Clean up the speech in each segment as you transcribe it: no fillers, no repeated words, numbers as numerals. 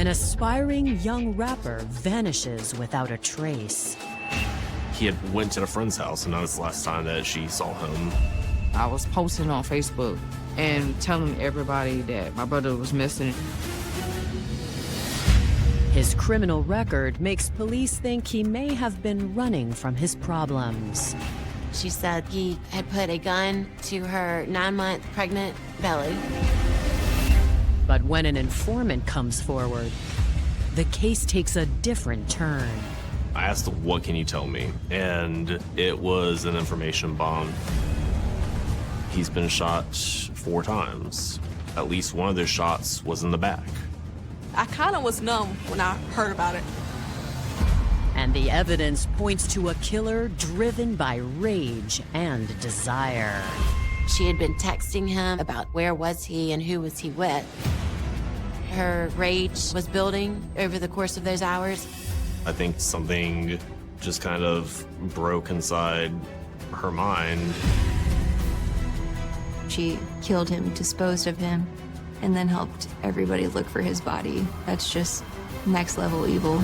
An aspiring young rapper vanishes without a trace. He had went to a friend's house, and that was the last time that she saw him. I was posting on Facebook and telling everybody that my brother was missing. His criminal record makes police think he may have been running from his problems. She said he had put a gun to her 9-month pregnant belly. But when an informant comes forward, the case takes a different turn. I asked, what can you tell me? And it was an information bomb. He's been shot 4 times. At least one of those shots was in the back. I kind of was numb when I heard about it. And the evidence points to a killer driven by rage and desire. She had been texting him about where was he and who was he with. Her rage was building over the course of those hours. I think something just kind of broke inside her mind. She killed him, disposed of him, and then helped everybody look for his body. That's just next level evil.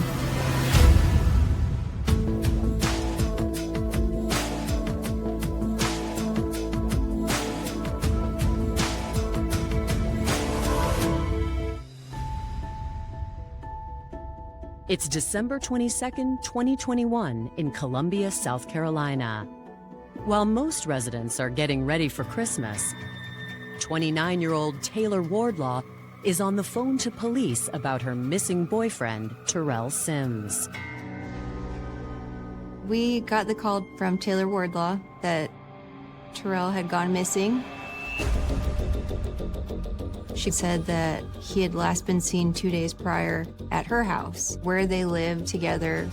It's December 22nd, 2021 in Columbia, South Carolina. While most residents are getting ready for Christmas, 29-year-old Taylor Wardlaw is on the phone to police about her missing boyfriend, Terrell Sims. We got the call from Taylor Wardlaw that Terrell had gone missing. She said that he had last been seen 2 days prior at her house, where they lived together.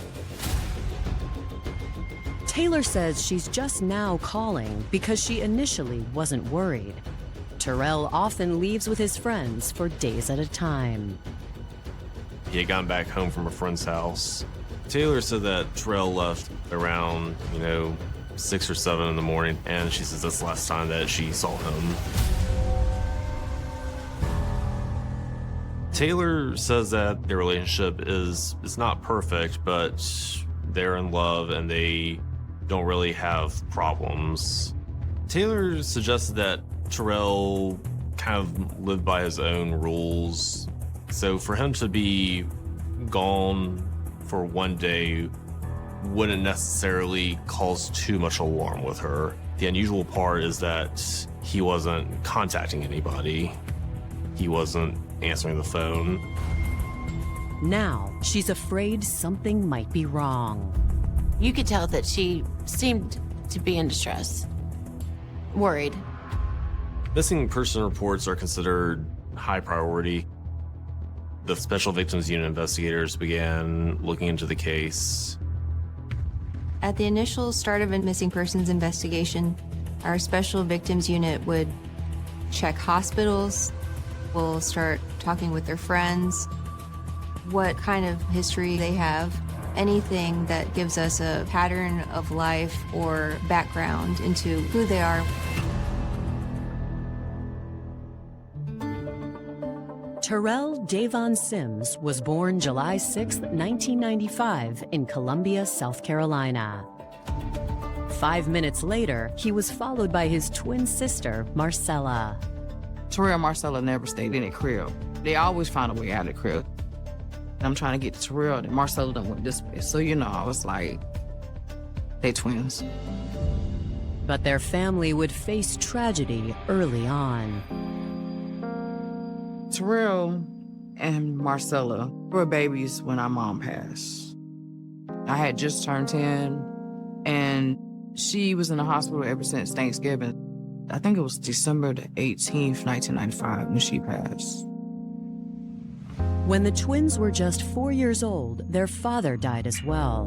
Taylor says she's just now calling because she initially wasn't worried. Terrell often leaves with his friends for days at a time. He had gone back home from a friend's house. Taylor said that Terrell left around, 6 or 7 in the morning, and she says that's the last time that she saw him. Taylor says that their relationship is not perfect, but they're in love and they don't really have problems. Taylor suggested that Terrell kind of lived by his own rules. So for him to be gone for 1 day wouldn't necessarily cause too much alarm with her. The unusual part is that he wasn't contacting anybody. He wasn't answering the phone. Now, she's afraid something might be wrong. You could tell that she seemed to be in distress, worried. Missing person reports are considered high priority. The Special Victims Unit investigators began looking into the case. At the initial start of a missing persons investigation, our Special Victims Unit would check hospitals. We'll start talking with their friends, what kind of history they have, anything that gives us a pattern of life or background into who they are. Terrell Davon Sims was born July 6, 1995 in Columbia, South Carolina. 5 minutes later, he was followed by his twin sister, Marcella. Terrell and Marcella never stayed in the crib. They always found a way out of the crib. I'm trying to get to Terrell, and Marcella done went this way. So, I was like, they twins. But their family would face tragedy early on. Terrell and Marcella were babies when our mom passed. I had just turned 10, and she was in the hospital ever since Thanksgiving. I think it was December the 18th, 1995, when she passed. When the twins were just 4 years old, their father died as well,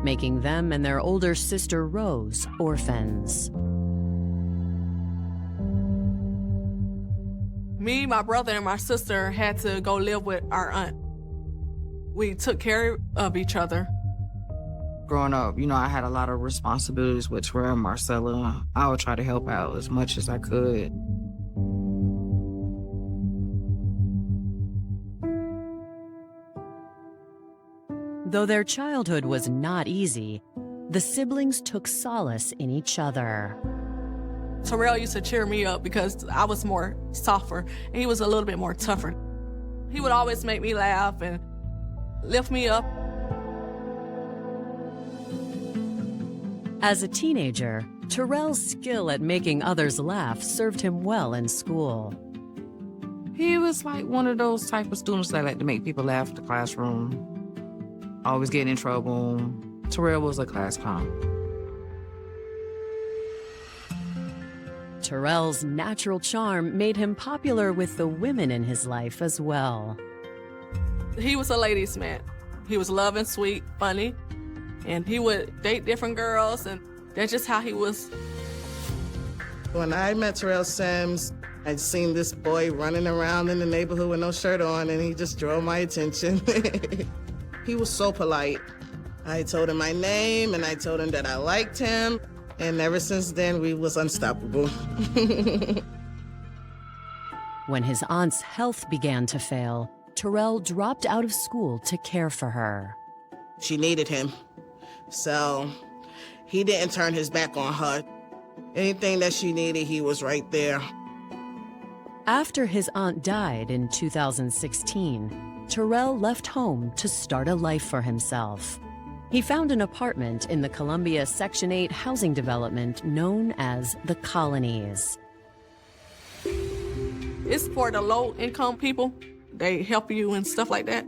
making them and their older sister Rose orphans. Me, my brother, and my sister had to go live with our aunt. We took care of each other. Growing up, I had a lot of responsibilities with Terrell and Marcella. I would try to help out as much as I could. Though their childhood was not easy, the siblings took solace in each other. Terrell used to cheer me up because I was more softer and he was a little bit more tougher. He would always make me laugh and lift me up. As a teenager, Terrell's skill at making others laugh served him well in school. He was like one of those type of students that like to make people laugh in the classroom, always getting in trouble. Terrell was a class clown. Terrell's natural charm made him popular with the women in his life as well. He was a ladies' man. He was loving, sweet, funny, and he would date different girls, and that's just how he was. When I met Terrell Sims, I'd seen this boy running around in the neighborhood with no shirt on, and he just drew my attention. He was so polite. I told him my name, and I told him that I liked him, and ever since then, we was unstoppable. When his aunt's health began to fail, Terrell dropped out of school to care for her. She needed him, so he didn't turn his back on her. Anything that she needed, he was right there. After his aunt died in 2016, Terrell left home to start a life for himself. He found an apartment in the Columbia Section 8 housing development known as the Colonies. It's for the low-income people. They help you and stuff like that.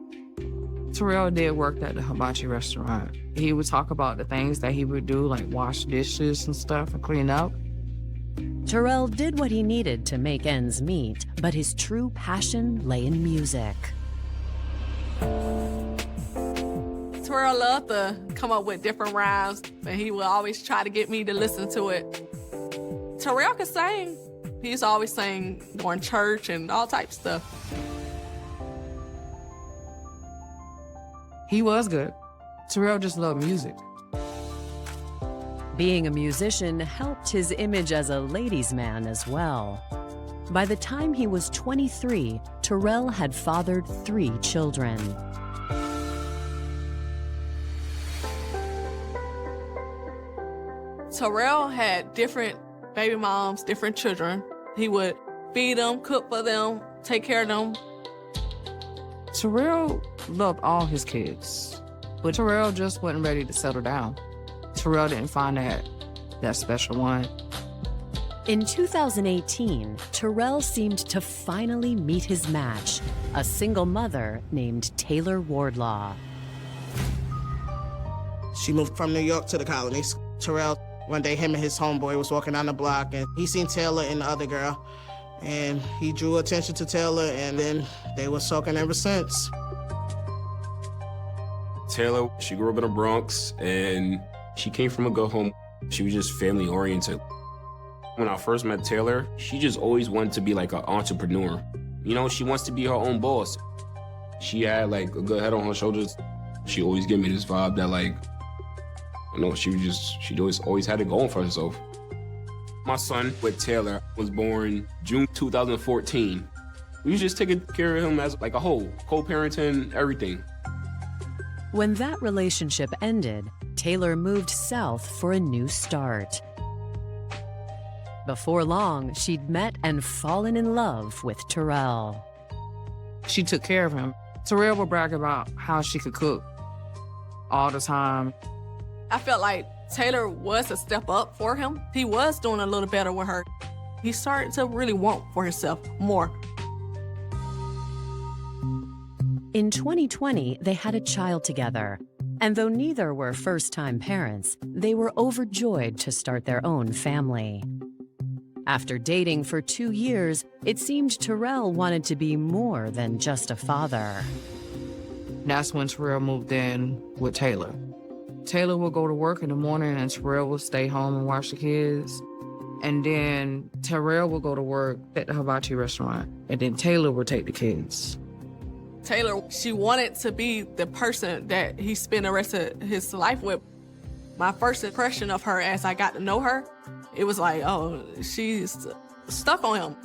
Terrell did work at the hibachi restaurant. He would talk about the things that he would do, like wash dishes and stuff and clean up. Terrell did what he needed to make ends meet, but his true passion lay in music. Terrell loved to come up with different rhymes, and he would always try to get me to listen to it. Terrell could sing. He used to always sing during church and all types of stuff. He was good. Terrell just loved music. Being a musician helped his image as a ladies' man as well. By the time he was 23, Terrell had fathered 3 children. Terrell had different baby moms, different children. He would feed them, cook for them, take care of them. Terrell loved all his kids, but Terrell just wasn't ready to settle down. Terrell didn't find that special one. In 2018, Terrell seemed to finally meet his match, a single mother named Taylor Wardlaw. She moved from New York to the Colonies. Terrell, one day, him and his homeboy was walking down the block, and he seen Taylor and the other girl, and he drew attention to Taylor, and then they was talking ever since. Taylor, she grew up in the Bronx, and she came from a good home. She was just family-oriented. When I first met Taylor, she just always wanted to be like an entrepreneur. You know, she wants to be her own boss. She had like a good head on her shoulders. She always gave me this vibe that like, you know, she always had it going for herself. My son with Taylor was born June 2014. We was just taking care of him as like a whole, co-parenting, everything. When that relationship ended, Taylor moved south for a new start. Before long, she'd met and fallen in love with Terrell. She took care of him. Terrell would brag about how she could cook all the time. I felt like Taylor was a step up for him. He was doing a little better with her. He started to really want for himself more. In 2020, they had a child together. And though neither were first-time parents, they were overjoyed to start their own family. After dating for 2 years, it seemed Terrell wanted to be more than just a father. That's when Terrell moved in with Taylor. Taylor would go to work in the morning and Terrell would stay home and watch the kids. And then Terrell would go to work at the hibachi restaurant. And then Taylor would take the kids. Taylor, she wanted to be the person that he spent the rest of his life with. My first impression of her as I got to know her, it was like, oh, she's stuck on him.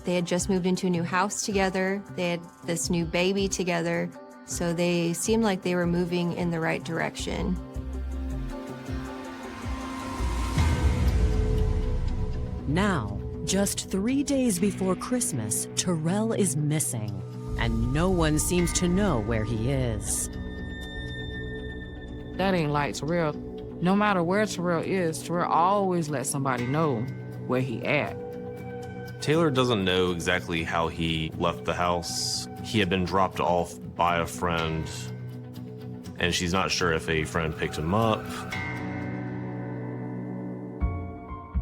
They had just moved into a new house together. They had this new baby together. So they seemed like they were moving in the right direction. Now, just 3 days before Christmas, Terrell is missing, and no one seems to know where he is. That ain't like Terrell. No matter where Terrell is, Terrell always lets somebody know where he at. Taylor doesn't know exactly how he left the house. He had been dropped off by a friend, and she's not sure if a friend picked him up.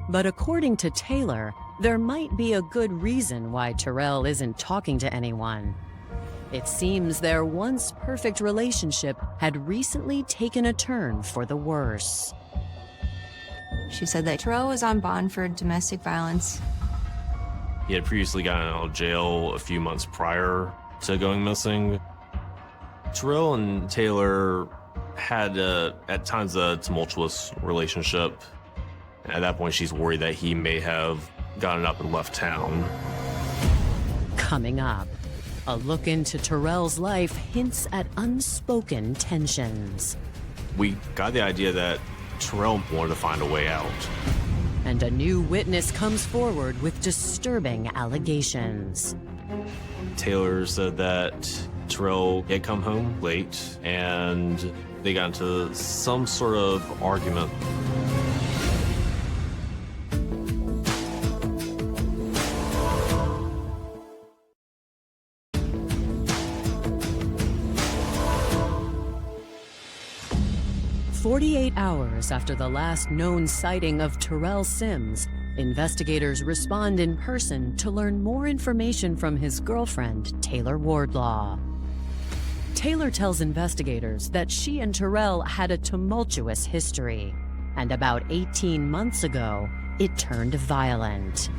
But according to Taylor, there might be a good reason why Terrell isn't talking to anyone. It seems their once perfect relationship had recently taken a turn for the worse. She said that Terrell was on bond for domestic violence. He had previously gotten out of jail a few months prior to going missing. Terrell and Taylor had, at times, a tumultuous relationship. At that point, she's worried that he may have gotten up and left town. Coming up, a look into Terrell's life hints at unspoken tensions. We got the idea that Terrell wanted to find a way out. And a new witness comes forward with disturbing allegations. Taylor said that Terrell had come home late and they got into some sort of argument. "48 hours after the last known sighting of Terrell Sims, investigators respond in person to learn more information from his girlfriend, Taylor Wardlaw. Taylor tells investigators that she and Terrell had a tumultuous history, and about 18 months ago, it turned violent.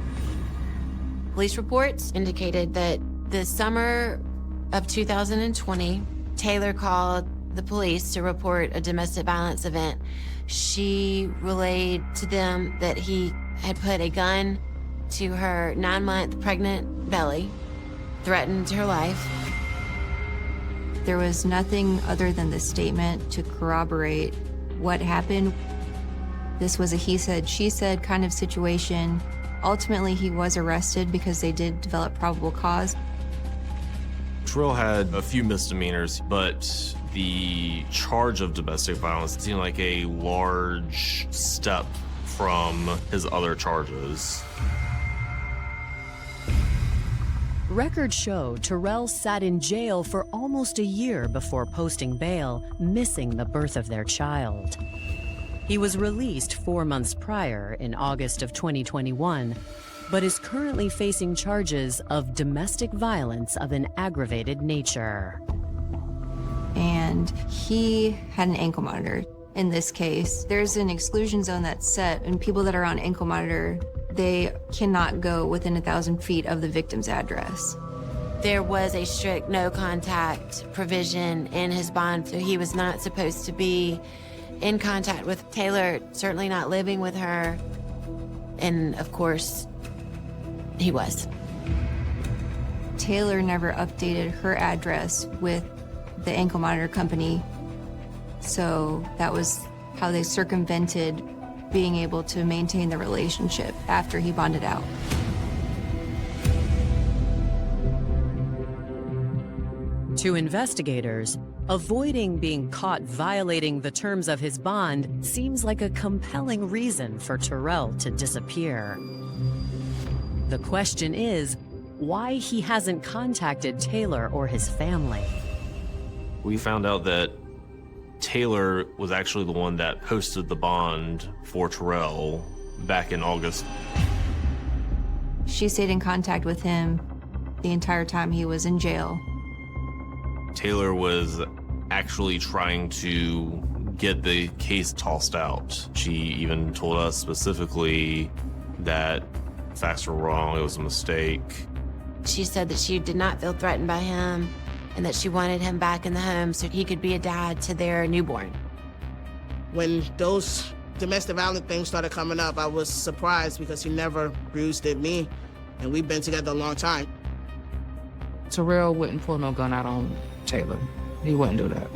Police reports indicated that the summer of 2020, Taylor called the police to report a domestic violence event. She relayed to them that he had put a gun to her 9-month pregnant belly, threatened her life. There was nothing other than the statement to corroborate what happened. This was a he said, she said kind of situation. Ultimately, he was arrested because they did develop probable cause. Terrell had a few misdemeanors, but the charge of domestic violence seemed like a large step from his other charges. Records show Terrell sat in jail for almost a year before posting bail, missing the birth of their child. He was released 4 months prior in August of 2021, but is currently facing charges of domestic violence of an aggravated nature. And he had an ankle monitor. In this case, there's an exclusion zone that's set, and people that are on ankle monitor, they cannot go within 1,000 feet of the victim's address. There was a strict no contact provision in his bond, so he was not supposed to be in contact with Taylor, certainly not living with her. And of course, he was. Taylor never updated her address with the ankle monitor company, so that was how they circumvented being able to maintain the relationship after he bonded out. To investigators, avoiding being caught violating the terms of his bond seems like a compelling reason for Terrell to disappear. The question is, why he hasn't contacted Taylor or his family. We found out that Taylor was actually the one that posted the bond for Terrell back in August. She stayed in contact with him the entire time he was in jail. Taylor was actually trying to get the case tossed out. She even told us specifically that facts were wrong, it was a mistake. She said that she did not feel threatened by him and that she wanted him back in the home so he could be a dad to their newborn. When those domestic violence things started coming up, I was surprised because he never bruised at me, and we've been together a long time. Terrell wouldn't pull no gun out on Taylor. He wouldn't do that.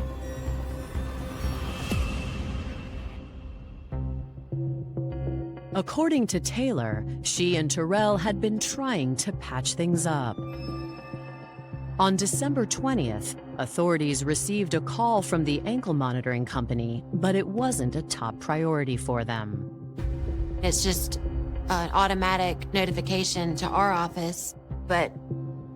According to Taylor, she and Terrell had been trying to patch things up. On December 20th, authorities received a call from the ankle monitoring company, but it wasn't a top priority for them. It's just an automatic notification to our office, but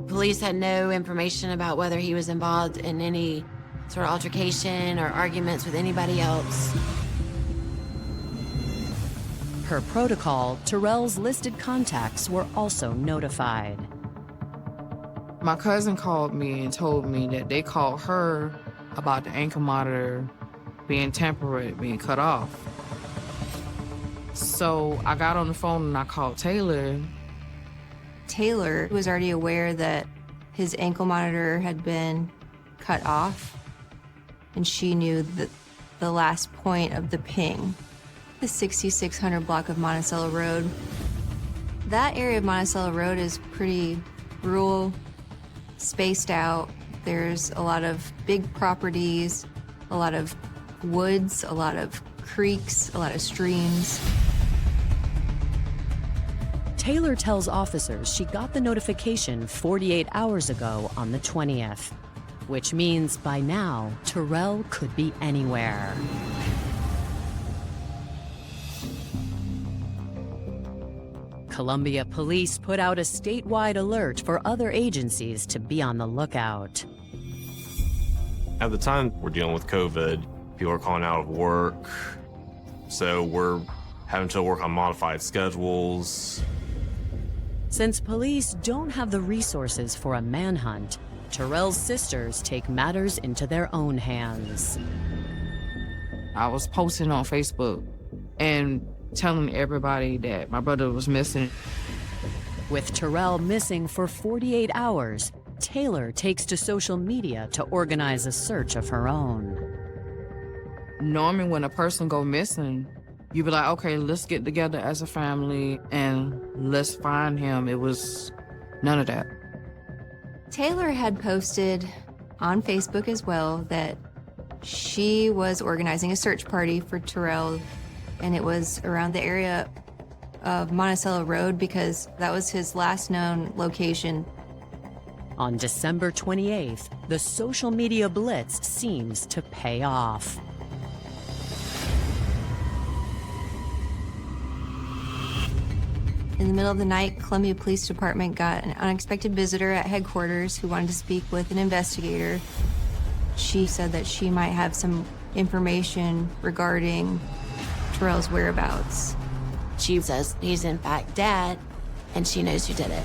police had no information about whether he was involved in any sort of altercation or arguments with anybody else. Per protocol, Terrell's listed contacts were also notified. My cousin called me and told me that they called her about the ankle monitor being temporary, being cut off. So I got on the phone and I called Taylor. Taylor was already aware that his ankle monitor had been cut off, and she knew that the last point of the ping, the 6600 block of Monticello Road. That area of Monticello Road is pretty rural, spaced out. There's a lot of big properties, a lot of woods, a lot of creeks, a lot of streams. Taylor tells officers she got the notification 48 hours ago on the 20th, which means by now, Terrell could be anywhere. Columbia police put out a statewide alert for other agencies to be on the lookout. At the time, we're dealing with COVID. People are calling out of work. So we're having to work on modified schedules. Since police don't have the resources for a manhunt, Terrell's sisters take matters into their own hands. I was posting on Facebook and telling everybody that my brother was missing. With Terrell missing for 48 hours, Taylor takes to social media to organize a search of her own. Normally when a person go missing, you be like, okay, let's get together as a family and let's find him. It was none of that. Taylor had posted on Facebook as well that she was organizing a search party for Terrell, and it was around the area of Monticello Road because that was his last known location. On December 28th, the social media blitz seems to pay off. In the middle of the night, Columbia Police Department got an unexpected visitor at headquarters who wanted to speak with an investigator. She said that she might have some information regarding Terrell's whereabouts. She says he's in fact dead, and she knows who did it.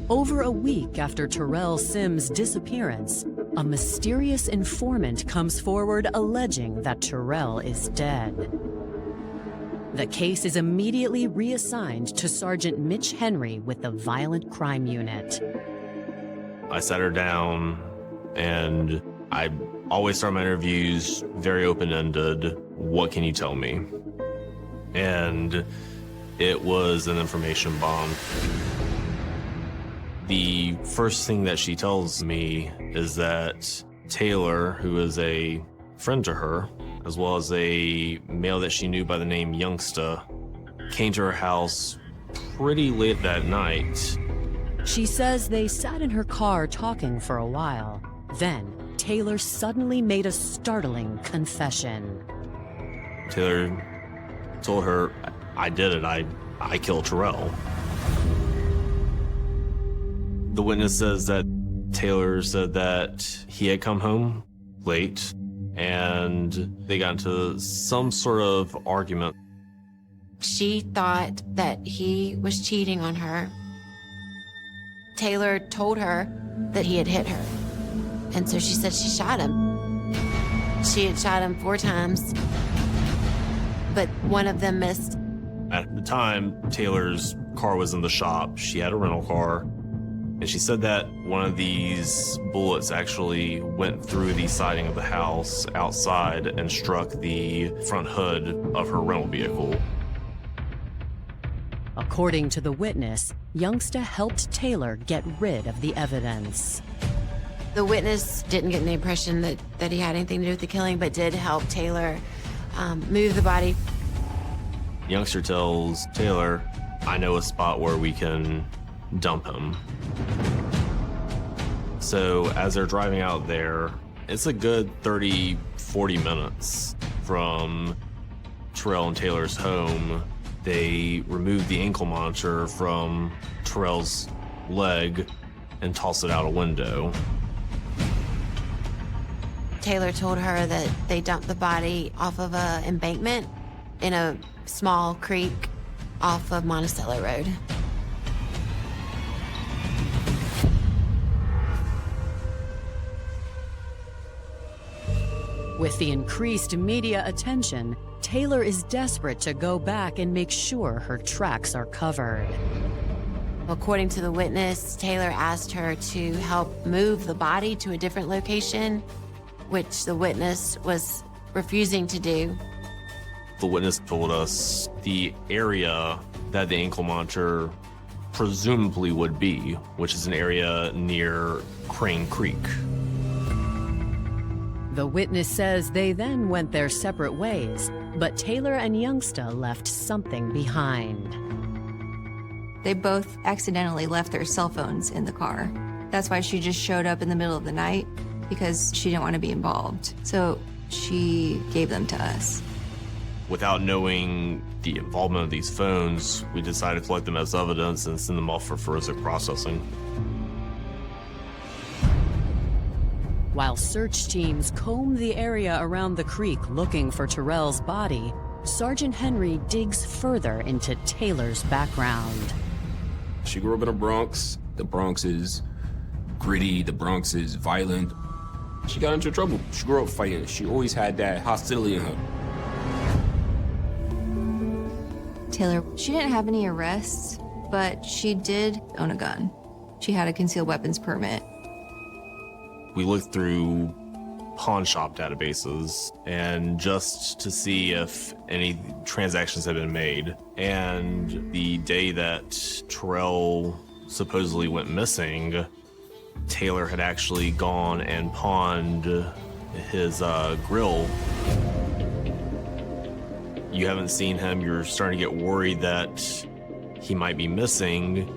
Over a week after Terrell Sims' disappearance, a mysterious informant comes forward alleging that Terrell is dead. The case is immediately reassigned to Sergeant Mitch Henry with the Violent Crime Unit. I sat her down, and I always start my interviews very open-ended. What can you tell me? And it was an information bomb. The first thing that she tells me is that Taylor, who is a friend to her, as well as a male that she knew by the name Youngsta, came to her house pretty late that night. She says they sat in her car talking for a while. Then, Taylor suddenly made a startling confession. Taylor told her, I did it. I killed Terrell. The witness says that Taylor said that he had come home late and they got into some sort of argument. She thought that he was cheating on her. Taylor told her that he had hit her. And so she said she shot him. She had shot him 4 times, but one of them missed. At the time, Taylor's car was in the shop. She had a rental car. And she said that one of these bullets actually went through the siding of the house outside and struck the front hood of her rental vehicle. According to the witness, Youngsta helped Taylor get rid of the evidence. The witness didn't get the impression that he had anything to do with the killing, but did help Taylor move the body. Youngster tells Taylor, I know a spot where we can dump him. So as they're driving out there, it's a good 30, 40 minutes from Terrell and Taylor's home. They remove the ankle monitor from Terrell's leg and toss it out a window. Taylor told her that they dumped the body off of an embankment in a small creek off of Monticello Road. With the increased media attention, Taylor is desperate to go back and make sure her tracks are covered. According to the witness, Taylor asked her to help move the body to a different location, which the witness was refusing to do. The witness told us the area that the ankle monitor presumably would be, which is an area near Crane Creek. The witness says they then went their separate ways, but Taylor and Youngsta left something behind. They both accidentally left their cell phones in the car. That's why she just showed up in the middle of the night, because she didn't want to be involved. So she gave them to us. Without knowing the involvement of these phones, we decided to collect them as evidence and send them off for forensic processing. While search teams comb the area around the creek looking for Terrell's body, Sergeant Henry digs further into Taylor's background. She grew up in the Bronx. The Bronx is gritty. The Bronx is violent. She got into trouble. She grew up fighting. She always had that hostility in her. Taylor, she didn't have any arrests, but she did own a gun. She had a concealed weapons permit. We looked through pawn shop databases and just to see if any transactions had been made. And the day that Terrell supposedly went missing, Taylor had actually gone and pawned his grill. You haven't seen him, you're starting to get worried that he might be missing,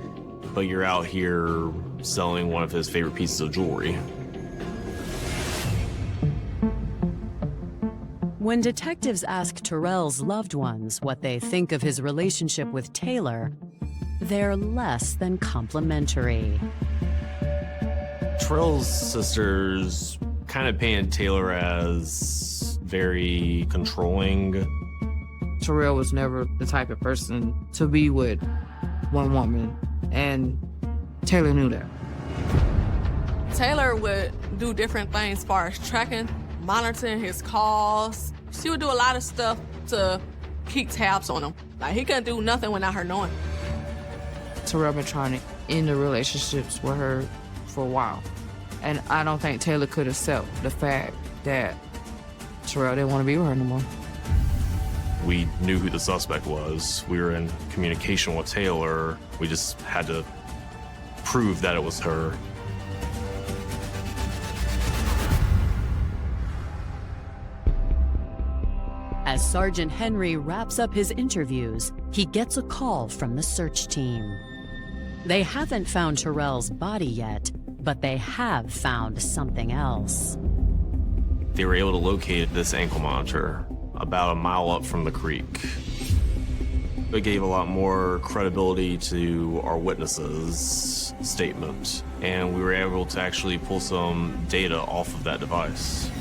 but you're out here selling one of his favorite pieces of jewelry. When detectives ask Terrell's loved ones what they think of his relationship with Taylor, they're less than complimentary. Terrell's sisters kind of painted Taylor as very controlling. Terrell was never the type of person to be with one woman, and Taylor knew that. Taylor would do different things as far as tracking, monitoring his calls. She would do a lot of stuff to keep tabs on him. Like, he couldn't do nothing without her knowing. Terrell been trying to end the relationships with her for a while. And I don't think Taylor could accept the fact that Terrell didn't want to be with her anymore. We knew who the suspect was. We were in communication with Taylor. We just had to prove that it was her. As Sergeant Henry wraps up his interviews, he gets a call from the search team. They haven't found Terrell's body yet, but they have found something else. They were able to locate this ankle monitor about a mile up from the creek. It gave a lot more credibility to our witnesses' statement, and we were able to actually pull some data off of that device.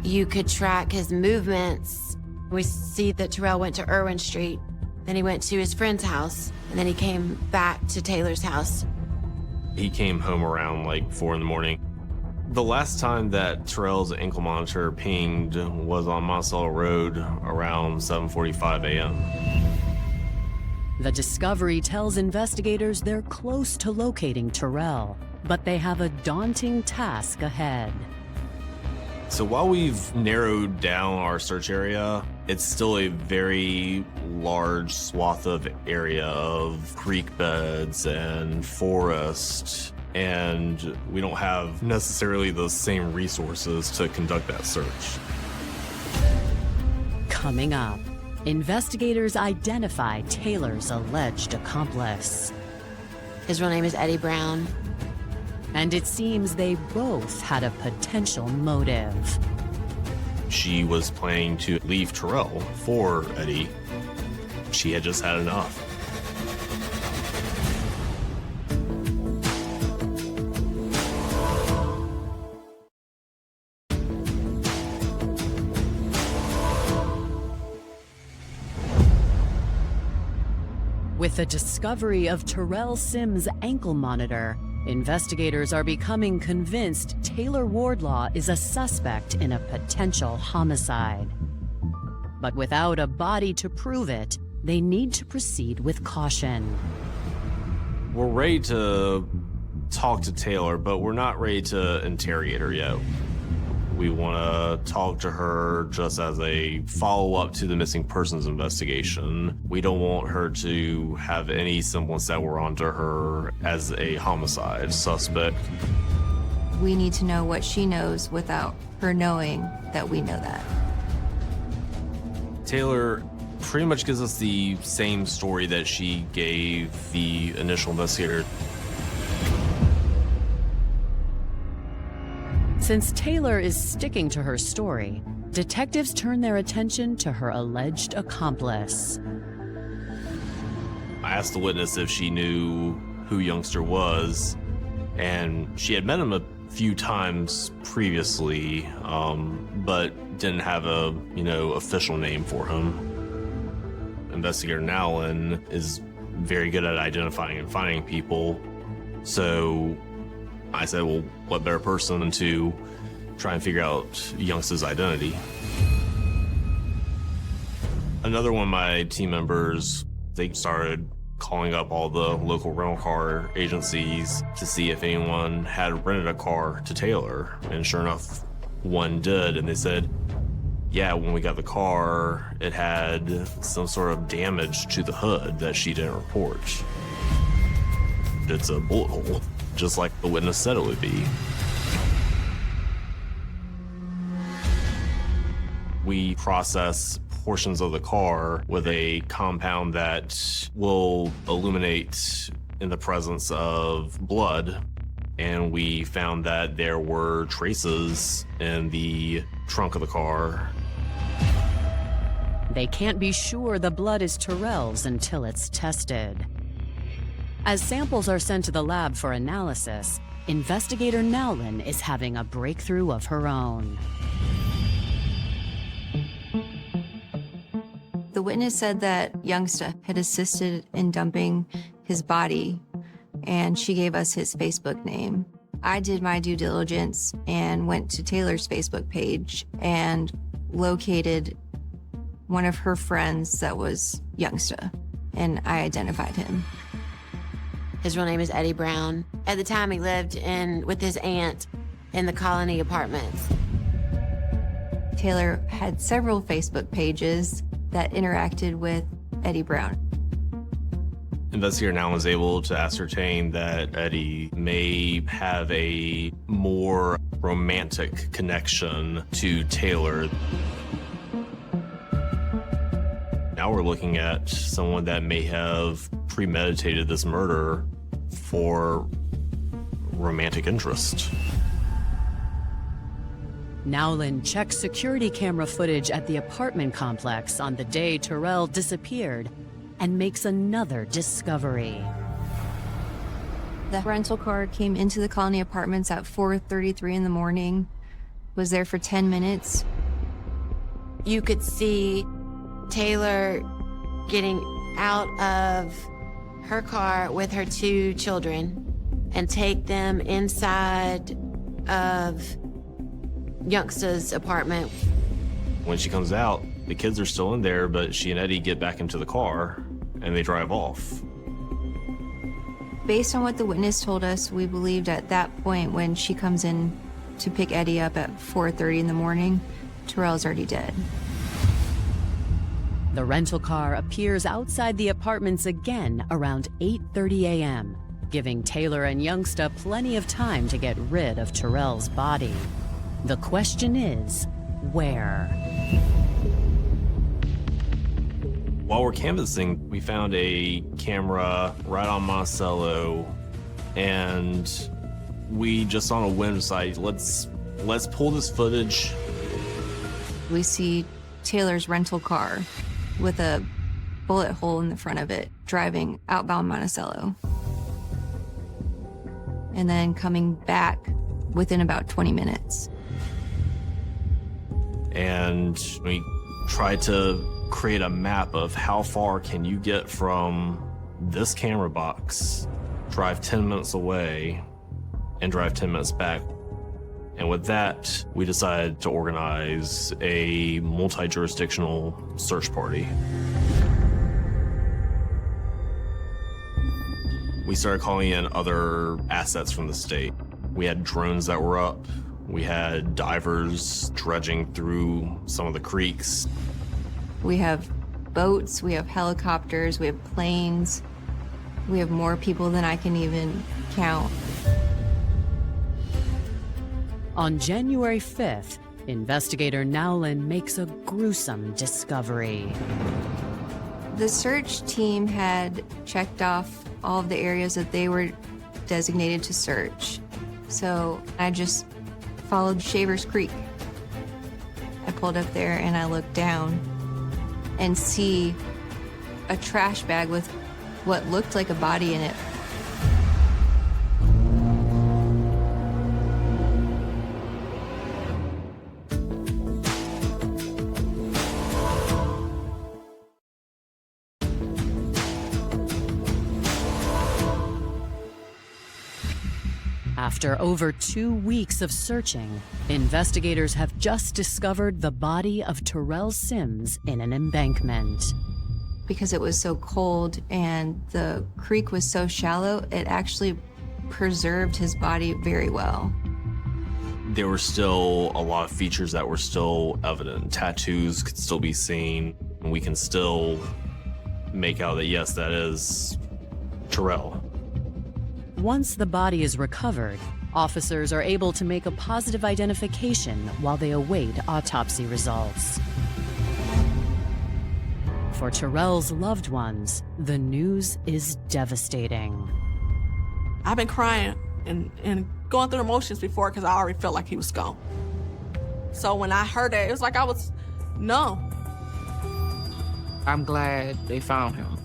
You could track his movements. We see that Terrell went to Irwin Street, then he went to his friend's house, and then he came back to Taylor's house. He came home around like 4 in the morning. The last time that Terrell's ankle monitor pinged was on Monticello Road around 7:45 a.m. The discovery tells investigators they're close to locating Terrell, but they have a daunting task ahead. So while we've narrowed down our search area, it's still a very large swath of area of creek beds and forest, and we don't have necessarily the same resources to conduct that search. Coming up, investigators identify Taylor's alleged accomplice. His real name is Eddie Brown. And it seems they both had a potential motive. She was planning to leave Terrell for Eddie. She had just had enough. With the discovery of Terrell Sims' ankle monitor, investigators are becoming convinced Taylor Wardlaw is a suspect in a potential homicide. But without a body to prove it, they need to proceed with caution. We're ready to talk to Taylor, but we're not ready to interrogate her yet. We want to talk to her just as a follow-up to the missing persons investigation. We don't want her to have any semblance that we're onto her as a homicide suspect. We need to know what she knows without her knowing that we know that. Taylor pretty much gives us the same story that she gave the initial investigator. Since Taylor is sticking to her story, detectives turn their attention to her alleged accomplice. I asked the witness if she knew who Youngster was, and she had met him a few times previously, but didn't have a, official name for him. Investigator Nowlin is very good at identifying and finding people, so I said, well, what better person to try and figure out Youngster's identity? Another one of my team members, they started calling up all the local rental car agencies to see if anyone had rented a car to Taylor. And sure enough, one did. And they said, yeah, when we got the car, it had some sort of damage to the hood that she didn't report. It's a bullet hole, just like the witness said it would be. We process portions of the car with a compound that will illuminate in the presence of blood, and we found that there were traces in the trunk of the car. They can't be sure the blood is Terrell's until it's tested. As samples are sent to the lab for analysis, investigator Nowlin is having a breakthrough of her own. The witness said that Youngster had assisted in dumping his body, and she gave us his Facebook name. I did my due diligence and went to Taylor's Facebook page and located one of her friends that was Youngster, and I identified him. His real name is Eddie Brown. At the time, he lived with his aunt in the Colony Apartments. Taylor had several Facebook pages that interacted with Eddie Brown. Investigator now was able to ascertain that Eddie may have a more romantic connection to Taylor. Now we're looking at someone that may have premeditated this murder for romantic interest. Nowlin checks security camera footage at the apartment complex on the day Terrell disappeared and makes another discovery. The rental car came into the Colony Apartments at 4:33 in the morning, was there for 10 minutes. You could see Taylor getting out of her car with her 2 children and take them inside of Youngster's apartment. When she comes out, the kids are still in there, but she and Eddie get back into the car, and they drive off. Based on what the witness told us, we believed at that point when she comes in to pick Eddie up at 4:30 in the morning, Terrell's already dead. The rental car appears outside the apartments again around 8:30 a.m., giving Taylor and Youngsta plenty of time to get rid of Terrell's body. The question is, where? While we're canvassing, we found a camera right on Monticello, and we just on a whim decided, let's pull this footage. We see Taylor's rental car with a bullet hole in the front of it, driving outbound Monticello. And then coming back within about 20 minutes. And we tried to create a map of how far can you get from this camera box, drive 10 minutes away, and drive 10 minutes back. And with that, we decided to organize a multi-jurisdictional search party. We started calling in other assets from the state. We had drones that were up. We had divers dredging through some of the creeks. We have boats, we have helicopters, we have planes. We have more people than I can even count. On January 5th, investigator Nowlin makes a gruesome discovery. The search team had checked off all of the areas that they were designated to search. So I just followed Shavers Creek. I pulled up there and I looked down and see a trash bag with what looked like a body in it. After over 2 weeks of searching, investigators have just discovered the body of Terrell Sims in an embankment. Because it was so cold and the creek was so shallow, it actually preserved his body very well. There were still a lot of features that were still evident. Tattoos could still be seen, and we can still make out that, yes, that is Terrell. Once the body is recovered, officers are able to make a positive identification while they await autopsy results. For Terrell's loved ones, the news is devastating. I've been crying and going through the emotions before because I already felt like he was gone. So when I heard that, it was like I was numb. I'm glad they found him,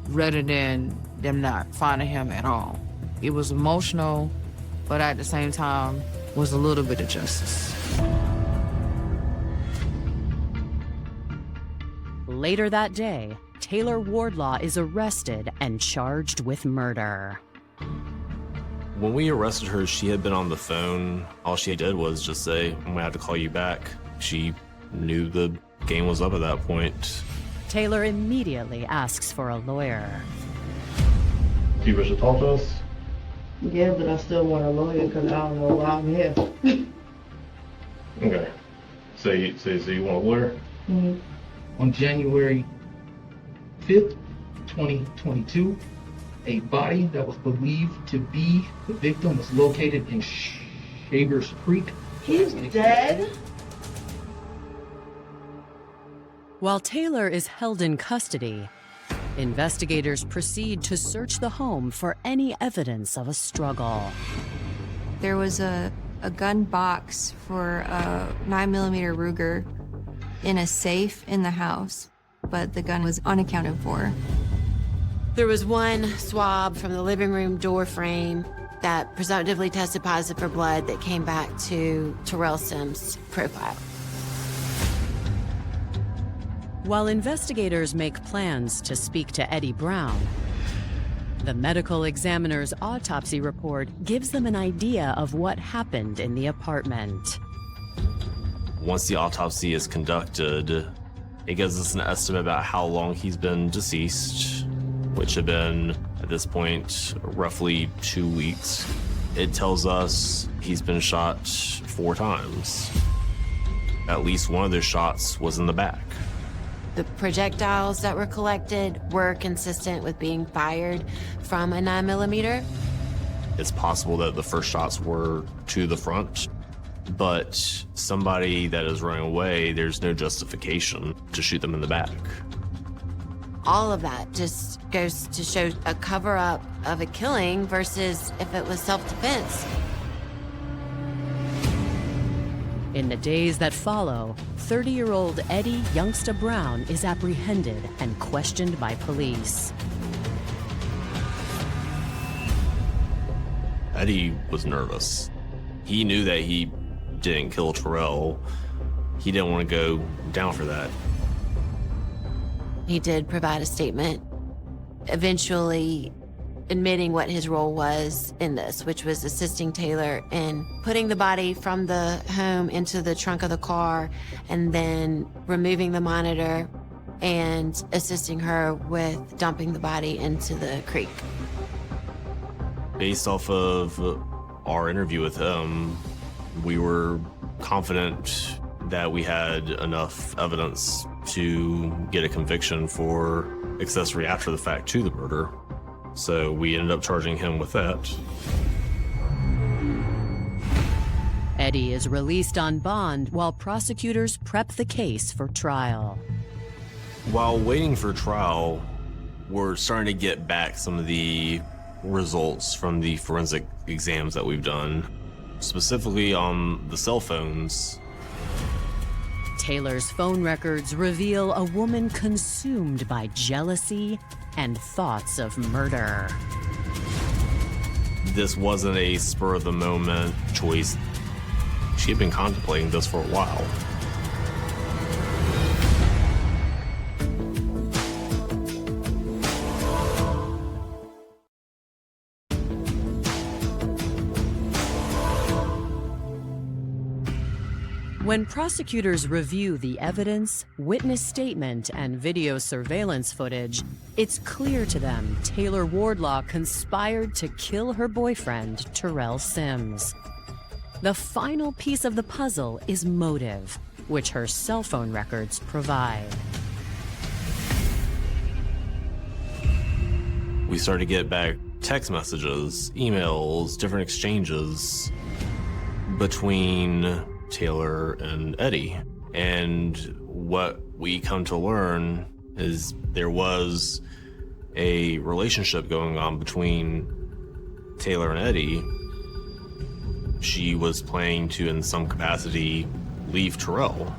rather than them not finding him at all. It was emotional, but at the same time, was a little bit of justice. Later that day, Taylor Wardlaw is arrested and charged with murder. When we arrested her, she had been on the phone. All she did was just say, I'm gonna have to call you back. She knew the game was up at that point. Taylor immediately asks for a lawyer. Do you wish to talk to us? Yeah, but I still want a lawyer because I don't know why I'm here. Okay. So you want a lawyer? Mm-hmm. On January 5th, 2022, a body that was believed to be the victim was located in Shavers Creek. He's dead? While Taylor is held in custody, investigators proceed to search the home for any evidence of a struggle. There was a gun box for a 9mm Ruger in a safe in the house, but the gun was unaccounted for. There was one swab from the living room door frame that presumptively tested positive for blood that came back to Terrell Sims' profile. While investigators make plans to speak to Eddie Brown, the medical examiner's autopsy report gives them an idea of what happened in the apartment. Once the autopsy is conducted, it gives us an estimate about how long he's been deceased. which had been, at this point, roughly 2 weeks. It tells us he's been shot 4 times. At least one of those shots was in the back. The projectiles that were collected were consistent with being fired from a 9mm. It's possible that the first shots were to the front, but somebody that is running away, there's no justification to shoot them in the back. All of that just goes to show a cover-up of a killing versus if it was self-defense. In the days that follow, 30-year-old Eddie Youngsta Brown is apprehended and questioned by police. Eddie was nervous. He knew that he didn't kill Terrell. He didn't want to go down for that. He did provide a statement, eventually admitting what his role was in this, which was assisting Taylor in putting the body from the home into the trunk of the car and then removing the monitor and assisting her with dumping the body into the creek. Based off of our interview with him, we were confident that we had enough evidence to get a conviction for accessory after the fact to the murder. So we ended up charging him with that. Eddie is released on bond while prosecutors prep the case for trial. While waiting for trial, we're starting to get back some of the results from the forensic exams that we've done, specifically on the cell phones. Taylor's phone records reveal a woman consumed by jealousy and thoughts of murder. This wasn't a spur-of-the-moment choice. She had been contemplating this for a while. When prosecutors review the evidence, witness statement, and video surveillance footage, it's clear to them Taylor Wardlaw conspired to kill her boyfriend, Terrell Sims. The final piece of the puzzle is motive, which her cell phone records provide. We started to get back text messages, emails, different exchanges between Taylor and Eddie. And what we come to learn is there was a relationship going on between Taylor and Eddie. She was planning to, in some capacity, leave Terrell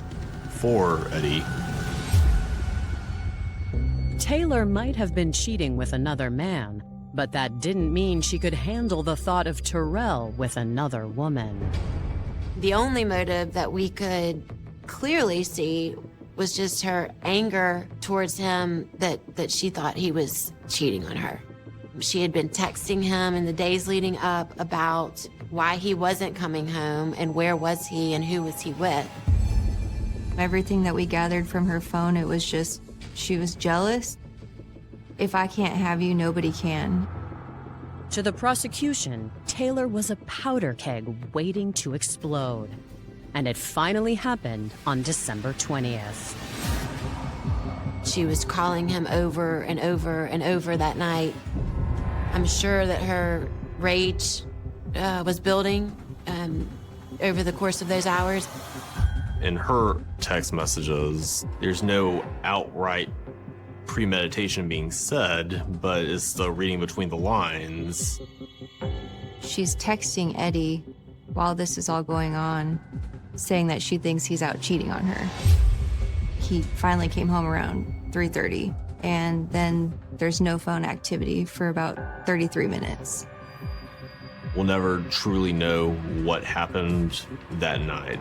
for Eddie. Taylor might have been cheating with another man, but that didn't mean she could handle the thought of Terrell with another woman. The only motive that we could clearly see was just her anger towards him that she thought he was cheating on her. She had been texting him in the days leading up about why he wasn't coming home and where was he and who was he with. Everything that we gathered from her phone, it was just, she was jealous. If I can't have you, nobody can. To the prosecution, Taylor was a powder keg waiting to explode. And it finally happened on December 20th. She was calling him over and over and over that night. I'm sure that her rage was building over the course of those hours. In her text messages, there's no outright premeditation being said, but it's the reading between the lines. She's texting Eddie while this is all going on, saying that she thinks he's out cheating on her. He finally came home around 3:30, and then there's no phone activity for about 33 minutes. We'll never truly know what happened that night.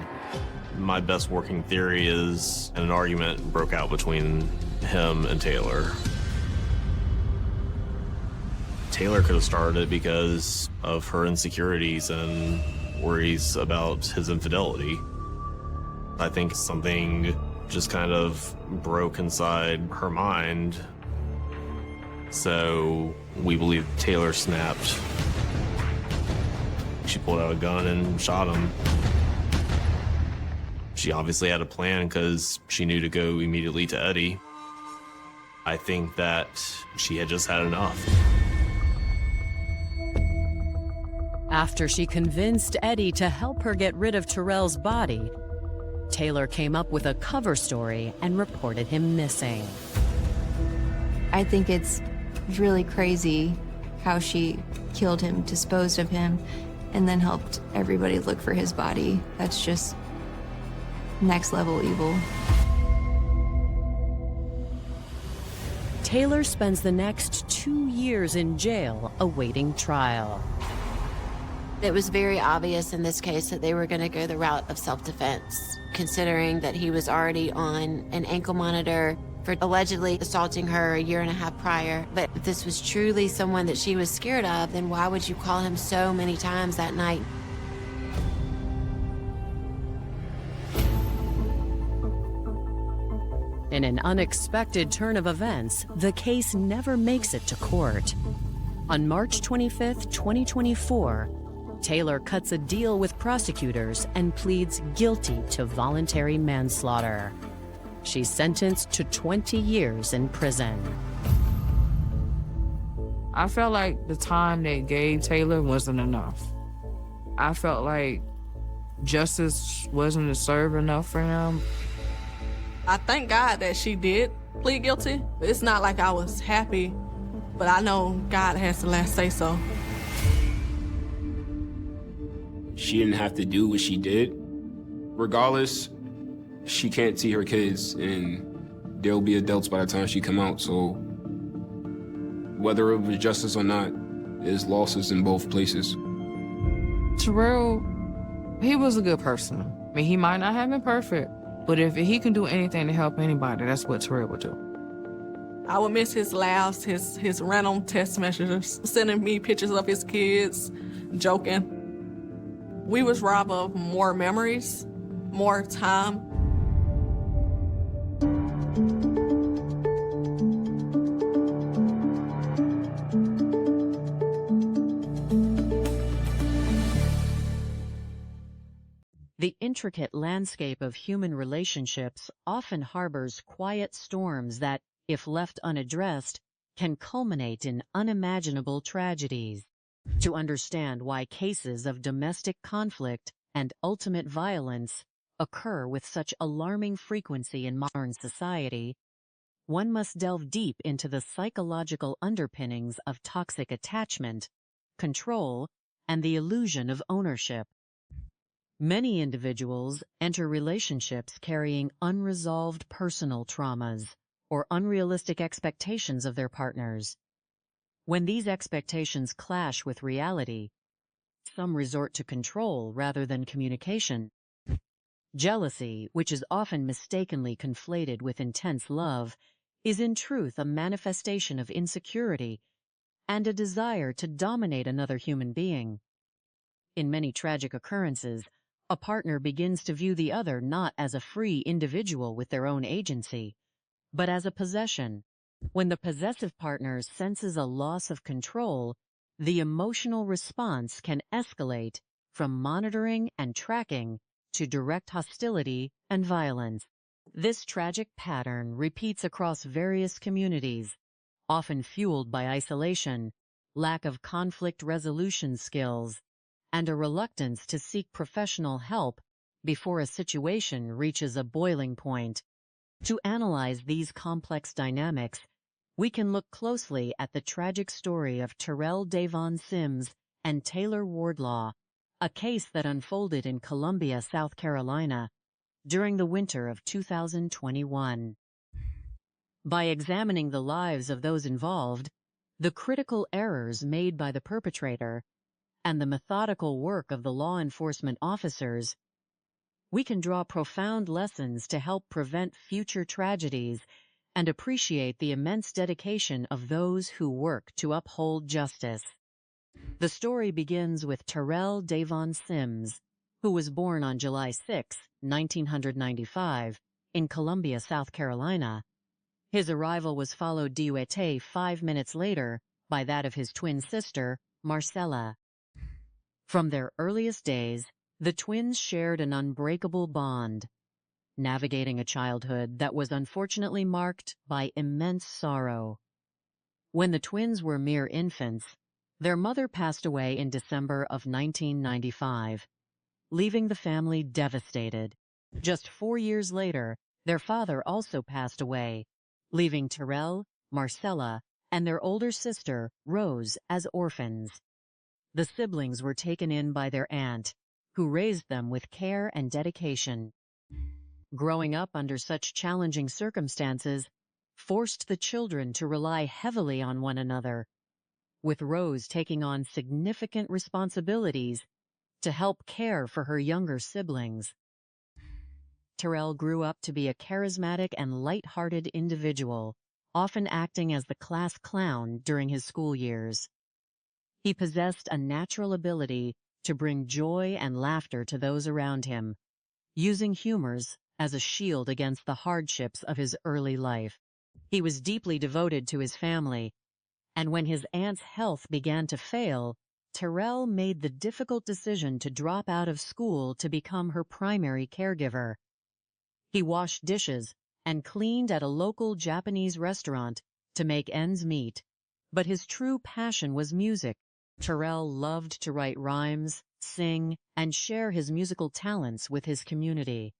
My best working theory is an argument broke out between him and Taylor. Taylor could have started it because of her insecurities and worries about his infidelity. I think something just kind of broke inside her mind. So we believe Taylor snapped. She pulled out a gun and shot him. She obviously had a plan because she knew to go immediately to Eddie. I think that she had just had enough. After she convinced Eddie to help her get rid of Terrell's body, Taylor came up with a cover story and reported him missing. I think it's really crazy how she killed him, disposed of him, and then helped everybody look for his body. That's just next level evil. Taylor spends the next 2 years in jail awaiting trial. It was very obvious in this case that they were going to go the route of self-defense, considering that he was already on an ankle monitor for allegedly assaulting her a year and a half prior. But if this was truly someone that she was scared of, then why would you call him so many times that night? In an unexpected turn of events, the case never makes it to court. On March 25, 2024, Taylor cuts a deal with prosecutors and pleads guilty to voluntary manslaughter. She's sentenced to 20 years in prison. I felt like the time they gave Taylor wasn't enough. I felt like justice wasn't served enough for him. I thank God that she did plead guilty. It's not like I was happy, but I know God has the last say so. She didn't have to do what she did. Regardless, she can't see her kids, and they'll be adults by the time she come out. So whether it was justice or not, there's losses in both places. Terrell, he was a good person. I mean, he might not have been perfect, but if he can do anything to help anybody, that's what Terrell would do. I would miss his laughs, his random text messages, sending me pictures of his kids, joking. We was robbed of more memories, more time. The intricate landscape of human relationships often harbors quiet storms that, if left unaddressed, can culminate in unimaginable tragedies. To understand why cases of domestic conflict and ultimate violence occur with such alarming frequency in modern society, one must delve deep into the psychological underpinnings of toxic attachment, control, and the illusion of ownership. Many individuals enter relationships carrying unresolved personal traumas or unrealistic expectations of their partners. When these expectations clash with reality, some resort to control rather than communication. Jealousy, which is often mistakenly conflated with intense love, is in truth a manifestation of insecurity and a desire to dominate another human being. In many tragic occurrences, a partner begins to view the other not as a free individual with their own agency, but as a possession. When the possessive partner senses a loss of control, the emotional response can escalate from monitoring and tracking to direct hostility and violence. This tragic pattern repeats across various communities, often fueled by isolation, lack of conflict resolution skills, and a reluctance to seek professional help before a situation reaches a boiling point. To analyze these complex dynamics, we can look closely at the tragic story of Terrell Davon Sims and Taylor Wardlaw, a case that unfolded in Columbia, South Carolina, during the winter of 2021. By examining the lives of those involved, the critical errors made by the perpetrator, and the methodical work of the law enforcement officers, we can draw profound lessons to help prevent future tragedies and appreciate the immense dedication of those who work to uphold justice. The story begins with Terrell Davon Sims, who was born on July 6, 1995, in Columbia, South Carolina. His arrival was followed duete 5 minutes later by that of his twin sister, Marcella. From their earliest days, the twins shared an unbreakable bond, navigating a childhood that was unfortunately marked by immense sorrow. When the twins were mere infants, their mother passed away in December of 1995, leaving the family devastated. Just 4 years later, their father also passed away, leaving Terrell, Marcella, and their older sister, Rose, as orphans. The siblings were taken in by their aunt, who raised them with care and dedication. Growing up under such challenging circumstances forced the children to rely heavily on one another, with Rose taking on significant responsibilities to help care for her younger siblings. Terrell grew up to be a charismatic and light-hearted individual, often acting as the class clown during his school years. He possessed a natural ability to bring joy and laughter to those around him, using humors as a shield against the hardships of his early life. He was deeply devoted to his family, and when his aunt's health began to fail, Terrell made the difficult decision to drop out of school to become her primary caregiver. He washed dishes and cleaned at a local Japanese restaurant to make ends meet, but his true passion was music. Terrell loved to write rhymes, sing, and share his musical talents with his community.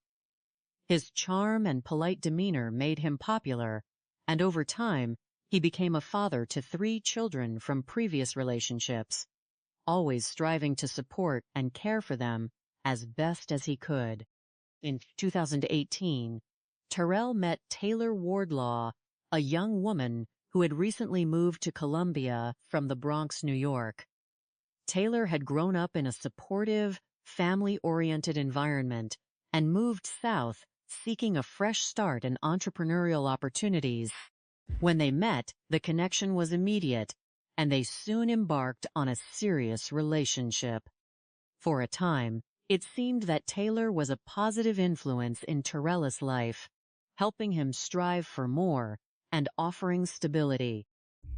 His charm and polite demeanor made him popular, and over time, he became a father to 3 children from previous relationships, always striving to support and care for them as best as he could. In 2018, Terrell met Taylor Wardlaw, a young woman who had recently moved to Columbia from the Bronx, New York. Taylor had grown up in a supportive, family-oriented environment and moved south seeking a fresh start in entrepreneurial opportunities. When they met, the connection was immediate, and they soon embarked on a serious relationship. For a time, it seemed that Taylor was a positive influence in Terrell's life, helping him strive for more and offering stability.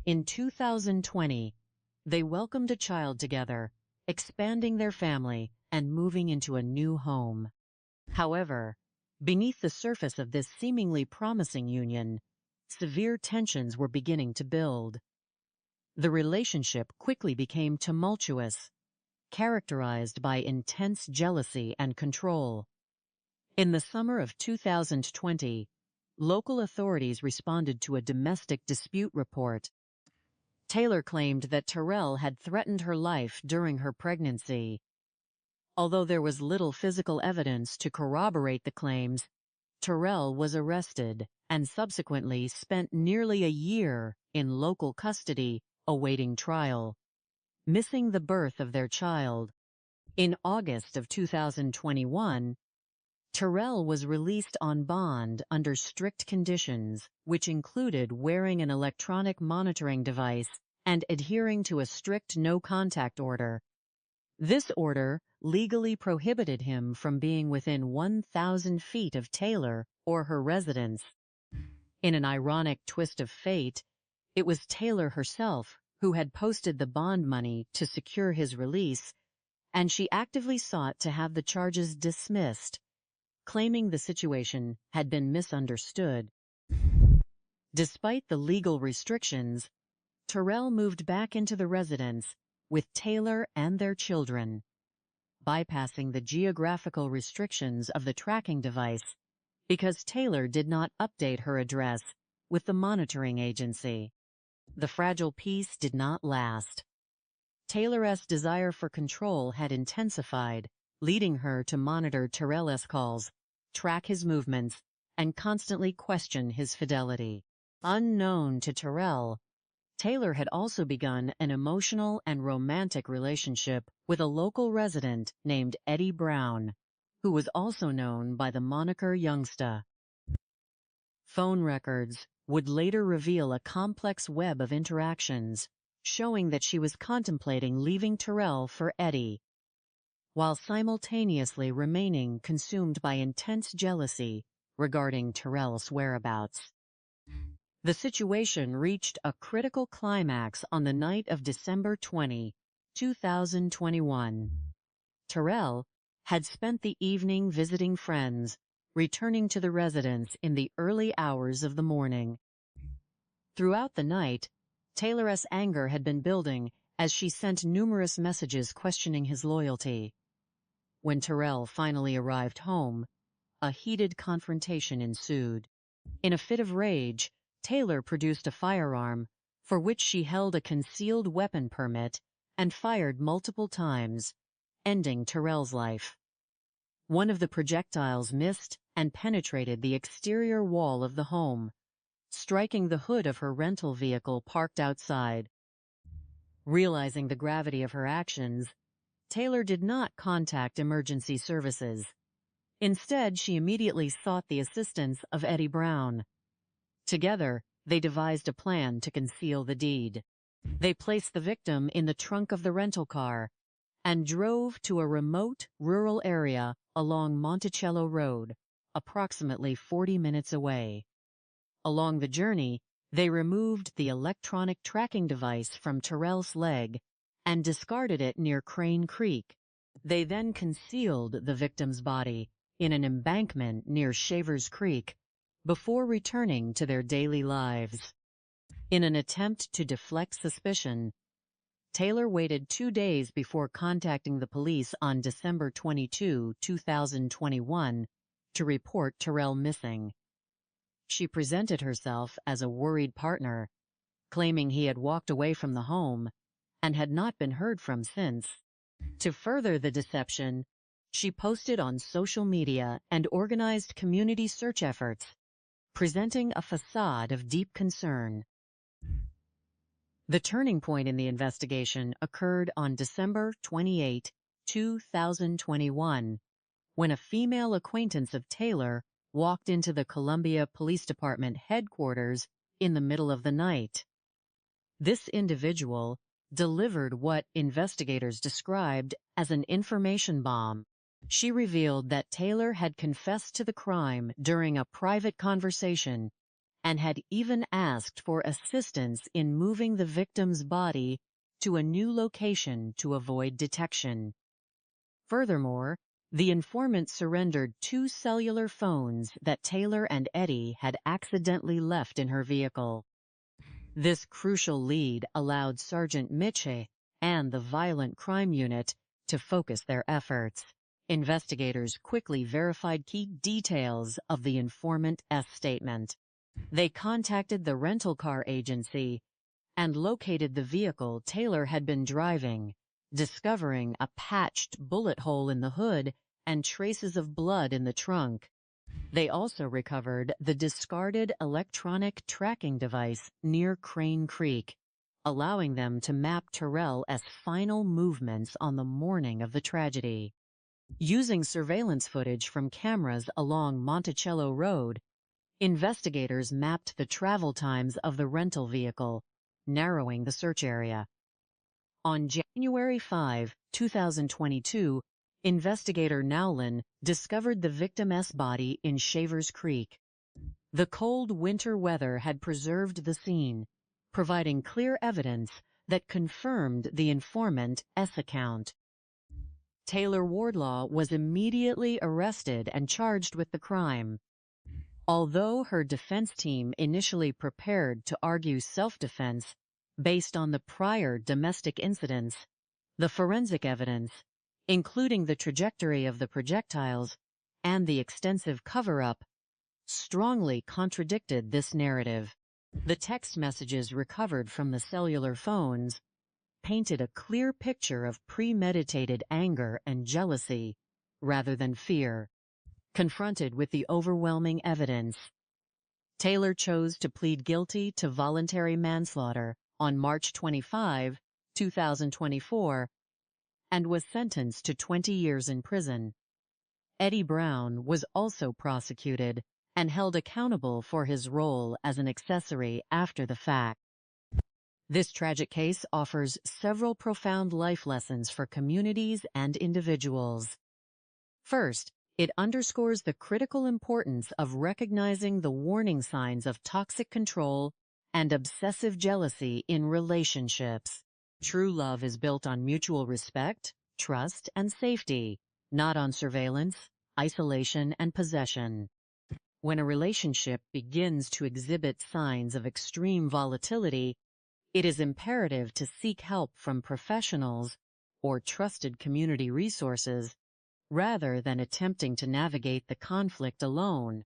In 2020, they welcomed a child together, expanding their family and moving into a new home. However, beneath the surface of this seemingly promising union, severe tensions were beginning to build. The relationship quickly became tumultuous, characterized by intense jealousy and control. In the summer of 2020, local authorities responded to a domestic dispute report. Taylor claimed that Terrell had threatened her life during her pregnancy. Although there was little physical evidence to corroborate the claims, Terrell was arrested and subsequently spent nearly a year in local custody awaiting trial, missing the birth of their child. In August of 2021, Terrell was released on bond under strict conditions, which included wearing an electronic monitoring device and adhering to a strict no-contact order. This order legally prohibited him from being within 1,000 feet of Taylor or her residence. In an ironic twist of fate, it was Taylor herself who had posted the bond money to secure his release, and she actively sought to have the charges dismissed, claiming the situation had been misunderstood. Despite the legal restrictions, Terrell moved back into the residence with Taylor and their children, bypassing the geographical restrictions of the tracking device because Taylor did not update her address with the monitoring agency. The fragile peace did not last. Taylor's desire for control had intensified, leading her to monitor Terrell's calls, track his movements, and constantly question his fidelity. Unknown to Terrell, Taylor had also begun an emotional and romantic relationship with a local resident named Eddie Brown, who was also known by the moniker Youngsta. Phone records would later reveal a complex web of interactions, showing that she was contemplating leaving Terrell for Eddie, while simultaneously remaining consumed by intense jealousy regarding Terrell's whereabouts. The situation reached a critical climax on the night of December 20, 2021. Terrell had spent the evening visiting friends, returning to the residence in the early hours of the morning. Throughout the night, Taylor's anger had been building as she sent numerous messages questioning his loyalty. When Terrell finally arrived home, a heated confrontation ensued. In a fit of rage, Taylor produced a firearm, for which she held a concealed weapon permit, and fired multiple times, ending Terrell's life. One of the projectiles missed and penetrated the exterior wall of the home, striking the hood of her rental vehicle parked outside. Realizing the gravity of her actions, Taylor did not contact emergency services. Instead, she immediately sought the assistance of Eddie Brown. Together, they devised a plan to conceal the deed. They placed the victim in the trunk of the rental car and drove to a remote, rural area along Monticello Road, approximately 40 minutes away. Along the journey, they removed the electronic tracking device from Terrell's leg and discarded it near Crane Creek. They then concealed the victim's body in an embankment near Shavers Creek before returning to their daily lives. In an attempt to deflect suspicion, Taylor waited 2 days before contacting the police on December 22, 2021, to report Terrell missing. She presented herself as a worried partner, claiming he had walked away from the home and had not been heard from since. To further the deception, she posted on social media and organized community search efforts, presenting a facade of deep concern. The turning point in the investigation occurred on December 28, 2021, when a female acquaintance of Taylor walked into the Columbia Police Department headquarters in the middle of the night. This individual delivered what investigators described as an information bomb. She revealed that Taylor had confessed to the crime during a private conversation and had even asked for assistance in moving the victim's body to a new location to avoid detection. Furthermore, the informant surrendered 2 cellular phones that Taylor and Eddie had accidentally left in her vehicle. This crucial lead allowed Sergeant Mitche and the Violent Crime Unit to focus their efforts. Investigators quickly verified key details of the informant's statement. They contacted the rental car agency and located the vehicle Taylor had been driving, discovering a patched bullet hole in the hood and traces of blood in the trunk. They also recovered the discarded electronic tracking device near Crane Creek, allowing them to map Terrell's final movements on the morning of the tragedy. Using surveillance footage from cameras along Monticello Road, investigators mapped the travel times of the rental vehicle, narrowing the search area. On January 5, 2022, investigator Nowlin discovered the victim's body in Shavers Creek. The cold winter weather had preserved the scene, providing clear evidence that confirmed the informant's account. Taylor Wardlaw was immediately arrested and charged with the crime. Although her defense team initially prepared to argue self-defense based on the prior domestic incidents, the forensic evidence, including the trajectory of the projectiles and the extensive cover-up, strongly contradicted this narrative. The text messages recovered from the cellular phones painted a clear picture of premeditated anger and jealousy rather than fear. Confronted with the overwhelming evidence, Taylor chose to plead guilty to voluntary manslaughter on March 25, 2024, and was sentenced to 20 years in prison. Eddie Brown was also prosecuted and held accountable for his role as an accessory after the fact. This tragic case offers several profound life lessons for communities and individuals. First, It underscores the critical importance of recognizing the warning signs of toxic control and obsessive jealousy in relationships. True love is built on mutual respect, trust, and safety, not on surveillance, isolation, and possession. When a relationship begins to exhibit signs of extreme volatility, it is imperative to seek help from professionals or trusted community resources rather than attempting to navigate the conflict alone.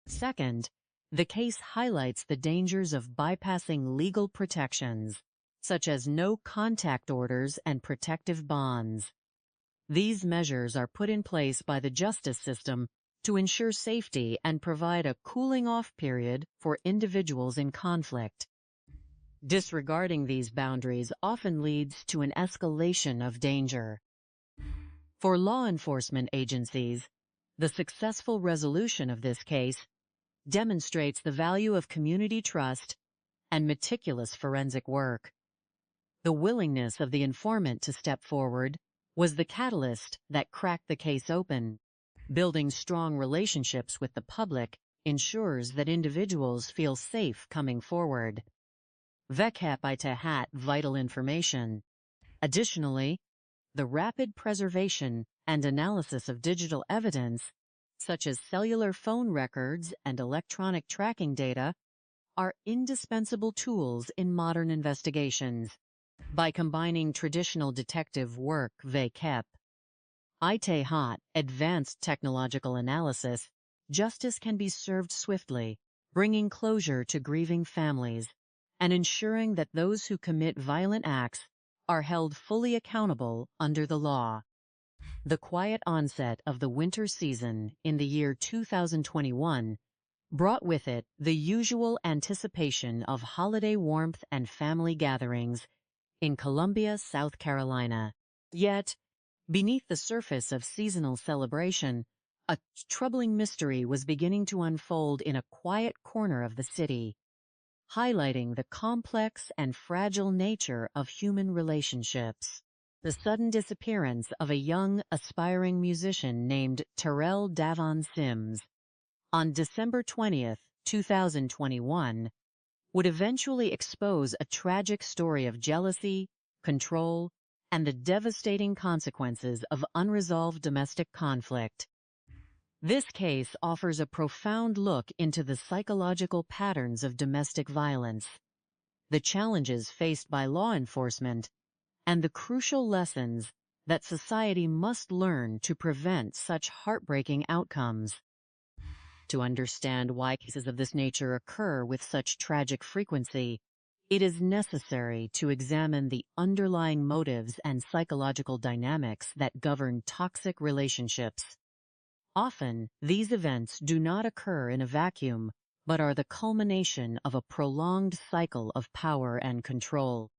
Second, the case highlights the dangers of bypassing legal protections, such as no-contact orders and protective bonds. These measures are put in place by the justice system to ensure safety and provide a cooling-off period for individuals in conflict. Disregarding these boundaries often leads to an escalation of danger. For law enforcement agencies, the successful resolution of this case demonstrates the value of community trust and meticulous forensic work. The willingness of the informant to step forward was the catalyst that cracked the case open. Building strong relationships with the public ensures that individuals feel safe coming forward. Vekhapaitahat vital information. Additionally, the rapid preservation and analysis of digital evidence, such as cellular phone records and electronic tracking data, are indispensable tools in modern investigations. By combining traditional detective work (vekep), Itehat, advanced technological analysis, justice can be served swiftly, bringing closure to grieving families and ensuring that those who commit violent acts are held fully accountable under the law. The quiet onset of the winter season in the year 2021 brought with it the usual anticipation of holiday warmth and family gatherings in Columbia, South Carolina. Yet, beneath the surface of seasonal celebration, a troubling mystery was beginning to unfold in a quiet corner of the city, highlighting the complex and fragile nature of human relationships. The sudden disappearance of a young, aspiring musician named Terrell Davon Sims on December 20th, 2021, would eventually expose a tragic story of jealousy, control, and the devastating consequences of unresolved domestic conflict. This case offers a profound look into the psychological patterns of domestic violence, the challenges faced by law enforcement, and the crucial lessons that society must learn to prevent such heartbreaking outcomes. To understand why cases of this nature occur with such tragic frequency, it is necessary to examine the underlying motives and psychological dynamics that govern toxic relationships. Often, these events do not occur in a vacuum, but are the culmination of a prolonged cycle of power and control.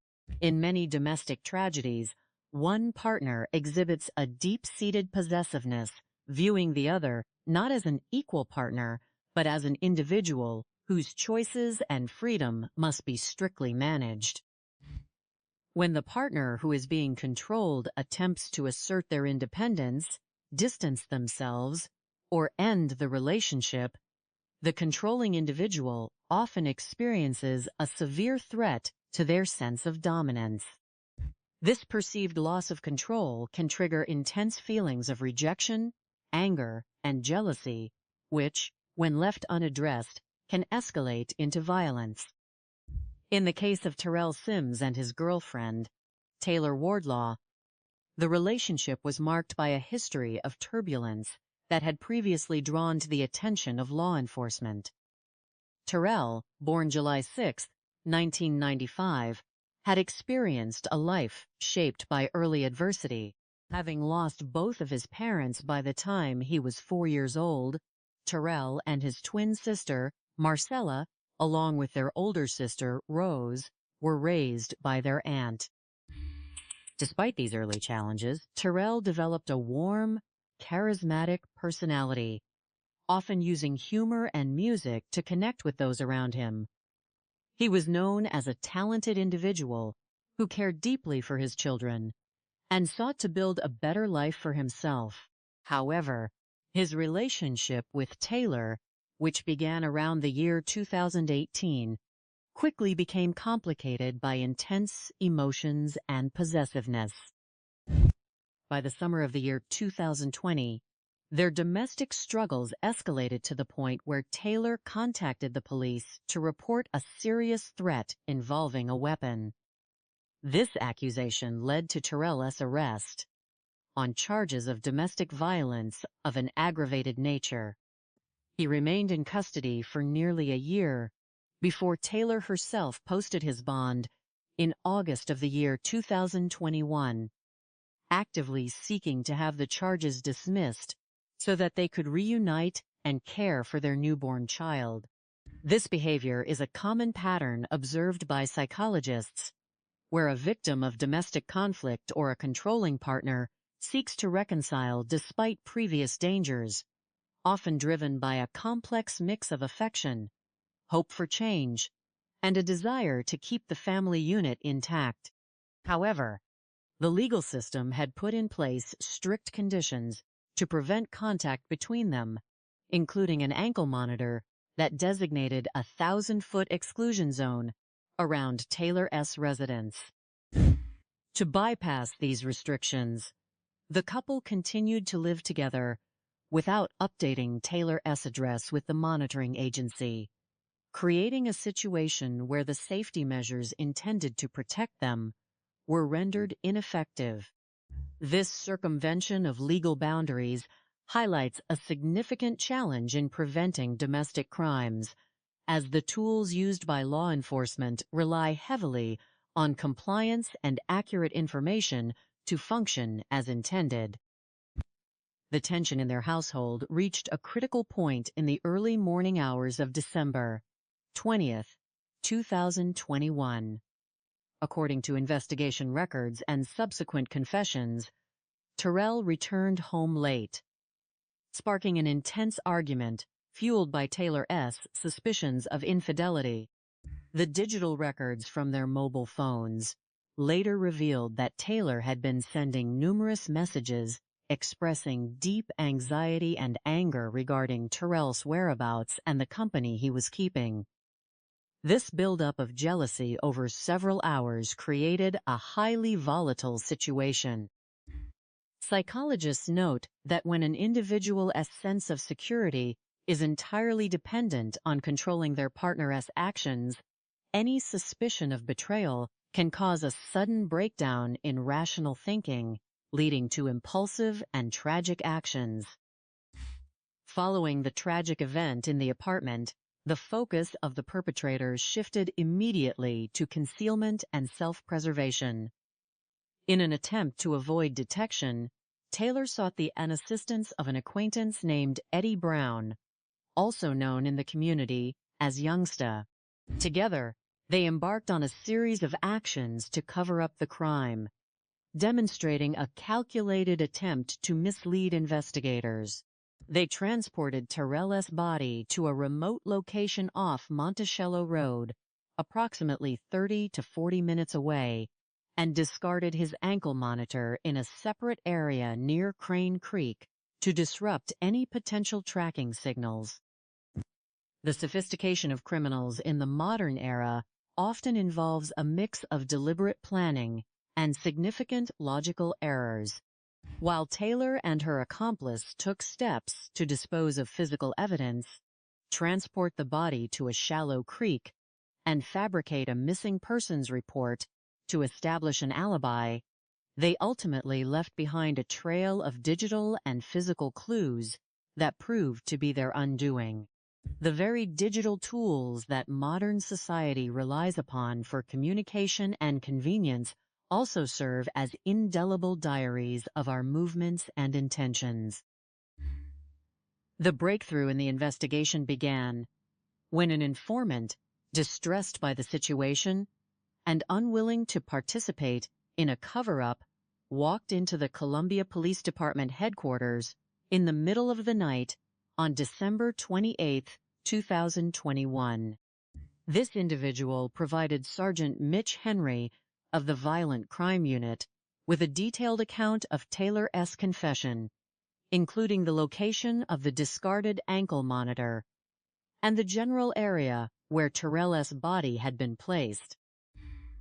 In many domestic tragedies, one partner exhibits a deep-seated possessiveness, viewing the other not as an equal partner, but as an individual whose choices and freedom must be strictly managed. When the partner who is being controlled attempts to assert their independence, distance themselves, or end the relationship, the controlling individual often experiences a severe threat to their sense of dominance. This perceived loss of control can trigger intense feelings of rejection, anger, and jealousy, which, when left unaddressed, can escalate into violence. In the case of Terrell Sims and his girlfriend, Taylor Wardlaw, the relationship was marked by a history of turbulence that had previously drawn to the attention of law enforcement. Terrell, born July 6, 1995, had experienced a life shaped by early adversity. Having lost both of his parents by the time he was 4 years old, Terrell and his twin sister, Marcella, along with their older sister, Rose, were raised by their aunt. Despite these early challenges, Terrell developed a warm, charismatic personality, often using humor and music to connect with those around him. He was known as a talented individual who cared deeply for his children and sought to build a better life for himself. However, His relationship with Taylor, which began around the year 2018, quickly became complicated by intense emotions and possessiveness. By the summer of the year 2020, their domestic struggles escalated to the point where Taylor contacted the police to report a serious threat involving a weapon. This accusation led to Terrell's arrest on charges of domestic violence of an aggravated nature. He remained in custody for nearly a year before Taylor herself posted his bond in August of the year 2021, actively seeking to have the charges dismissed so that they could reunite and care for their newborn child. This behavior is a common pattern observed by psychologists, where a victim of domestic conflict or a controlling partner seeks to reconcile despite previous dangers, often driven by a complex mix of affection, hope for change, and a desire to keep the family unit intact. However, the legal system had put in place strict conditions to prevent contact between them, including an ankle monitor that designated a 1,000-foot exclusion zone around Taylor's residence. To bypass these restrictions, the couple continued to live together without updating Taylor's address with the monitoring agency, creating a situation where the safety measures intended to protect them were rendered ineffective. This circumvention of legal boundaries highlights a significant challenge in preventing domestic crimes, as the tools used by law enforcement rely heavily on compliance and accurate information to function as intended. The tension in their household reached a critical point in the early morning hours of December 20th, 2021. According to investigation records and subsequent confessions, Terrell returned home late, sparking an intense argument fueled by Taylor's suspicions of infidelity. The digital records from their mobile phones later revealed that Taylor had been sending numerous messages expressing deep anxiety and anger regarding Terrell's whereabouts and the company he was keeping. This buildup of jealousy over several hours created a highly volatile situation. Psychologists note that when an individual's sense of security is entirely dependent on controlling their partner's actions, any suspicion of betrayal can cause a sudden breakdown in rational thinking, leading to impulsive and tragic actions. Following the tragic event in the apartment, the focus of the perpetrators shifted immediately to concealment and self-preservation. In an attempt to avoid detection, Taylor sought the assistance of an acquaintance named Eddie Brown, also known in the community as Youngsta. Together, they embarked on a series of actions to cover up the crime, demonstrating a calculated attempt to mislead investigators. They transported Terrell's body to a remote location off Monticello Road, approximately 30 to 40 minutes away, and discarded his ankle monitor in a separate area near Crane Creek to disrupt any potential tracking signals. The sophistication of criminals in the modern era often involves a mix of deliberate planning and significant logical errors. While Taylor and her accomplice took steps to dispose of physical evidence, transport the body to a shallow creek, and fabricate a missing persons report to establish an alibi, they ultimately left behind a trail of digital and physical clues that proved to be their undoing. The very digital tools that modern society relies upon for communication and convenience also serve as indelible diaries of our movements and intentions. The breakthrough in the investigation began when an informant, distressed by the situation and unwilling to participate in a cover-up, walked into the Columbia Police Department headquarters in the middle of the night on December 28, 2021. This individual provided Sergeant Mitch Henry of the Violent Crime Unit with a detailed account of Taylor's confession, including the location of the discarded ankle monitor and the general area where Terrell's body had been placed.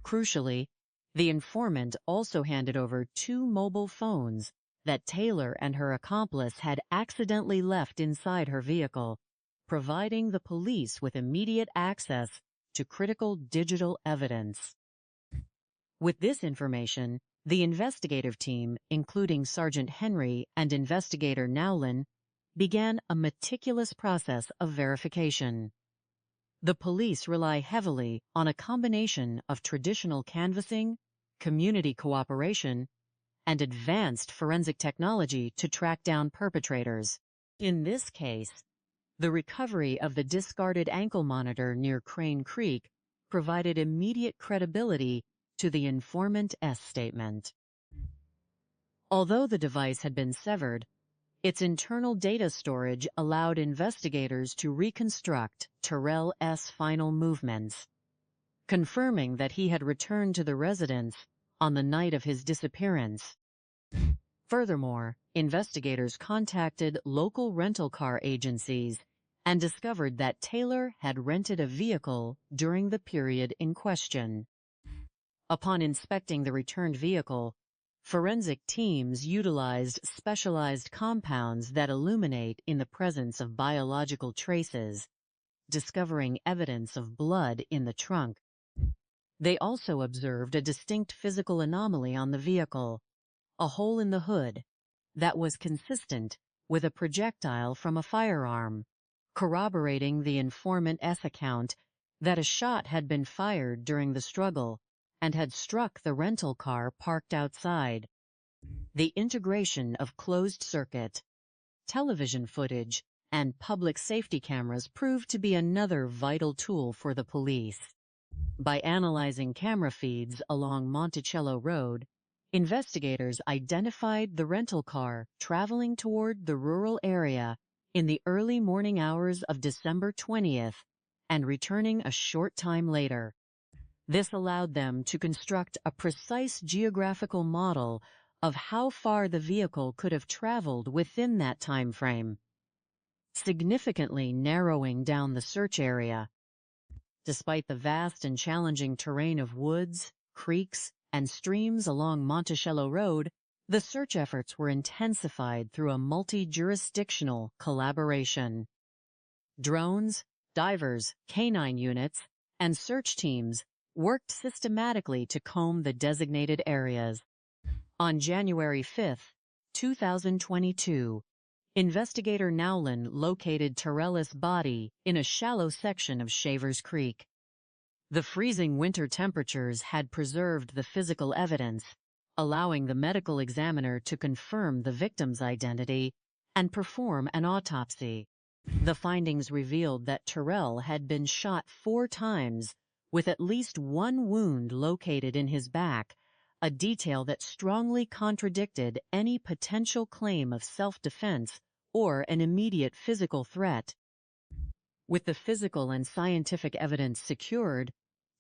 Crucially, the informant also handed over 2 mobile phones that Taylor and her accomplice had accidentally left inside her vehicle, providing the police with immediate access to critical digital evidence. With this information, the investigative team, including Sergeant Henry and Investigator Nowlin, began a meticulous process of verification. The police rely heavily on a combination of traditional canvassing, community cooperation, and advanced forensic technology to track down perpetrators. In this case, the recovery of the discarded ankle monitor near Crane Creek provided immediate credibility to the informant's statement. Although the device had been severed, its internal data storage allowed investigators to reconstruct Terrell's final movements, confirming that he had returned to the residence on the night of his disappearance. Furthermore, investigators contacted local rental car agencies and discovered that Taylor had rented a vehicle during the period in question. Upon inspecting the returned vehicle, forensic teams utilized specialized compounds that illuminate in the presence of biological traces, discovering evidence of blood in the trunk. They also observed a distinct physical anomaly on the vehicle, a hole in the hood, that was consistent with a projectile from a firearm, corroborating the informant's account that a shot had been fired during the struggle and had struck the rental car parked outside. The integration of closed-circuit, television footage, and public safety cameras proved to be another vital tool for the police. By analyzing camera feeds along Monticello Road, investigators identified the rental car traveling toward the rural area in the early morning hours of December 20th and returning a short time later. This allowed them to construct a precise geographical model of how far the vehicle could have traveled within that time frame, significantly narrowing down the search area. Despite the vast and challenging terrain of woods, creeks, and streams along Monticello Road, the search efforts were intensified through a multi-jurisdictional collaboration. Drones, divers, canine units, and search teams worked systematically to comb the designated areas. On January 5, 2022, Investigator Nowlin located Terrell's body in a shallow section of Shavers Creek. The freezing winter temperatures had preserved the physical evidence, allowing the medical examiner to confirm the victim's identity and perform an autopsy. The findings revealed that Terrell had been shot 4 times, with at least 1 wound located in his back, a detail that strongly contradicted any potential claim of self-defense or an immediate physical threat. With the physical and scientific evidence secured,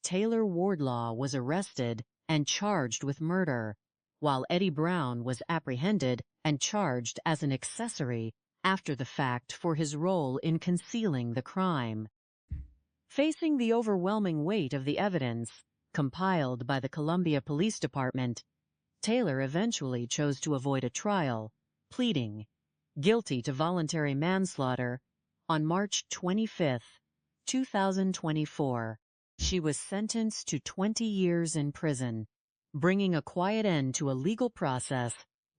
Taylor Wardlaw was arrested and charged with murder, while Eddie Brown was apprehended and charged as an accessory after the fact for his role in concealing the crime. Facing the overwhelming weight of the evidence compiled by the Columbia Police Department, Taylor eventually chose to avoid a trial, pleading guilty to voluntary manslaughter on March 25, 2024. She was sentenced to 20 years in prison, bringing a quiet end to a legal process,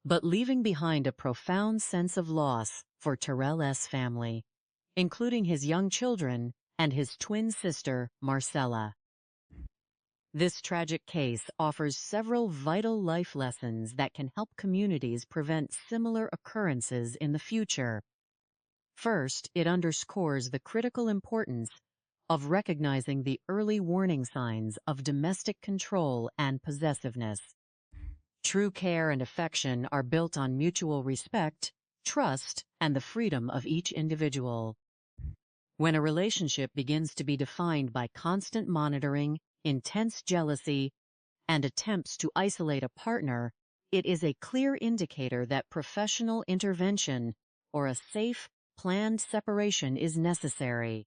but leaving behind a profound sense of loss for Terrell's family, including his young children and his twin sister, Marcella. This tragic case offers several vital life lessons that can help communities prevent similar occurrences in the future. First, it underscores the critical importance of recognizing the early warning signs of domestic control and possessiveness. True care and affection are built on mutual respect, trust, and the freedom of each individual. When a relationship begins to be defined by constant monitoring, intense jealousy, and attempts to isolate a partner, It is a clear indicator that professional intervention or a safe, planned separation is necessary.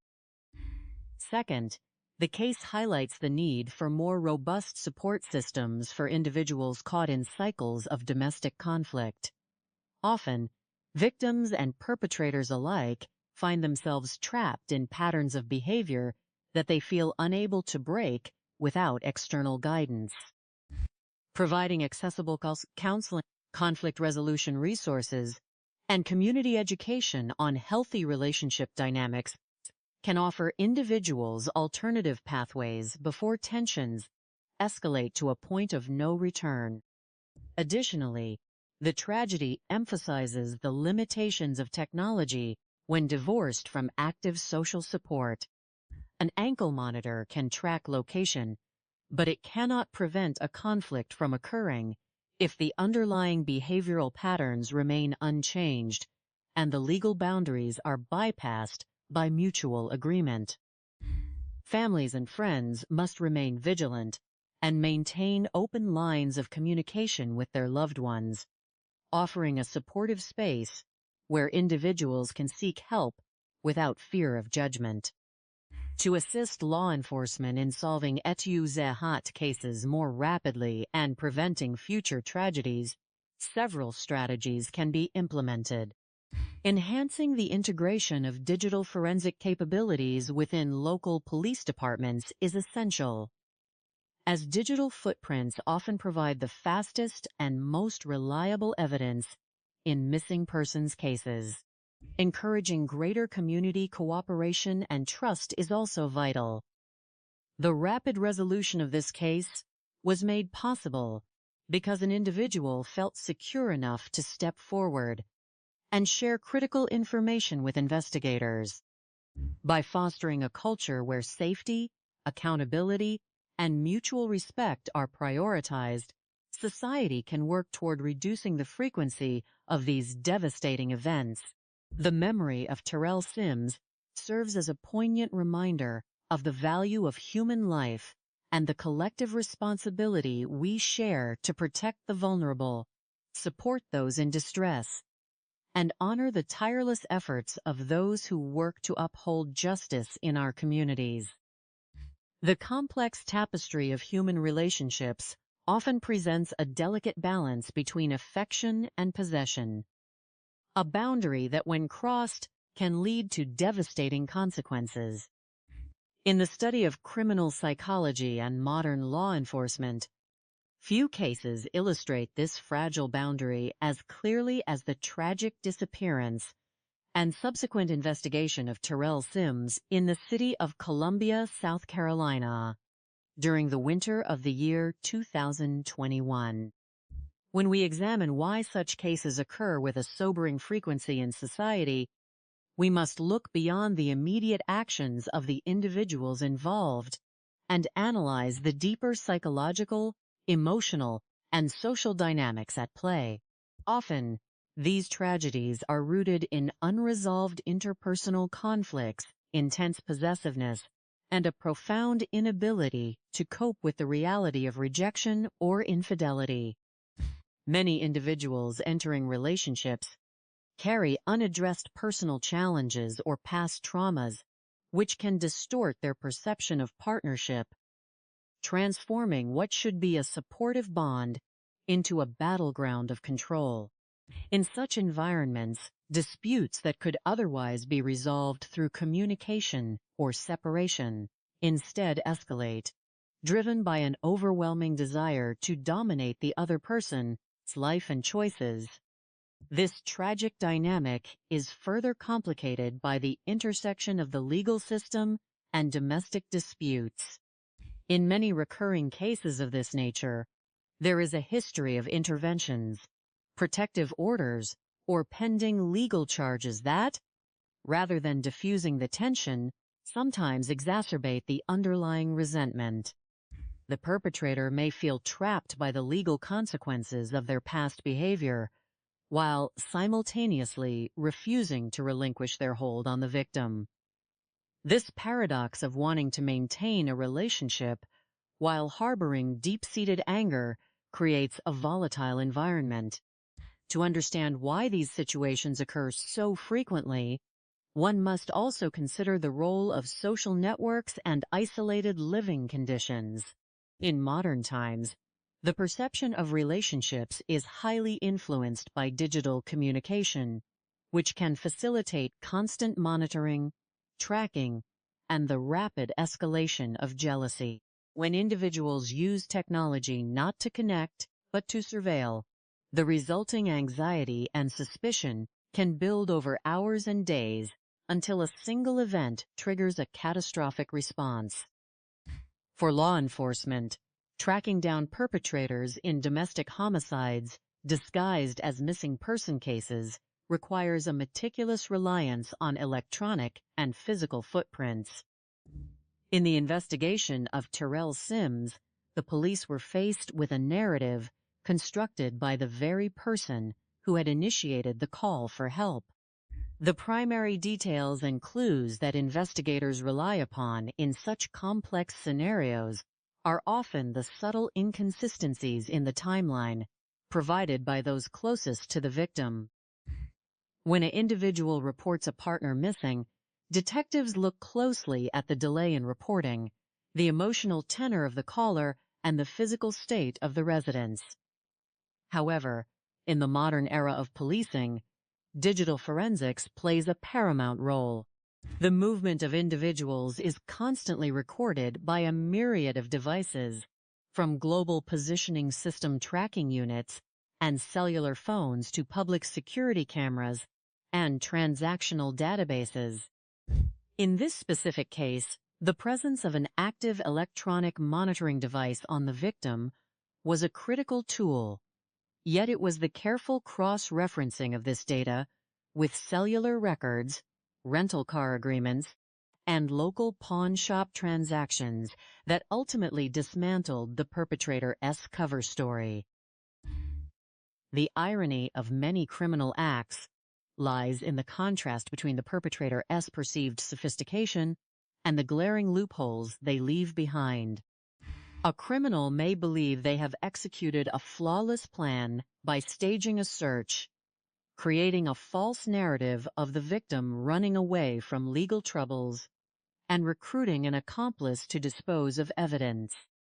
Second, the case highlights the need for more robust support systems for individuals caught in cycles of domestic conflict. Often, victims and perpetrators alike find themselves trapped in patterns of behavior that they feel unable to break without external guidance. Providing accessible counseling, conflict resolution resources, and community education on healthy relationship dynamics can offer individuals alternative pathways before tensions escalate to a point of no return. Additionally, the tragedy emphasizes the limitations of technology when divorced from active social support. An ankle monitor can track location, but it cannot prevent a conflict from occurring if the underlying behavioral patterns remain unchanged and the legal boundaries are bypassed by mutual agreement. Families and friends must remain vigilant and maintain open lines of communication with their loved ones, offering a supportive space where individuals can seek help without fear of judgment. To assist law enforcement in solving jhene cases more rapidly and preventing future tragedies, several strategies can be implemented. Enhancing the integration of digital forensic capabilities within local police departments is essential, as digital footprints often provide the fastest and most reliable evidence in missing persons cases. Encouraging greater community cooperation and trust is also vital. The rapid resolution of this case was made possible because an individual felt secure enough to step forward and share critical information with investigators. By fostering a culture where safety, accountability, and mutual respect are prioritized, society can work toward reducing the frequency of these devastating events. The memory of Terrell Sims serves as a poignant reminder of the value of human life and the collective responsibility we share to protect the vulnerable, support those in distress, and honor the tireless efforts of those who work to uphold justice in our communities. The complex tapestry of human relationships often presents a delicate balance between affection and possession, a boundary that, when crossed, can lead to devastating consequences. In the study of criminal psychology and modern law enforcement, few cases illustrate this fragile boundary as clearly as the tragic disappearance and subsequent investigation of Terrell Sims in the city of Columbia, South Carolina, during the winter of the year 2021. When we examine why such cases occur with a sobering frequency in society, we must look beyond the immediate actions of the individuals involved and analyze the deeper psychological, emotional, and social dynamics at play. Often, these tragedies are rooted in unresolved interpersonal conflicts, intense possessiveness, and a profound inability to cope with the reality of rejection or infidelity. Many individuals entering relationships carry unaddressed personal challenges or past traumas, which can distort their perception of partnership, transforming what should be a supportive bond into a battleground of control. In such environments, disputes that could otherwise be resolved through communication or separation instead escalate, driven by an overwhelming desire to dominate the other person's life and choices. This tragic dynamic is further complicated by the intersection of the legal system and domestic disputes. In many recurring cases of this nature, there is a history of interventions, protective orders, or pending legal charges that, rather than diffusing the tension, sometimes exacerbate the underlying resentment. The perpetrator may feel trapped by the legal consequences of their past behavior, while simultaneously refusing to relinquish their hold on the victim. This paradox of wanting to maintain a relationship while harboring deep-seated anger creates a volatile environment. To understand why these situations occur so frequently, one must also consider the role of social networks and isolated living conditions. In modern times, the perception of relationships is highly influenced by digital communication, which can facilitate constant monitoring, tracking, and the rapid escalation of jealousy. When individuals use technology not to connect, but to surveil, the resulting anxiety and suspicion can build over hours and days until a single event triggers a catastrophic response. For law enforcement, tracking down perpetrators in domestic homicides disguised as missing person cases requires a meticulous reliance on electronic and physical footprints. In the investigation of Terrell Sims, the police were faced with a narrative constructed by the very person who had initiated the call for help. The primary details and clues that investigators rely upon in such complex scenarios are often the subtle inconsistencies in the timeline provided by those closest to the victim. When an individual reports a partner missing, detectives look closely at the delay in reporting, the emotional tenor of the caller, and the physical state of the residents. However, in the modern era of policing, digital forensics plays a paramount role. The movement of individuals is constantly recorded by a myriad of devices, from global positioning system tracking units and cellular phones to public security cameras and transactional databases. In this specific case, the presence of an active electronic monitoring device on the victim was a critical tool. Yet it was the careful cross-referencing of this data with cellular records, rental car agreements, and local pawn shop transactions that ultimately dismantled the perpetrator's cover story. The irony of many criminal acts lies in the contrast between the perpetrator's perceived sophistication and the glaring loopholes they leave behind. A criminal may believe they have executed a flawless plan by staging a search, creating a false narrative of the victim running away from legal troubles, and recruiting an accomplice to dispose of evidence.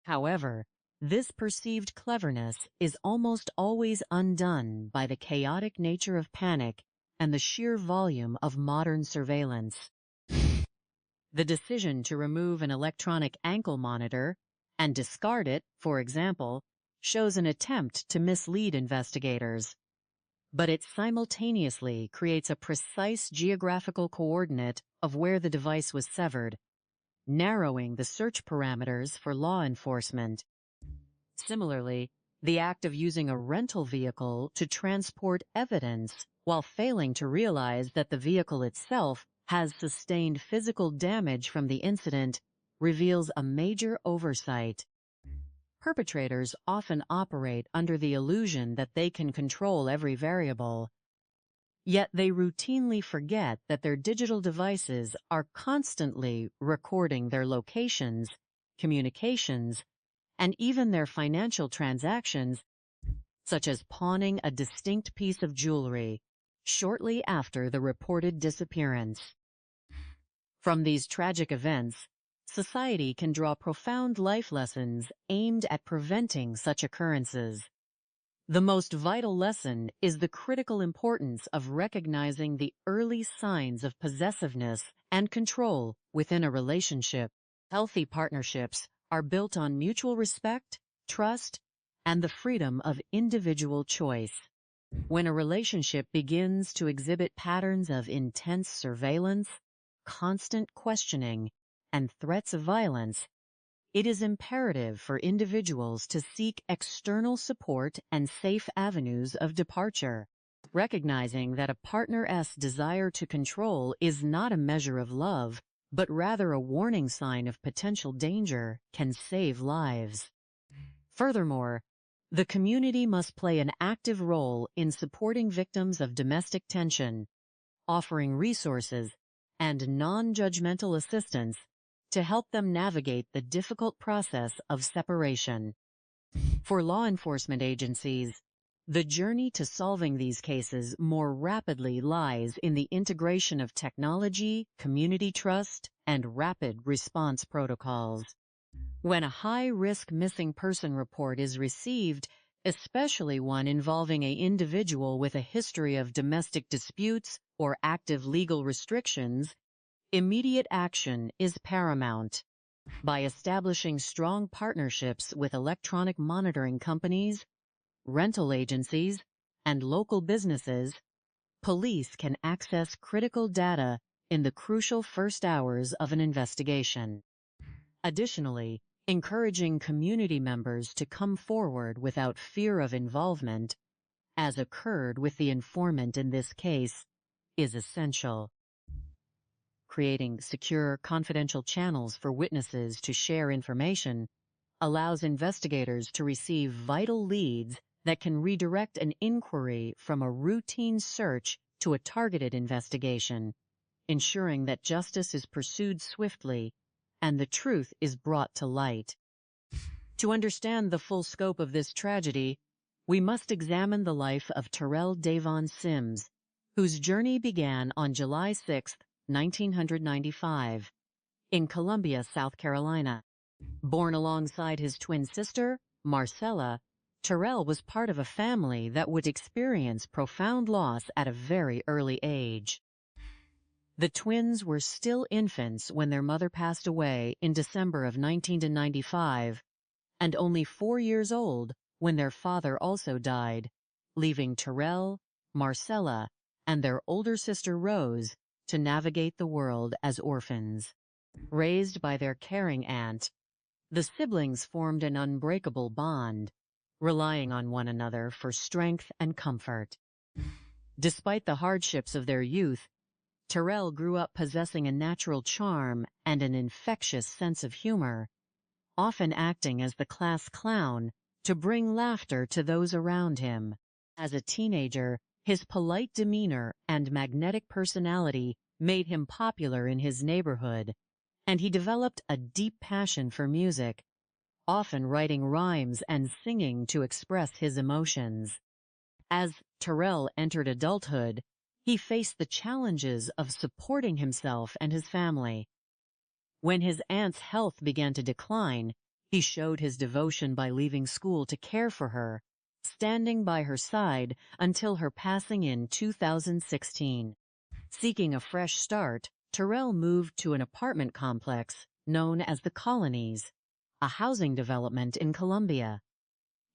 However, this perceived cleverness is almost always undone by the chaotic nature of panic and the sheer volume of modern surveillance. The decision to remove an electronic ankle monitor and discard it, for example, shows an attempt to mislead investigators. But it simultaneously creates a precise geographical coordinate of where the device was severed, narrowing the search parameters for law enforcement. Similarly, the act of using a rental vehicle to transport evidence while failing to realize that the vehicle itself has sustained physical damage from the incident reveals a major oversight. Perpetrators often operate under the illusion that they can control every variable. Yet they routinely forget that their digital devices are constantly recording their locations, communications, and even their financial transactions, such as pawning a distinct piece of jewelry shortly after the reported disappearance. From these tragic events, society can draw profound life lessons aimed at preventing such occurrences. The most vital lesson is the critical importance of recognizing the early signs of possessiveness and control within a relationship. Healthy partnerships are built on mutual respect, trust, and the freedom of individual choice. When a relationship begins to exhibit patterns of intense surveillance, constant questioning, and threats of violence, it is imperative for individuals to seek external support and safe avenues of departure. Recognizing that a partner's desire to control is not a measure of love, but rather a warning sign of potential danger, can save lives. Furthermore, the community must play an active role in supporting victims of domestic tension, offering resources and non-judgmental assistance to help them navigate the difficult process of separation. For law enforcement agencies, the journey to solving these cases more rapidly lies in the integration of technology, community trust, and rapid response protocols. When a high-risk missing person report is received, especially one involving an individual with a history of domestic disputes or active legal restrictions, immediate action is paramount. By establishing strong partnerships with electronic monitoring companies, rental agencies, and local businesses, police can access critical data in the crucial first hours of an investigation. Additionally, encouraging community members to come forward without fear of involvement, as occurred with the informant in this case, is essential. Creating secure, confidential channels for witnesses to share information allows investigators to receive vital leads that can redirect an inquiry from a routine search to a targeted investigation, ensuring that justice is pursued swiftly and the truth is brought to light. To understand the full scope of this tragedy, we must examine the life of Terrell Davon Sims, whose journey began on July 6, 1995, in Columbia, South Carolina. Born alongside his twin sister, Marcella, Terrell was part of a family that would experience profound loss at a very early age. The twins were still infants when their mother passed away in December of 1995, and only 4 years old when their father also died, leaving Terrell, Marcella, and their older sister Rose to navigate the world as orphans. Raised by their caring aunt, the siblings formed an unbreakable bond, relying on one another for strength and comfort. Despite the hardships of their youth, Terrell grew up possessing a natural charm and an infectious sense of humor, often acting as the class clown to bring laughter to those around him. As a teenager, his polite demeanor and magnetic personality made him popular in his neighborhood, and he developed a deep passion for music, often writing rhymes and singing to express his emotions. As Terrell entered adulthood, he faced the challenges of supporting himself and his family. When his aunt's health began to decline, he showed his devotion by leaving school to care for her, standing by her side until her passing in 2016. Seeking a fresh start, Terrell moved to an apartment complex known as the Colonies, a housing development in Columbia.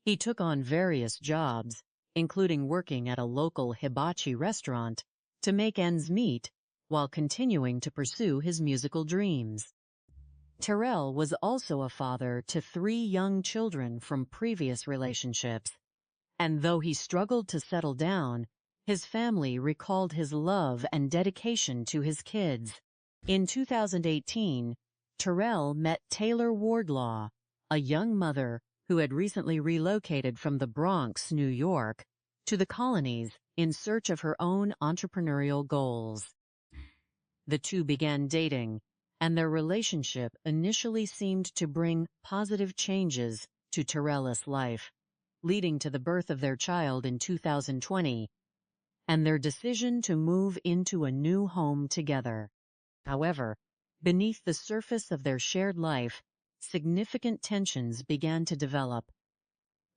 He took on various jobs, including working at a local hibachi restaurant, to make ends meet while continuing to pursue his musical dreams. Terrell was also a father to 3 young children from previous relationships, and though he struggled to settle down, his family recalled his love and dedication to his kids. In 2018, Terrell met Taylor Wardlaw, a young mother who had recently relocated from the Bronx, New York, to the Colonies in search of her own entrepreneurial goals. The two began dating, and their relationship initially seemed to bring positive changes to Terrell's life, leading to the birth of their child in 2020, and their decision to move into a new home together. However, beneath the surface of their shared life, significant tensions began to develop.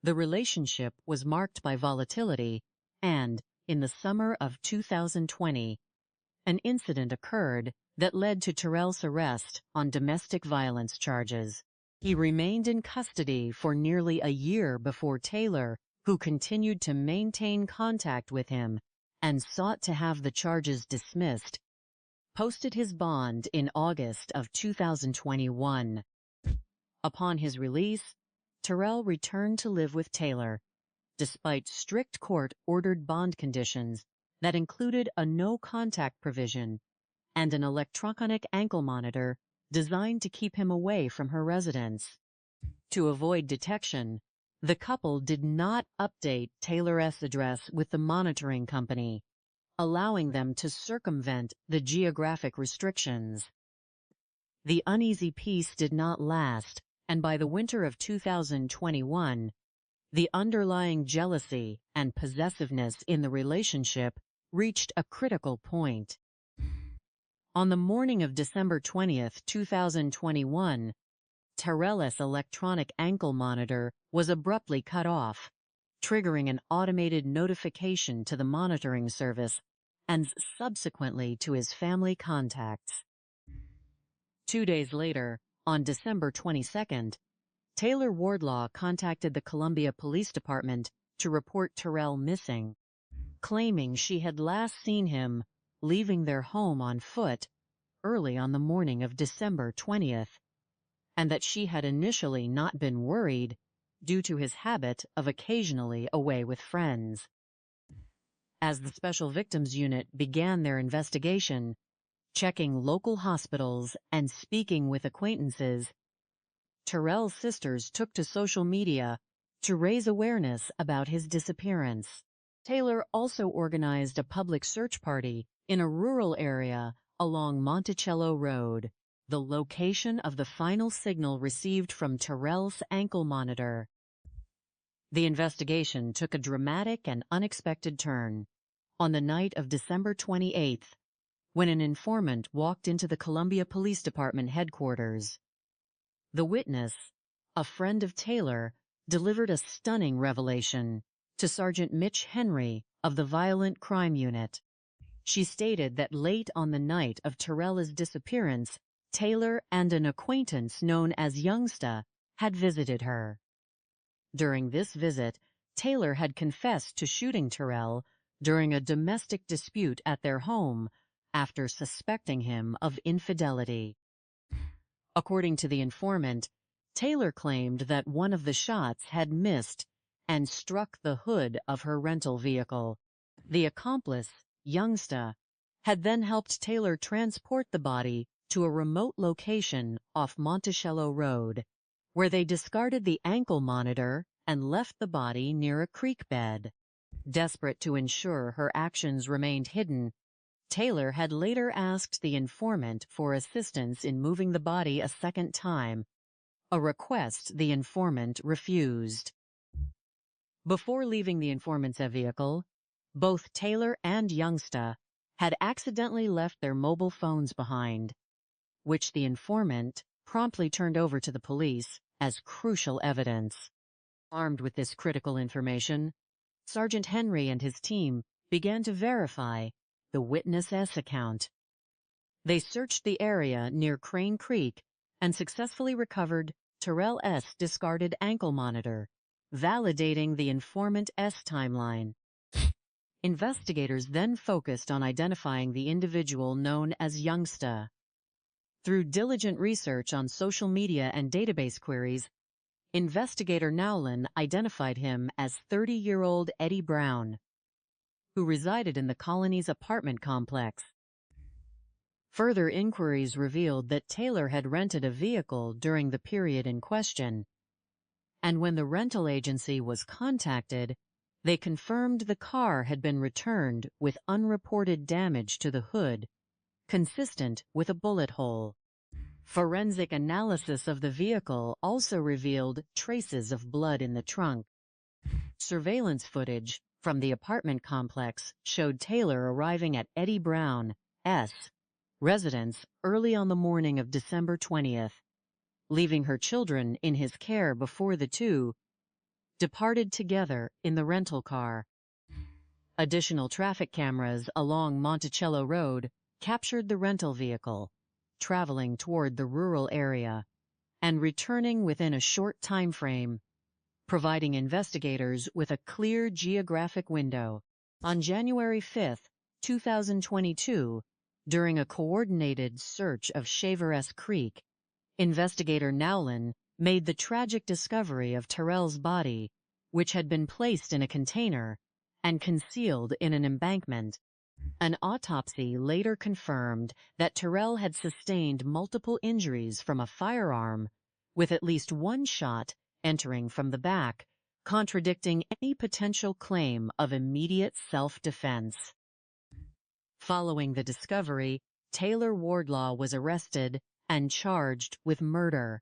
The relationship was marked by volatility, and, in the summer of 2020, an incident occurred that led to Terrell's arrest on domestic violence charges. He remained in custody for nearly a year before Taylor, who continued to maintain contact with him and sought to have the charges dismissed, posted his bond in August of 2021. Upon his release, Terrell returned to live with Taylor, despite strict court-ordered bond conditions that included a no-contact provision and an electronic ankle monitor designed to keep him away from her residence. To avoid detection, the couple did not update Taylor's address with the monitoring company, allowing them to circumvent the geographic restrictions. The uneasy peace did not last, and by the winter of 2021, the underlying jealousy and possessiveness in the relationship reached a critical point. On the morning of December 20th, 2021, Terrell's electronic ankle monitor was abruptly cut off, triggering an automated notification to the monitoring service and subsequently to his family contacts. 2 days later, on December 22nd, Taylor Wardlaw contacted the Columbia Police Department to report Terrell missing, claiming she had last seen him leaving their home on foot early on the morning of December 20th, and that she had initially not been worried due to his habit of occasionally away with friends. As the Special Victims Unit began their investigation, checking local hospitals and speaking with acquaintances, Terrell's sisters took to social media to raise awareness about his disappearance. Taylor also organized a public search party in a rural area along Monticello Road, the location of the final signal received from Terrell's ankle monitor. The investigation took a dramatic and unexpected turn on the night of December 28th, when an informant walked into the Columbia Police Department headquarters. The witness, a friend of Taylor, delivered a stunning revelation to Sergeant Mitch Henry of the Violent Crime Unit. She stated that late on the night of Terrell's disappearance, Taylor and an acquaintance known as Youngsta had visited her. During this visit, Taylor had confessed to shooting Terrell during a domestic dispute at their home after suspecting him of infidelity. According to the informant, Taylor claimed that one of the shots had missed and struck the hood of her rental vehicle. The accomplice, Youngsta, had then helped Taylor transport the body to a remote location off Monticello Road, where they discarded the ankle monitor and left the body near a creek bed. Desperate to ensure her actions remained hidden, Taylor had later asked the informant for assistance in moving the body a second time, a request the informant refused. Before leaving the informant's vehicle, both Taylor and Youngsta had accidentally left their mobile phones behind, which the informant promptly turned over to the police as crucial evidence. Armed with this critical information, Sergeant Henry and his team began to verify the witness's account. They searched the area near Crane Creek and successfully recovered Terrell's discarded ankle monitor, validating the informant's timeline. Investigators then focused on identifying the individual known as Youngsta. Through diligent research on social media and database queries, investigator Nowlin identified him as 30-year-old Eddie Brown, who resided in the colony's apartment complex. Further inquiries revealed that Taylor had rented a vehicle during the period in question, and when the rental agency was contacted, they confirmed the car had been returned with unreported damage to the hood, consistent with a bullet hole. Forensic analysis of the vehicle also revealed traces of blood in the trunk. Surveillance footage from the apartment complex showed Taylor arriving at Eddie Brown's residence early on the morning of December 20th, leaving her children in his care before the two departed together in the rental car. Additional traffic cameras along Monticello Road captured the rental vehicle, traveling toward the rural area and returning within a short time frame, providing investigators with a clear geographic window. On January 5, 2022, during a coordinated search of Shaveress Creek, investigator Nowlin made the tragic discovery of Terrell's body, which had been placed in a container and concealed in an embankment. An autopsy later confirmed that Terrell had sustained multiple injuries from a firearm, with at least one shot entering from the back, contradicting any potential claim of immediate self-defense. Following the discovery, Taylor Wardlaw was arrested and charged with murder.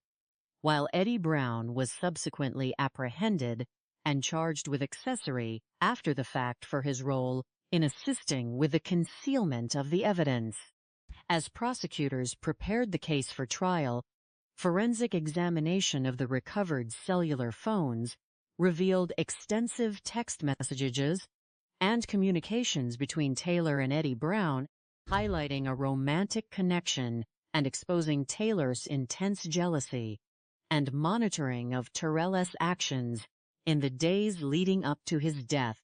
while Eddie Brown was subsequently apprehended and charged with accessory after the fact for his role in assisting with the concealment of the evidence. As prosecutors prepared the case for trial, forensic examination of the recovered cellular phones revealed extensive text messages and communications between Taylor and Eddie Brown, highlighting a romantic connection and exposing Taylor's intense jealousy and monitoring of Terrell's actions in the days leading up to his death.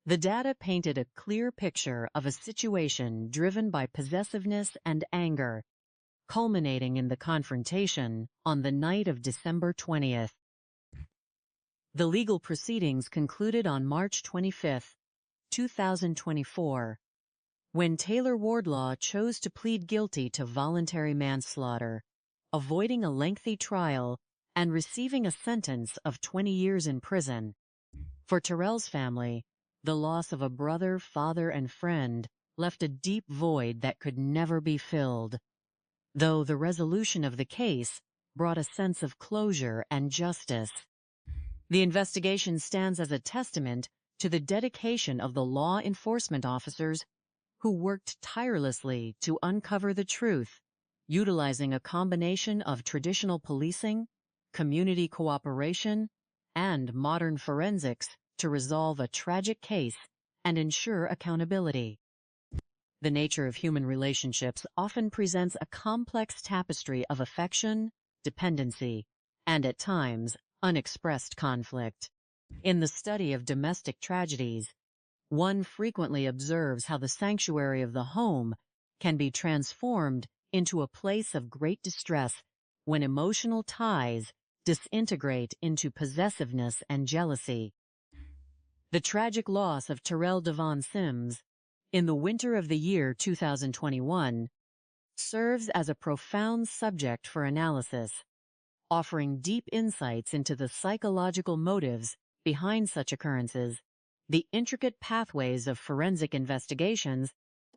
The data painted a clear picture of a situation driven by possessiveness and anger, culminating in the confrontation on the night of December 20th. The legal proceedings concluded on March 25, 2024, when Taylor Wardlaw chose to plead guilty to voluntary manslaughter, avoiding a lengthy trial and receiving a sentence of 20 years in prison. For Terrell's family, the loss of a brother, father, and friend left a deep void that could never be filled, though the resolution of the case brought a sense of closure and justice. The investigation stands as a testament to the dedication of the law enforcement officers who worked tirelessly to uncover the truth, utilizing a combination of traditional policing, community cooperation, and modern forensics to resolve a tragic case and ensure accountability. The nature of human relationships often presents a complex tapestry of affection, dependency, and at times, unexpressed conflict. In the study of domestic tragedies, one frequently observes how the sanctuary of the home can be transformed into a place of great distress when emotional ties disintegrate into possessiveness and jealousy. The tragic loss of Terrell Devon Sims in the winter of the year 2021 serves as a profound subject for analysis, offering deep insights into the psychological motives behind such occurrences, the intricate pathways of forensic investigations,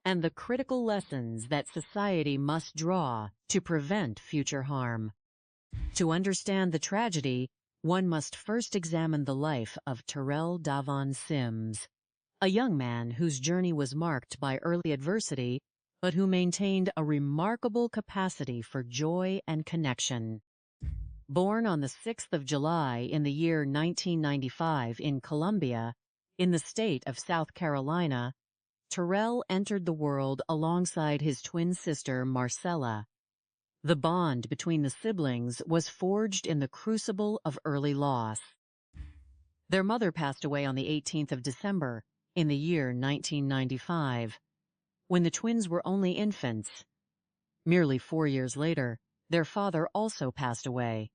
and the critical lessons that society must draw to prevent future harm. To understand the tragedy, one must first examine the life of Terrell Devon Sims, a young man whose journey was marked by early adversity, but who maintained a remarkable capacity for joy and connection. Born on the 6th of July in the year 1995 in Columbia, in the state of South Carolina, Terrell entered the world alongside his twin sister Marcella. The bond between the siblings was forged in the crucible of early loss. Their mother passed away on the 18th of December in the year 1995, when the twins were only infants. Merely 4 years later, their father also passed away,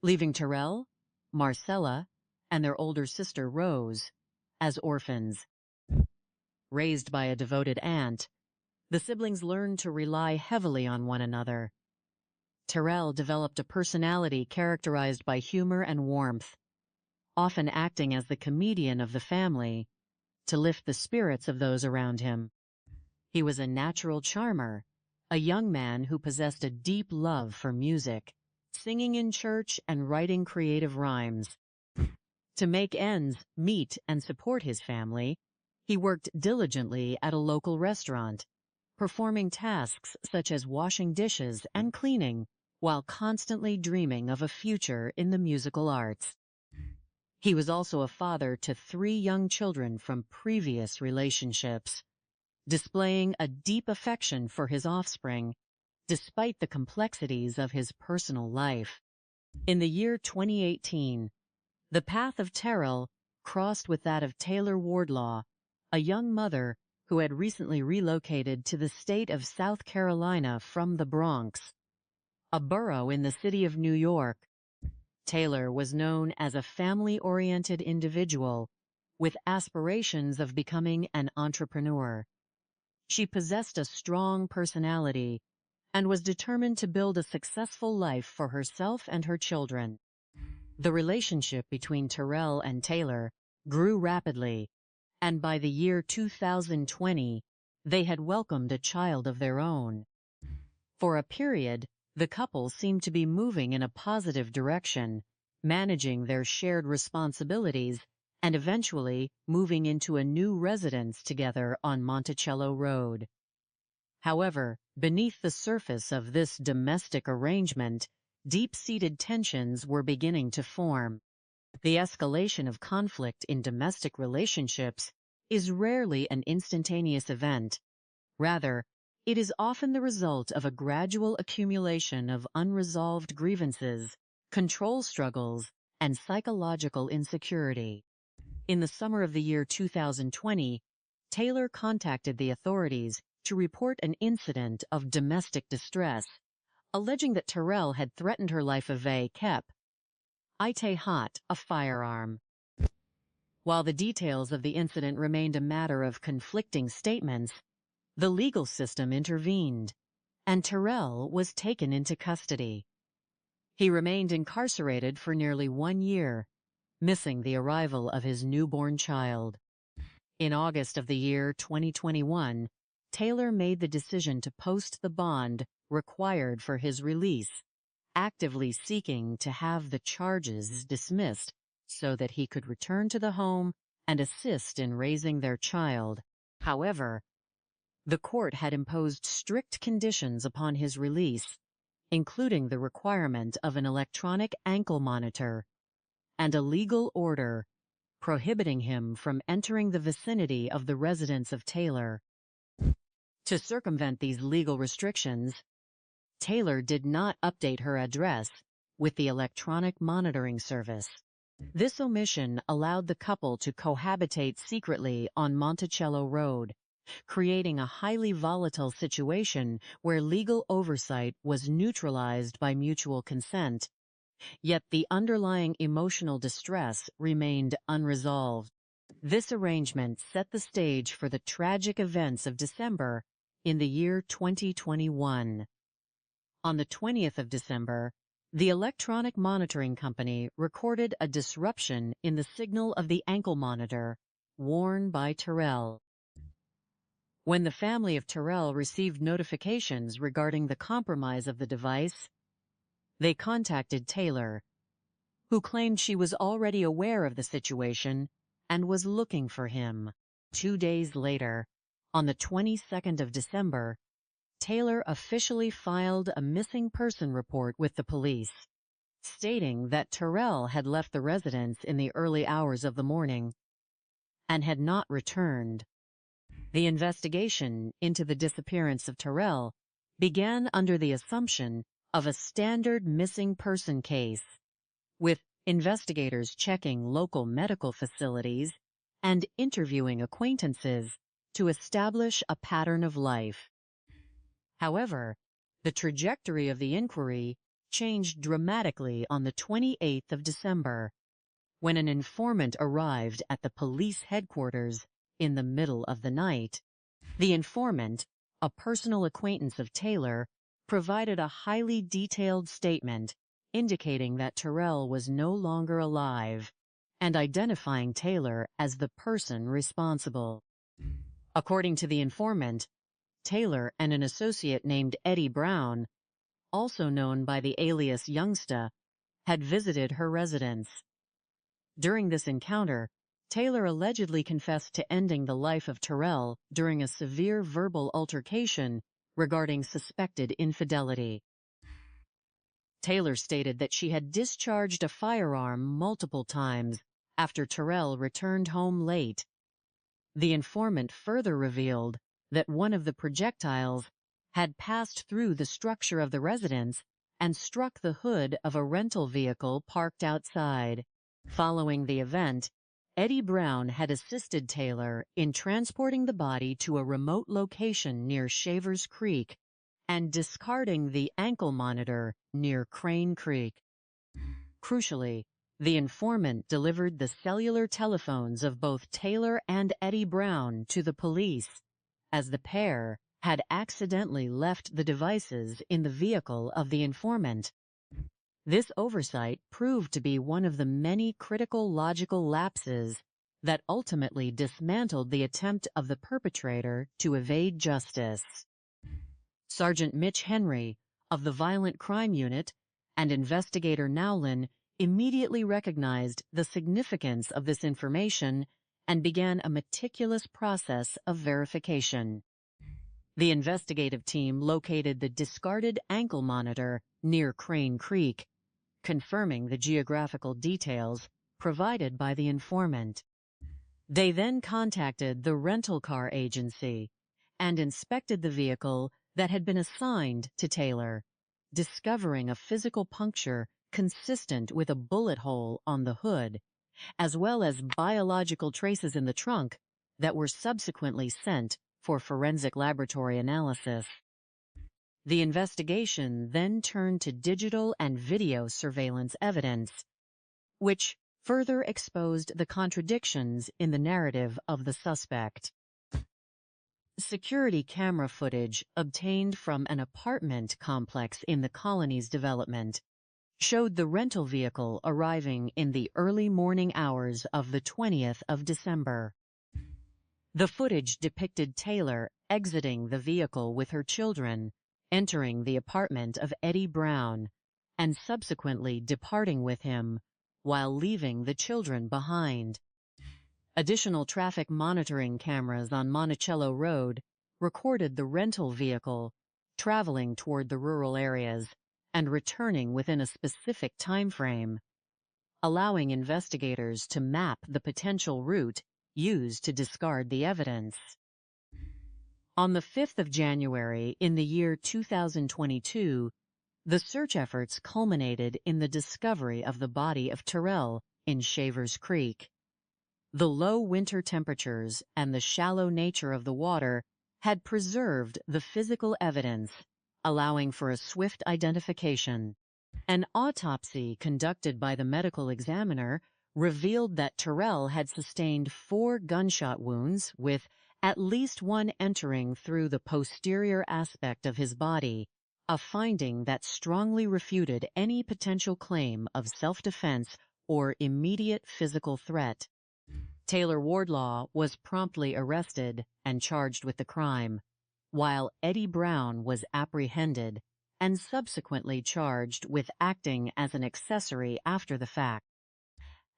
leaving Terrell, Marcella, and their older sister Rose as orphans. Raised by a devoted aunt, the siblings learned to rely heavily on one another. Terrell developed a personality characterized by humor and warmth, often acting as the comedian of the family to lift the spirits of those around him. He was a natural charmer, a young man who possessed a deep love for music, singing in church and writing creative rhymes. To make ends meet and support his family, he worked diligently at a local restaurant, performing tasks such as washing dishes and cleaning, while constantly dreaming of a future in the musical arts. He was also a father to 3 young children from previous relationships, displaying a deep affection for his offspring, despite the complexities of his personal life. In the year 2018, the path of Terrell crossed with that of Taylor Wardlaw, a young mother who had recently relocated to the state of South Carolina from the Bronx, a borough in the city of New York. Taylor was known as a family-oriented individual with aspirations of becoming an entrepreneur. She possessed a strong personality and was determined to build a successful life for herself and her children. The relationship between Terrell and Taylor grew rapidly, and by the year 2020, they had welcomed a child of their own. For a period, The couple seemed to be moving in a positive direction, managing their shared responsibilities and eventually moving into a new residence together on Monticello Road. However, beneath the surface of this domestic arrangement, deep-seated tensions were beginning to form. The escalation of conflict in domestic relationships is rarely an instantaneous event. Rather, it is often the result of a gradual accumulation of unresolved grievances, control struggles, and psychological insecurity. In the summer of the year 2020, Taylor contacted the authorities to report an incident of domestic distress, alleging that Terrell had threatened her life of kept hot a firearm. While the details of the incident remained a matter of conflicting statements, the legal system intervened, and Terrell was taken into custody. He remained incarcerated for nearly 1 year, missing the arrival of his newborn child. In August of the year 2021, Taylor made the decision to post the bond required for his release, actively seeking to have the charges dismissed so that he could return to the home and assist in raising their child. However, the court had imposed strict conditions upon his release, including the requirement of an electronic ankle monitor and a legal order prohibiting him from entering the vicinity of the residence of Taylor. To circumvent these legal restrictions, Taylor did not update her address with the electronic monitoring service. This omission allowed the couple to cohabitate secretly on Monticello Road, creating a highly volatile situation where legal oversight was neutralized by mutual consent. Yet the underlying emotional distress remained unresolved. This arrangement set the stage for the tragic events of December in the year 2021. On the 20th of December, the electronic monitoring company recorded a disruption in the signal of the ankle monitor worn by Terrell. When the family of Terrell received notifications regarding the compromise of the device, they contacted Taylor, who claimed she was already aware of the situation and was looking for him. 2 days later, on the 22nd of December, Taylor officially filed a missing person report with the police, stating that Terrell had left the residence in the early hours of the morning and had not returned. The investigation into the disappearance of Terrell began under the assumption of a standard missing person case, with investigators checking local medical facilities and interviewing acquaintances to establish a pattern of life. However, the trajectory of the inquiry changed dramatically on the 28th of December, when an informant arrived at the police headquarters in the middle of the night. The informant, a personal acquaintance of Taylor, provided a highly detailed statement indicating that Terrell was no longer alive and identifying Taylor as the person responsible. According to the informant, Taylor and an associate named Eddie Brown, also known by the alias Youngsta, had visited her residence. During this encounter, Taylor allegedly confessed to ending the life of Terrell during a severe verbal altercation regarding suspected infidelity. Taylor stated that she had discharged a firearm multiple times after Terrell returned home late. The informant further revealed that one of the projectiles had passed through the structure of the residence and struck the hood of a rental vehicle parked outside. Following the event, Eddie Brown had assisted Taylor in transporting the body to a remote location near Shavers Creek and discarding the ankle monitor near Crane Creek. Crucially, the informant delivered the cellular telephones of both Taylor and Eddie Brown to the police, as the pair had accidentally left the devices in the vehicle of the informant. This oversight proved to be one of the many critical logical lapses that ultimately dismantled the attempt of the perpetrator to evade justice. Sergeant Mitch Henry, of the Violent Crime Unit, and investigator Nowlin immediately recognized the significance of this information and began a meticulous process of verification. The investigative team located the discarded ankle monitor near Crane Creek, confirming the geographical details provided by the informant. They then contacted the rental car agency and inspected the vehicle that had been assigned to Taylor, discovering a physical puncture consistent with a bullet hole on the hood, as well as biological traces in the trunk that were subsequently sent for forensic laboratory analysis. The investigation then turned to digital and video surveillance evidence, which further exposed the contradictions in the narrative of the suspect. Security camera footage obtained from an apartment complex in the colony's development showed the rental vehicle arriving in the early morning hours of the 20th of December. The footage depicted Taylor exiting the vehicle with her children, entering the apartment of Eddie Brown, and subsequently departing with him while leaving the children behind. Additional traffic monitoring cameras on Monticello Road recorded the rental vehicle traveling toward the rural areas and returning within a specific time frame, allowing investigators to map the potential route used to discard the evidence. On the 5th of January in the year 2022, the search efforts culminated in the discovery of the body of Terrell in Shavers Creek. The low winter temperatures and the shallow nature of the water had preserved the physical evidence, allowing for a swift identification. An autopsy conducted by the medical examiner revealed that Terrell had sustained 4 gunshot wounds, with at least one entering through the posterior aspect of his body, a finding that strongly refuted any potential claim of self-defense or immediate physical threat. Taylor Wardlaw was promptly arrested and charged with the crime, while Eddie Brown was apprehended and subsequently charged with acting as an accessory after the fact.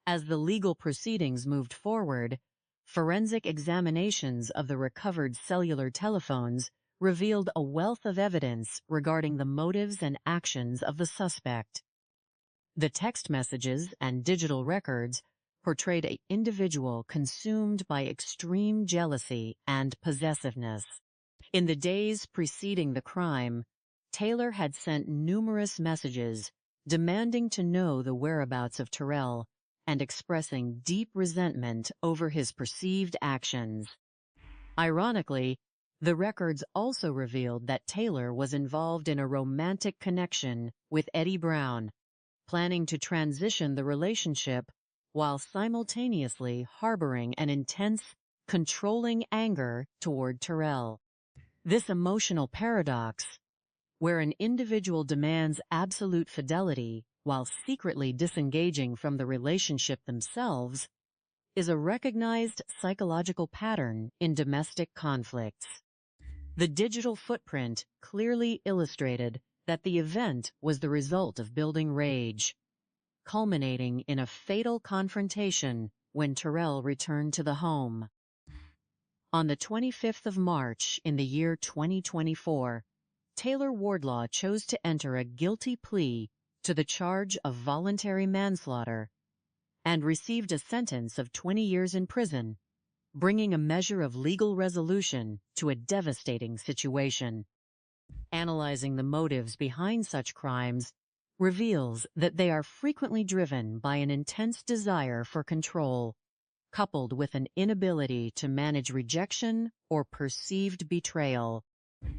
As the legal proceedings moved forward, forensic examinations of the recovered cellular telephones revealed a wealth of evidence regarding the motives and actions of the suspect. The text messages and digital records portrayed an individual consumed by extreme jealousy and possessiveness. In the days preceding the crime, Taylor had sent numerous messages demanding to know the whereabouts of Terrell and expressing deep resentment over his perceived actions. Ironically, the records also revealed that Taylor was involved in a romantic connection with Eddie Brown, planning to transition the relationship while simultaneously harboring an intense, controlling anger toward Terrell. This emotional paradox, where an individual demands absolute fidelity while secretly disengaging from the relationship themselves, is a recognized psychological pattern in domestic conflicts. The digital footprint clearly illustrated that the event was the result of building rage, culminating in a fatal confrontation when Terrell returned to the home. On the 25th of March in the year 2024, Taylor Wardlaw chose to enter a guilty plea to the charge of voluntary manslaughter and received a sentence of 20 years in prison, bringing a measure of legal resolution to a devastating situation. Analyzing the motives behind such crimes reveals that they are frequently driven by an intense desire for control, coupled with an inability to manage rejection or perceived betrayal.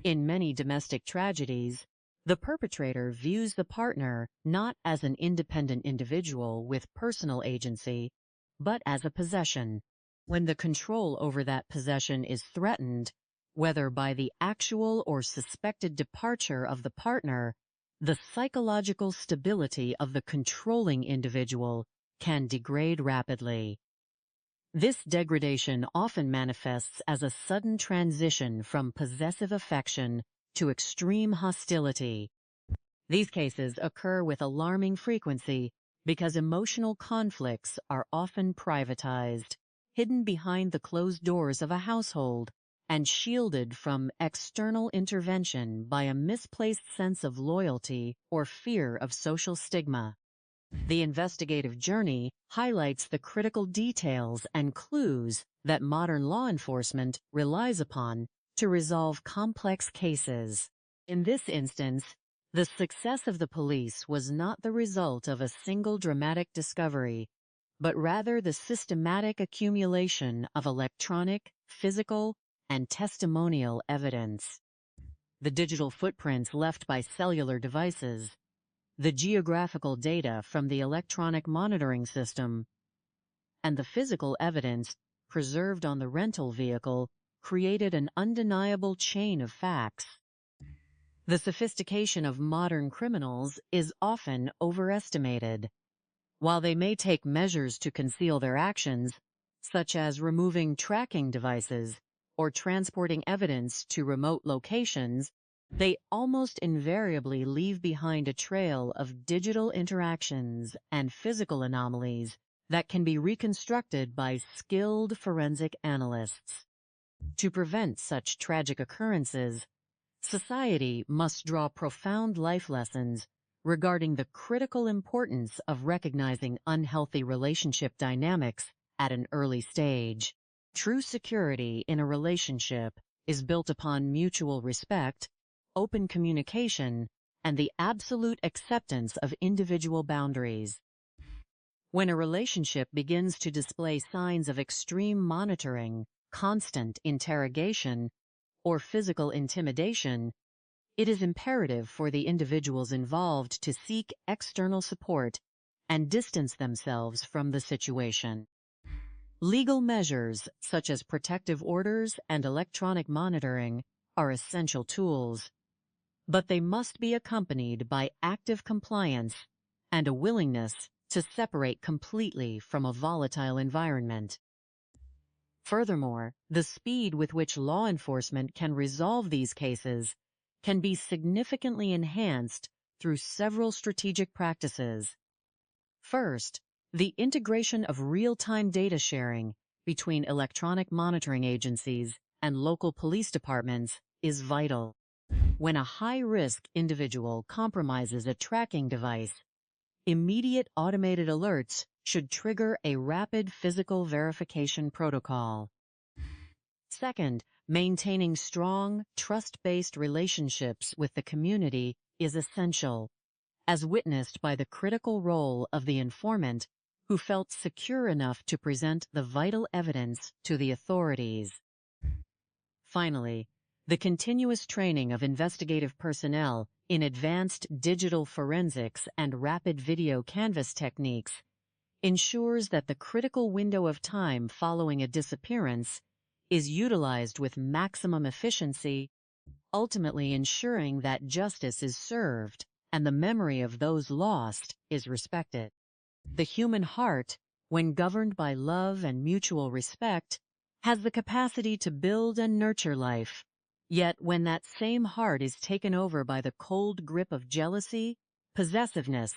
In many domestic tragedies, the perpetrator views the partner not as an independent individual with personal agency, but as a possession. When the control over that possession is threatened, whether by the actual or suspected departure of the partner, the psychological stability of the controlling individual can degrade rapidly. This degradation often manifests as a sudden transition from possessive affection to extreme hostility, These cases occur with alarming frequency because emotional conflicts are often privatized, hidden behind the closed doors of a household, and shielded from external intervention by a misplaced sense of loyalty or fear of social stigma. The investigative journey highlights the critical details and clues that modern law enforcement relies upon to resolve complex cases. In this instance, the success of the police was not the result of a single dramatic discovery, but rather the systematic accumulation of electronic, physical, and testimonial evidence. The digital footprints left by cellular devices, the geographical data from the electronic monitoring system, and the physical evidence preserved on the rental vehicle created an undeniable chain of facts. The sophistication of modern criminals is often overestimated. While they may take measures to conceal their actions, such as removing tracking devices or transporting evidence to remote locations, they almost invariably leave behind a trail of digital interactions and physical anomalies that can be reconstructed by skilled forensic analysts. To prevent such tragic occurrences, society must draw profound life lessons regarding the critical importance of recognizing unhealthy relationship dynamics at an early stage. True security in a relationship is built upon mutual respect, open communication, and the absolute acceptance of individual boundaries. When a relationship begins to display signs of extreme monitoring, constant interrogation, or physical intimidation, it is imperative for the individuals involved to seek external support and distance themselves from the situation. Legal measures such as protective orders and electronic monitoring are essential tools, but they must be accompanied by active compliance and a willingness to separate completely from a volatile environment. Furthermore, the speed with which law enforcement can resolve these cases can be significantly enhanced through several strategic practices. First, the integration of real-time data sharing between electronic monitoring agencies and local police departments is vital. When a high-risk individual compromises a tracking device, immediate automated alerts should trigger a rapid physical verification protocol. Second, maintaining strong, trust-based relationships with the community is essential, as witnessed by the critical role of the informant who felt secure enough to present the vital evidence to the authorities. Finally, the continuous training of investigative personnel in advanced digital forensics and rapid video canvas techniques ensures that the critical window of time following a disappearance is utilized with maximum efficiency, ultimately ensuring that justice is served and the memory of those lost is respected. The human heart, when governed by love and mutual respect, has the capacity to build and nurture life. Yet when that same heart is taken over by the cold grip of jealousy, possessiveness,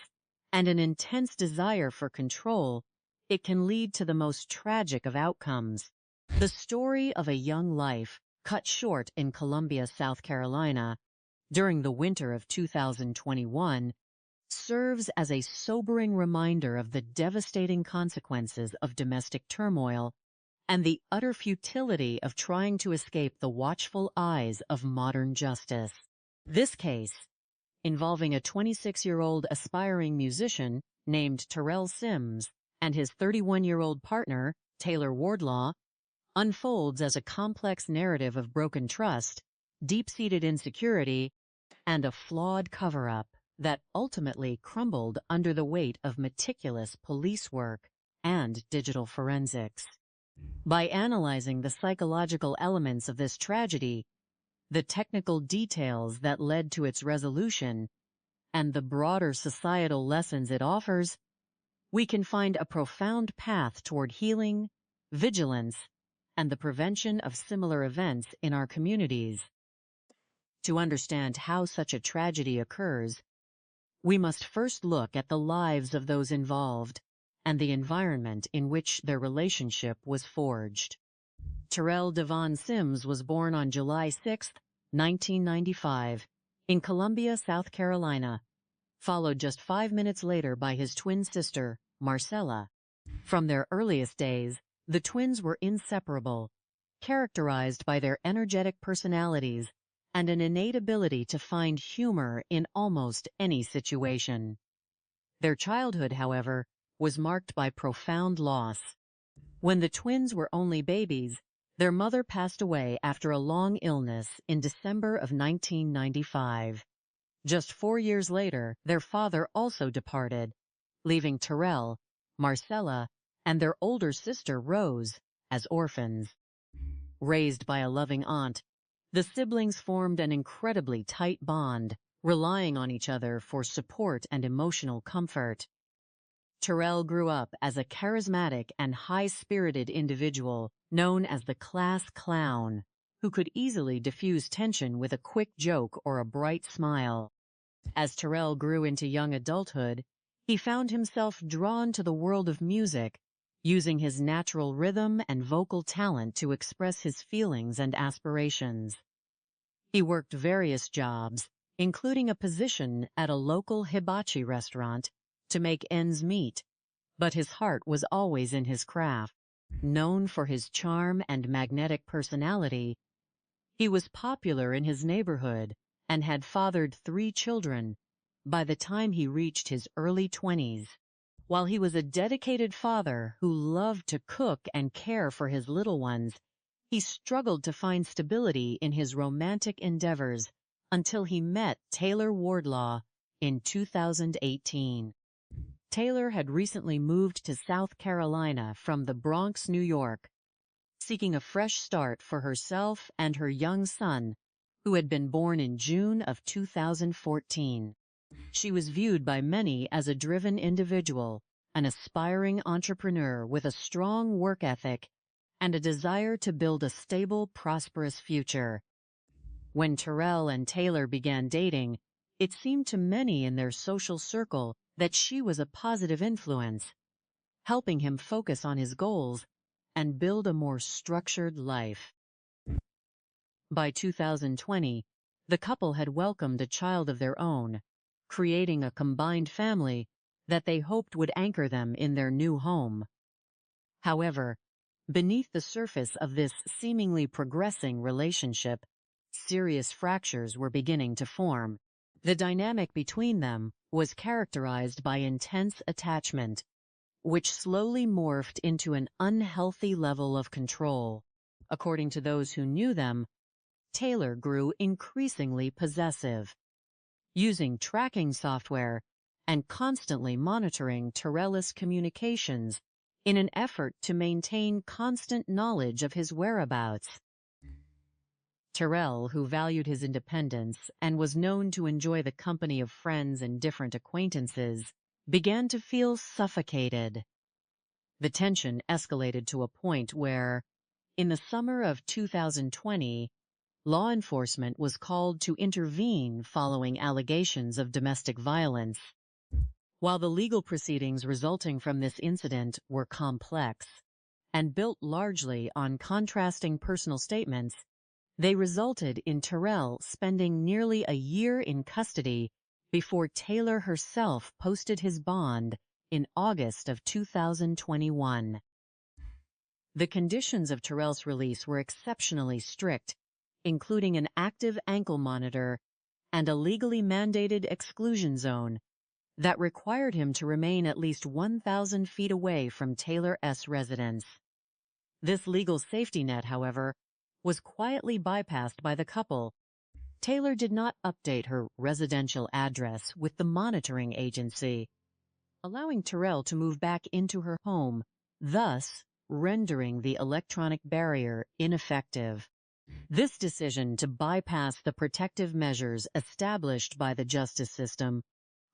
and an intense desire for control, it can lead to the most tragic of outcomes. The story of a young life cut short in Columbia, South Carolina, during the winter of 2021, serves as a sobering reminder of the devastating consequences of domestic turmoil and the utter futility of trying to escape the watchful eyes of modern justice. This case, involving a 26-year-old aspiring musician named Terrell Sims and his 31-year-old partner, Taylor Wardlaw, unfolds as a complex narrative of broken trust, deep-seated insecurity, and a flawed cover-up that ultimately crumbled under the weight of meticulous police work and digital forensics. By analyzing the psychological elements of this tragedy, the technical details that led to its resolution, and the broader societal lessons it offers, we can find a profound path toward healing, vigilance, and the prevention of similar events in our communities. To understand how such a tragedy occurs, we must first look at the lives of those involved and the environment in which their relationship was forged. Terrell Devon Sims was born on July 6, 1995, in Columbia, South Carolina, followed just 5 minutes later by his twin sister, Marcella. From their earliest days, the twins were inseparable, characterized by their energetic personalities and an innate ability to find humor in almost any situation. Their childhood, however, was marked by profound loss. When the twins were only babies, their mother passed away after a long illness in December of 1995. Just 4 years later, their father also departed, leaving Terrell, Marcella, and their older sister Rose as orphans. Raised by a loving aunt, the siblings formed an incredibly tight bond, relying on each other for support and emotional comfort. Terrell grew up as a charismatic and high-spirited individual known as the class clown, who could easily diffuse tension with a quick joke or a bright smile. As Terrell grew into young adulthood, he found himself drawn to the world of music, using his natural rhythm and vocal talent to express his feelings and aspirations. He worked various jobs, including a position at a local hibachi restaurant, to make ends meet, but his heart was always in his craft. Known for his charm and magnetic personality, he was popular in his neighborhood and had fathered 3 children by the time he reached his early 20s. While he was a dedicated father who loved to cook and care for his little ones, he struggled to find stability in his romantic endeavors until he met Taylor Wardlaw in 2018. Taylor had recently moved to South Carolina from the Bronx, New York, seeking a fresh start for herself and her young son, who had been born in June of 2014. She was viewed by many as a driven individual, an aspiring entrepreneur with a strong work ethic and a desire to build a stable, prosperous future. When Terrell and Taylor began dating, it seemed to many in their social circle that she was a positive influence, helping him focus on his goals and build a more structured life. By 2020, the couple had welcomed a child of their own, creating a combined family that they hoped would anchor them in their new home. However, beneath the surface of this seemingly progressing relationship, serious fractures were beginning to form. The dynamic between them was characterized by intense attachment, which slowly morphed into an unhealthy level of control. According to those who knew them, Taylor grew increasingly possessive, using tracking software and constantly monitoring Terrell's communications in an effort to maintain constant knowledge of his whereabouts. Terrell, who valued his independence and was known to enjoy the company of friends and different acquaintances, began to feel suffocated. The tension escalated to a point where, in the summer of 2020, law enforcement was called to intervene following allegations of domestic violence. While the legal proceedings resulting from this incident were complex and built largely on contrasting personal statements, they resulted in Terrell spending nearly a year in custody before Taylor herself posted his bond in August of 2021. The conditions of Terrell's release were exceptionally strict, including an active ankle monitor and a legally mandated exclusion zone that required him to remain at least 1,000 feet away from Taylor's residence. This legal safety net, however, was quietly bypassed by the couple. Taylor did not update her residential address with the monitoring agency, allowing Terrell to move back into her home, thus rendering the electronic barrier ineffective. This decision to bypass the protective measures established by the justice system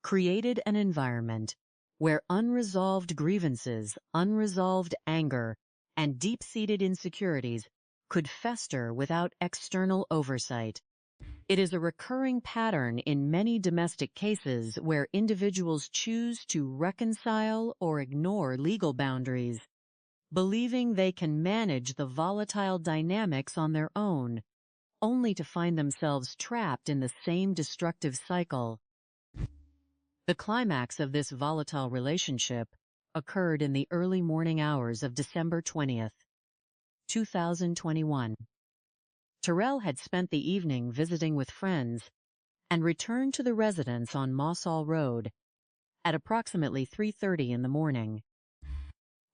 created an environment where unresolved grievances, unresolved anger, and deep-seated insecurities could fester without external oversight. It is a recurring pattern in many domestic cases where individuals choose to reconcile or ignore legal boundaries, believing they can manage the volatile dynamics on their own, only to find themselves trapped in the same destructive cycle. The climax of this volatile relationship occurred in the early morning hours of December 20th, 2021. Terrell had spent the evening visiting with friends and returned to the residence on Mossall Road at approximately 3:30 in the morning.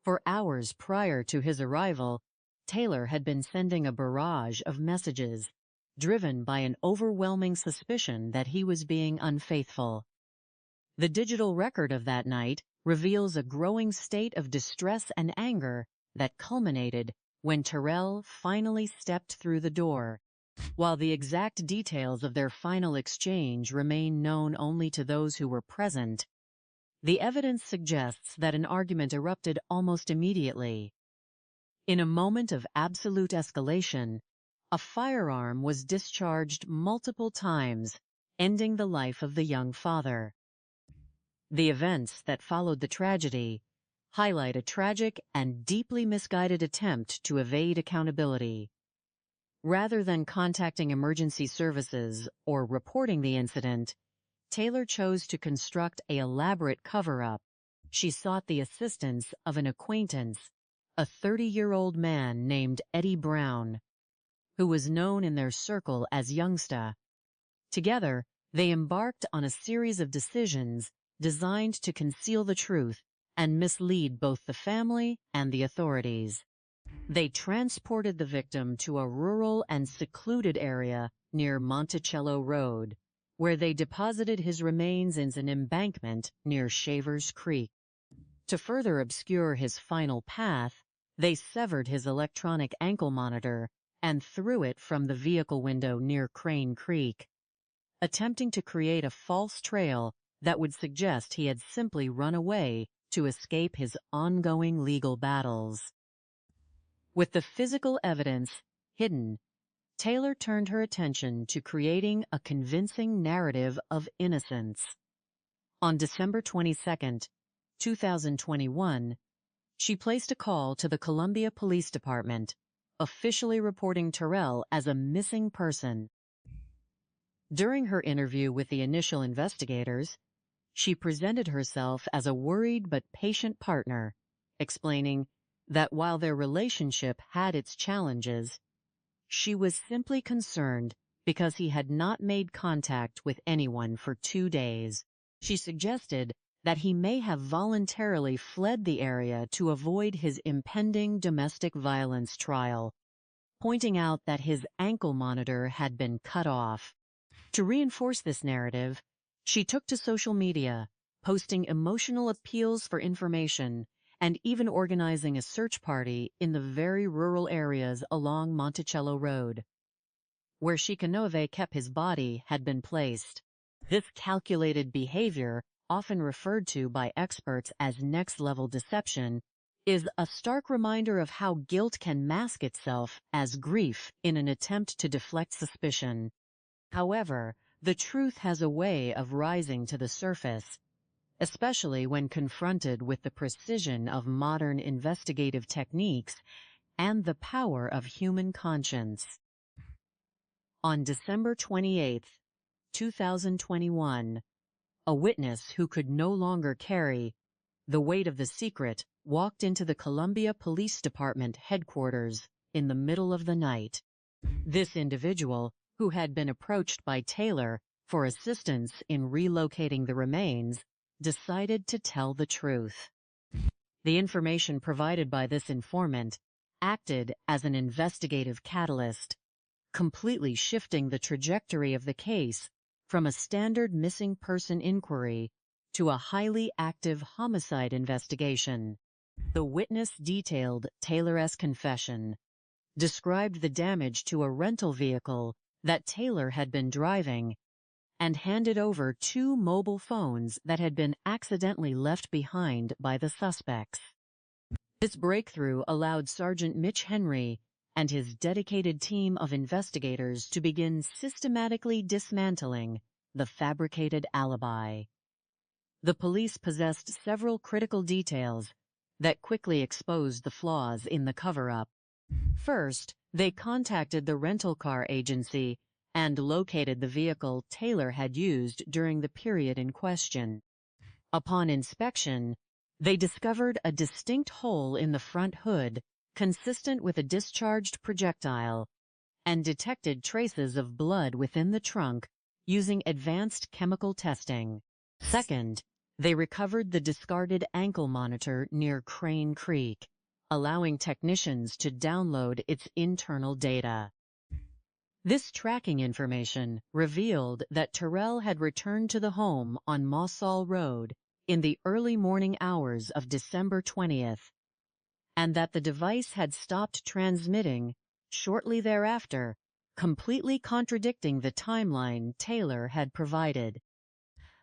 For hours prior to his arrival, Taylor had been sending a barrage of messages, driven by an overwhelming suspicion that he was being unfaithful. The digital record of that night reveals a growing state of distress and anger that culminated when Terrell finally stepped through the door. While the exact details of their final exchange remain known only to those who were present, the evidence suggests that an argument erupted almost immediately. In a moment of absolute escalation, a firearm was discharged multiple times, ending the life of the young father. The events that followed the tragedy highlight a tragic and deeply misguided attempt to evade accountability. Rather than contacting emergency services or reporting the incident, Taylor chose to construct an elaborate cover-up. She sought the assistance of an acquaintance, a 30-year-old man named Eddie Brown, who was known in their circle as Youngsta. Together, they embarked on a series of decisions designed to conceal the truth and mislead both the family and the authorities. They transported the victim to a rural and secluded area near Monticello Road, where they deposited his remains in an embankment near Shavers Creek. To further obscure his final path, they severed his electronic ankle monitor and threw it from the vehicle window near Crane Creek, attempting to create a false trail that would suggest he had simply run away to escape his ongoing legal battles. With the physical evidence hidden, Taylor turned her attention to creating a convincing narrative of innocence. On December 22, 2021, she placed a call to the Columbia Police Department, officially reporting Terrell as a missing person. During her interview with the initial investigators, she presented herself as a worried but patient partner, explaining that while their relationship had its challenges, she was simply concerned because he had not made contact with anyone for 2 days. She suggested that he may have voluntarily fled the area to avoid his impending domestic violence trial, pointing out that his ankle monitor had been cut off. To reinforce this narrative, she took to social media, posting emotional appeals for information and even organizing a search party in the very rural areas along Monticello Road, where Shikanove kept his body had been placed. This calculated behavior, often referred to by experts as next-level deception, is a stark reminder of how guilt can mask itself as grief in an attempt to deflect suspicion. However, the truth has a way of rising to the surface, especially when confronted with the precision of modern investigative techniques and the power of human conscience. On December 28, 2021, a witness who could no longer carry the weight of the secret walked into the Columbia Police Department headquarters in the middle of the night. This individual, who had been approached by Taylor for assistance in relocating the remains, decided to tell the truth. The information provided by this informant acted as an investigative catalyst, completely shifting the trajectory of the case from a standard missing person inquiry to a highly active homicide investigation. The witness detailed Taylor's confession, described the damage to a rental vehicle that Taylor had been driving, and handed over 2 mobile phones that had been accidentally left behind by the suspects. This breakthrough allowed Sergeant Mitch Henry and his dedicated team of investigators to begin systematically dismantling the fabricated alibi. The police possessed several critical details that quickly exposed the flaws in the cover-up. First, they contacted the rental car agency and located the vehicle Taylor had used during the period in question. Upon inspection, they discovered a distinct hole in the front hood consistent with a discharged projectile and detected traces of blood within the trunk using advanced chemical testing. Second, they recovered the discarded ankle monitor near Crane Creek, allowing technicians to download its internal data. This tracking information revealed that Terrell had returned to the home on Mossall Road in the early morning hours of December 20th, and that the device had stopped transmitting shortly thereafter, completely contradicting the timeline Taylor had provided.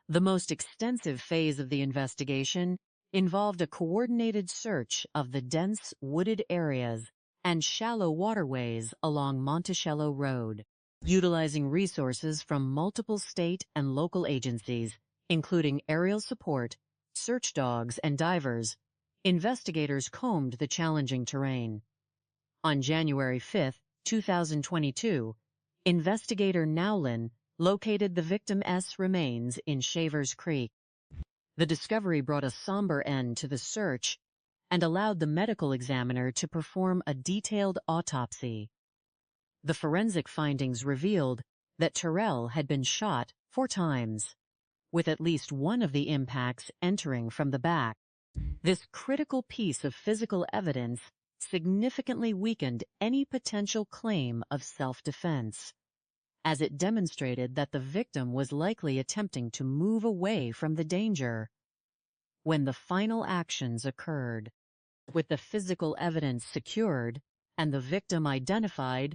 The most extensive phase of the investigation involved a coordinated search of the dense wooded areas and shallow waterways along Monticello Road, utilizing resources from multiple state and local agencies, including aerial support, search dogs, and divers. Investigators combed the challenging terrain. On January 5, 2022, investigator Nowlin located the victim's remains in Shavers Creek. The discovery brought a somber end to the search and allowed the medical examiner to perform a detailed autopsy. The forensic findings revealed that Terrell had been shot 4 times, with at least one of the impacts entering from the back. This critical piece of physical evidence significantly weakened any potential claim of self-defense, as it demonstrated that the victim was likely attempting to move away from the danger. When the final actions occurred, with the physical evidence secured and the victim identified,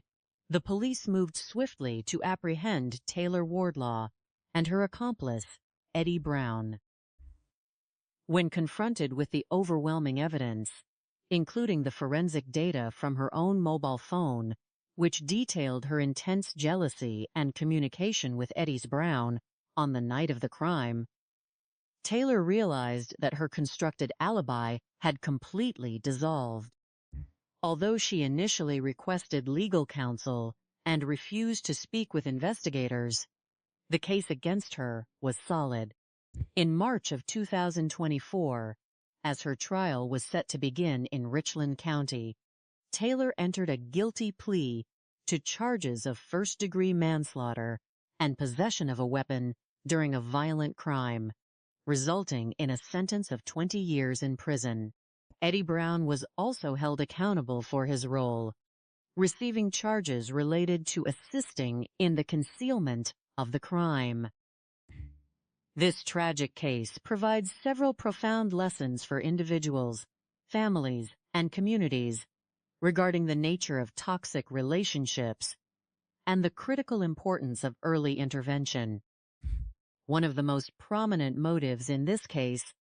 the police moved swiftly to apprehend Taylor Wardlaw and her accomplice, Eddie Brown. When confronted with the overwhelming evidence, including the forensic data from her own mobile phone, which detailed her intense jealousy and communication with Eddie Brown on the night of the crime, Taylor realized that her constructed alibi had completely dissolved. Although she initially requested legal counsel and refused to speak with investigators, the case against her was solid. In March of 2024, as her trial was set to begin in Richland County, Taylor entered a guilty plea to charges of first-degree manslaughter and possession of a weapon during a violent crime, resulting in a sentence of 20 years in prison. Eddie Brown was also held accountable for his role, receiving charges related to assisting in the concealment of the crime. This tragic case provides several profound lessons for individuals, families, and communities regarding the nature of toxic relationships and the critical importance of early intervention. One of the most prominent motives in this case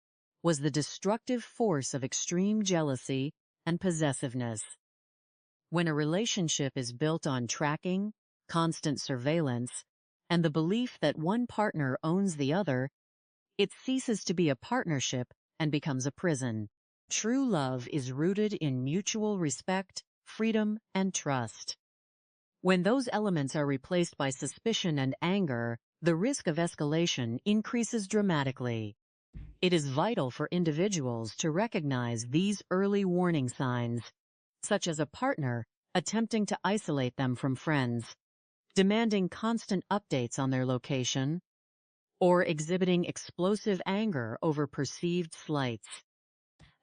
was the destructive force of extreme jealousy and possessiveness. When a relationship is built on tracking, constant surveillance, and the belief that one partner owns the other, it ceases to be a partnership and becomes a prison. True love is rooted in mutual respect, freedom, and trust. When those elements are replaced by suspicion and anger, the risk of escalation increases dramatically. It is vital for individuals to recognize these early warning signs, such as a partner attempting to isolate them from friends, demanding constant updates on their location, or exhibiting explosive anger over perceived slights.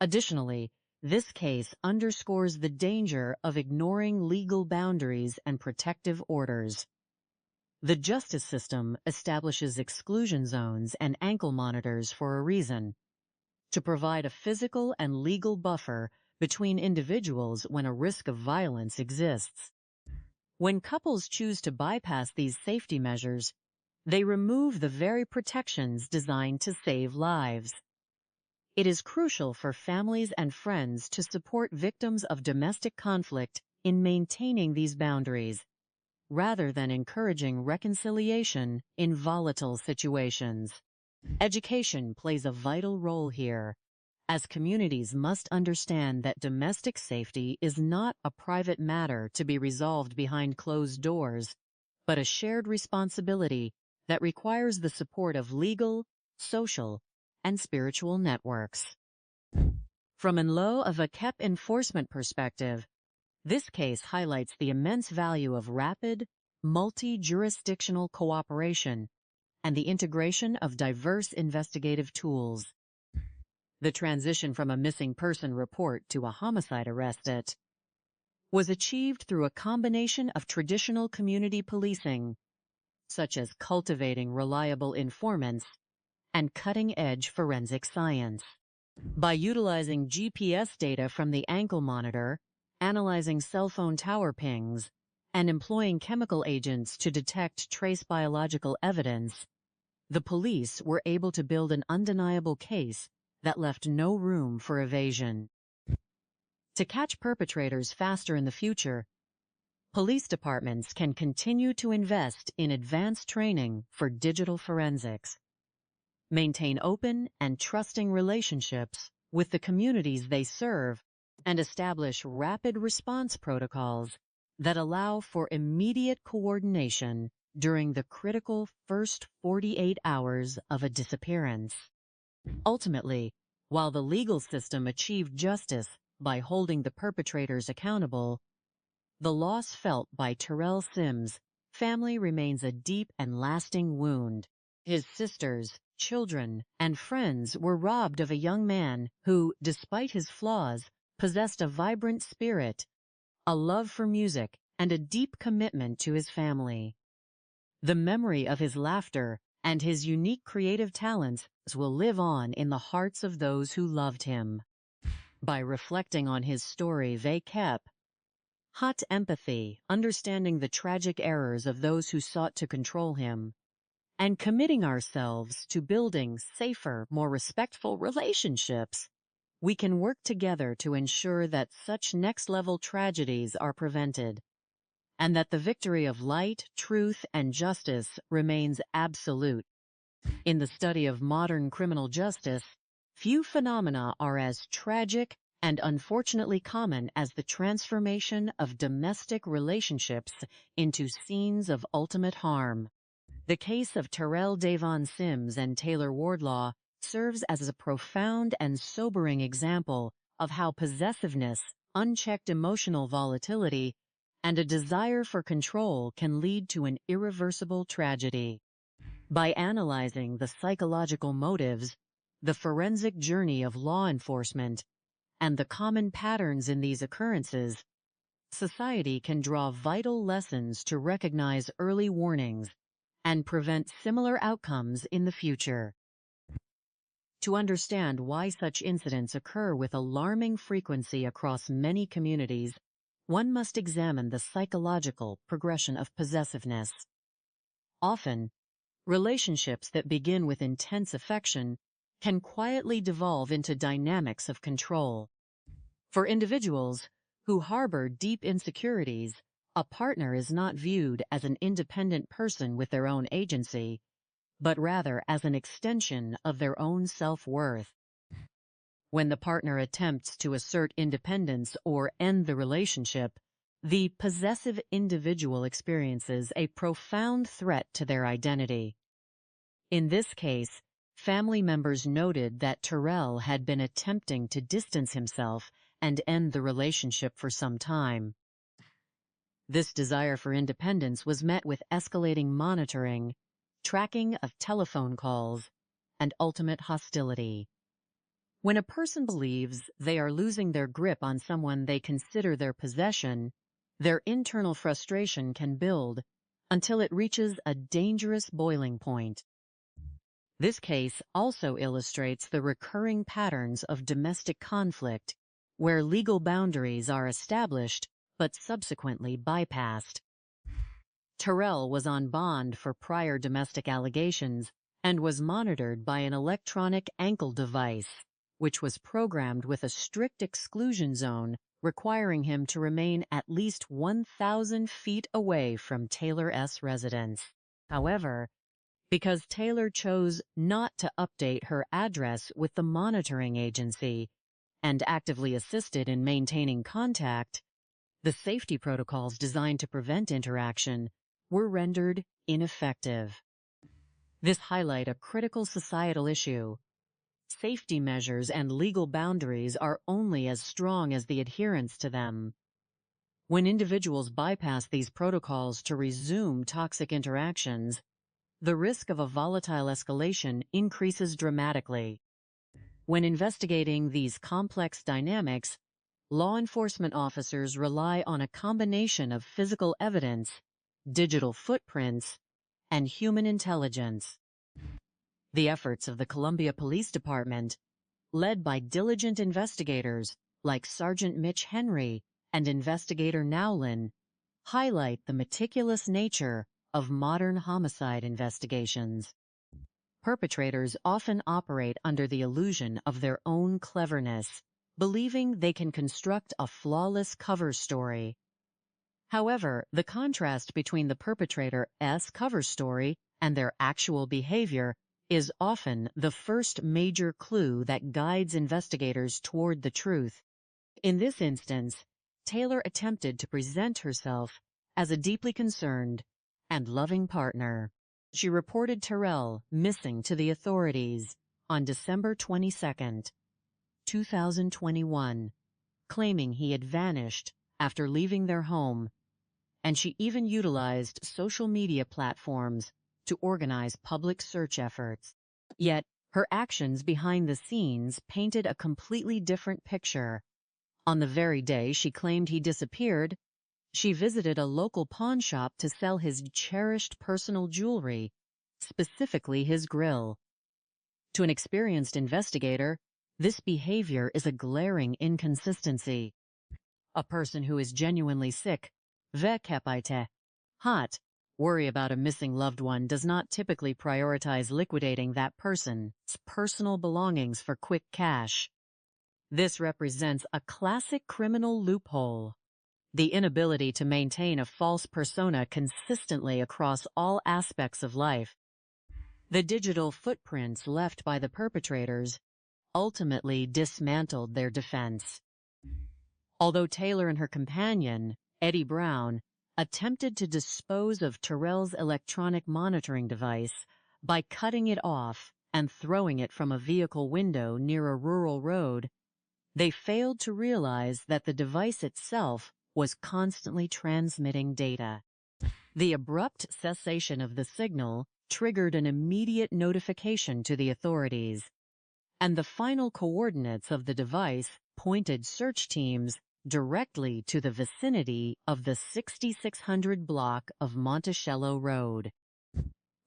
Additionally, this case underscores the danger of ignoring legal boundaries and protective orders. The justice system establishes exclusion zones and ankle monitors for a reason: to provide a physical and legal buffer between individuals when a risk of violence exists. When couples choose to bypass these safety measures, they remove the very protections designed to save lives. It is crucial for families and friends to support victims of domestic conflict in maintaining these boundaries, rather than encouraging reconciliation in volatile situations. Education plays a vital role here, as communities must understand that domestic safety is not a private matter to be resolved behind closed doors, but a shared responsibility that requires the support of legal, social, and spiritual networks. From an law of a KEP enforcement perspective, this case highlights the immense value of rapid, multi-jurisdictional cooperation and the integration of diverse investigative tools. The transition from a missing person report to a homicide arrest was achieved through a combination of traditional community policing, such as cultivating reliable informants and cutting-edge forensic science. By utilizing GPS data from the ankle monitor, analyzing cell phone tower pings, and employing chemical agents to detect trace biological evidence, the police were able to build an undeniable case that left no room for evasion. To catch perpetrators faster in the future, police departments can continue to invest in advanced training for digital forensics, maintain open and trusting relationships with the communities they serve, and establish rapid response protocols that allow for immediate coordination during the critical first 48 hours of a disappearance. Ultimately, while the legal system achieved justice by holding the perpetrators accountable, the loss felt by Terrell Sims' family remains a deep and lasting wound. His sisters, children, and friends were robbed of a young man who, despite his flaws, possessed a vibrant spirit, a love for music, and a deep commitment to his family. The memory of his laughter and his unique creative talents will live on in the hearts of those who loved him. By reflecting on his story, they kept hot empathy, understanding the tragic errors of those who sought to control him, and committing ourselves to building safer, more respectful relationships, we can work together to ensure that such next-level tragedies are prevented, and that the victory of light, truth, and justice remains absolute. In the study of modern criminal justice, few phenomena are as tragic and unfortunately common as the transformation of domestic relationships into scenes of ultimate harm. The case of Terrell Davon Sims and Taylor Wardlaw serves as a profound and sobering example of how possessiveness, unchecked emotional volatility, and a desire for control can lead to an irreversible tragedy. By analyzing the psychological motives, the forensic journey of law enforcement, and the common patterns in these occurrences, society can draw vital lessons to recognize early warnings and prevent similar outcomes in the future. To understand why such incidents occur with alarming frequency across many communities, one must examine the psychological progression of possessiveness. Often, relationships that begin with intense affection can quietly devolve into dynamics of control. For individuals who harbor deep insecurities, a partner is not viewed as an independent person with their own agency, but rather as an extension of their own self-worth. When the partner attempts to assert independence or end the relationship, the possessive individual experiences a profound threat to their identity. In this case, family members noted that Terrell had been attempting to distance himself and end the relationship for some time. This desire for independence was met with escalating monitoring, tracking of telephone calls, and ultimate hostility. When a person believes they are losing their grip on someone they consider their possession, their internal frustration can build until it reaches a dangerous boiling point. This case also illustrates the recurring patterns of domestic conflict, where legal boundaries are established but subsequently bypassed. Terrell was on bond for prior domestic allegations and was monitored by an electronic ankle device, which was programmed with a strict exclusion zone requiring him to remain at least 1,000 feet away from Taylor S. residence. However, because Taylor chose not to update her address with the monitoring agency and actively assisted in maintaining contact, the safety protocols designed to prevent interaction were rendered ineffective. This highlights a critical societal issue. Safety measures and legal boundaries are only as strong as the adherence to them. When individuals bypass these protocols to resume toxic interactions, the risk of a volatile escalation increases dramatically. When investigating these complex dynamics, law enforcement officers rely on a combination of physical evidence, digital footprints, and human intelligence. The efforts of the Columbia Police Department, led by diligent investigators like Sergeant Mitch Henry and Investigator Nowlin, highlight the meticulous nature of modern homicide investigations. Perpetrators often operate under the illusion of their own cleverness, believing they can construct a flawless cover story. However, the contrast between the perpetrator's cover story and their actual behavior is often the first major clue that guides investigators toward the truth. In this instance, Taylor attempted to present herself as a deeply concerned and loving partner. She reported Terrell missing to the authorities on December 22, 2021, claiming he had vanished after leaving their home, and she even utilized social media platforms to organize public search efforts. Yet, her actions behind the scenes painted a completely different picture. On the very day she claimed he disappeared, she visited a local pawn shop to sell his cherished personal jewelry, specifically his grill. To an experienced investigator, this behavior is a glaring inconsistency. A person who is genuinely sick, worry about a missing loved one does not typically prioritize liquidating that person's personal belongings for quick cash. This represents a classic criminal loophole. The inability to maintain a false persona consistently across all aspects of life. The digital footprints left by the perpetrators ultimately dismantled their defense. Although Taylor and her companion, Eddie Brown, attempted to dispose of Terrell's electronic monitoring device by cutting it off and throwing it from a vehicle window near a rural road, they failed to realize that the device itself was constantly transmitting data. The abrupt cessation of the signal triggered an immediate notification to the authorities, and the final coordinates of the device pointed search teams directly to the vicinity of the 6600 block of Monticello Road.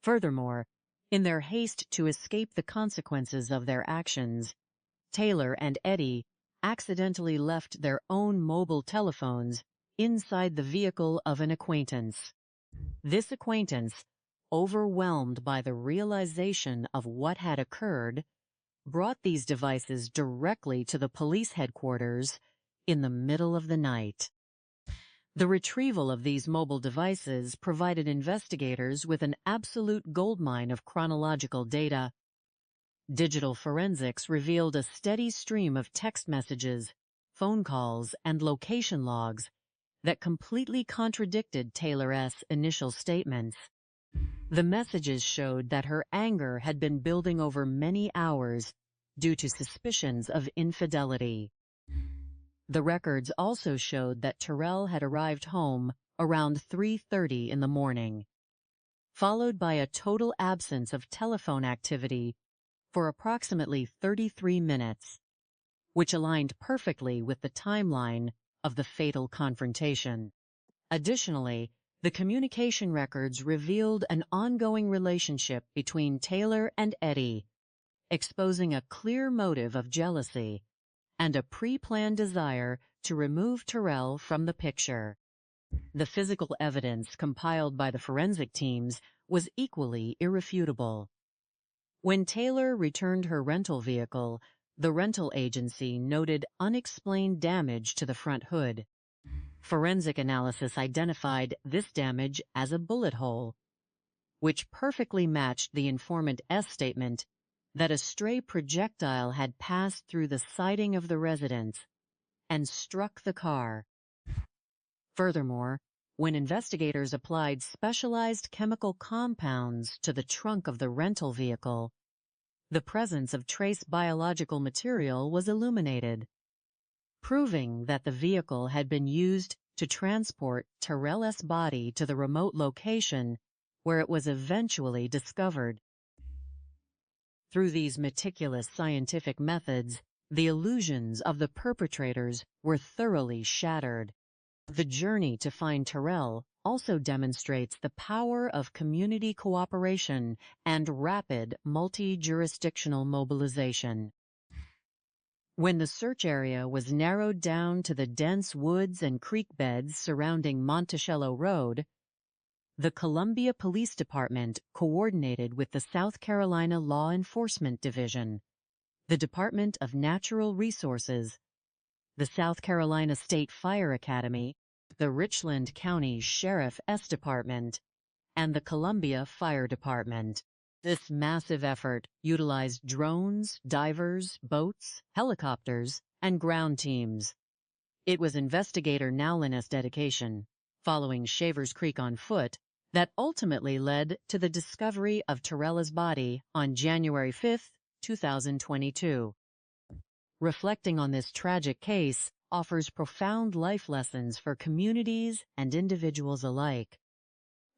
Furthermore, in their haste to escape the consequences of their actions, Taylor and Eddie accidentally left their own mobile telephones inside the vehicle of an acquaintance. This acquaintance, overwhelmed by the realization of what had occurred, brought these devices directly to the police headquarters in the middle of the night. The retrieval of these mobile devices provided investigators with an absolute goldmine of chronological data. Digital forensics revealed a steady stream of text messages, phone calls, and location logs that completely contradicted Taylor's initial statements. The messages showed that her anger had been building over many hours due to suspicions of infidelity. The records also showed that Terrell had arrived home around 3:30 in the morning, followed by a total absence of telephone activity for approximately 33 minutes, which aligned perfectly with the timeline of the fatal confrontation. Additionally, the communication records revealed an ongoing relationship between Taylor and Eddie, exposing a clear motive of jealousy and a pre-planned desire to remove Terrell from the picture. The physical evidence compiled by the forensic teams was equally irrefutable. When Taylor returned her rental vehicle, The rental agency noted unexplained damage to the front hood. Forensic analysis identified this damage as a bullet hole, which perfectly matched the informant S statement that a stray projectile had passed through the siding of the residence and struck the car. Furthermore, when investigators applied specialized chemical compounds to the trunk of the rental vehicle, the presence of trace biological material was illuminated, proving that the vehicle had been used to transport Terrell's body to the remote location where it was eventually discovered. Through these meticulous scientific methods, the illusions of the perpetrators were thoroughly shattered. The journey to find Terrell also demonstrates the power of community cooperation and rapid multi-jurisdictional mobilization. When the search area was narrowed down to the dense woods and creek beds surrounding Monticello Road, the Columbia Police Department coordinated with the South Carolina Law Enforcement Division, the Department of Natural Resources, the South Carolina State Fire Academy, the Richland County Sheriff's Department, and the Columbia Fire Department. This massive effort utilized drones, divers, boats, helicopters, and ground teams. It was investigator Nowlin's dedication, following Shavers Creek on foot, that ultimately led to the discovery of Terrell's body on January 5, 2022. Reflecting on this tragic case offers profound life lessons for communities and individuals alike.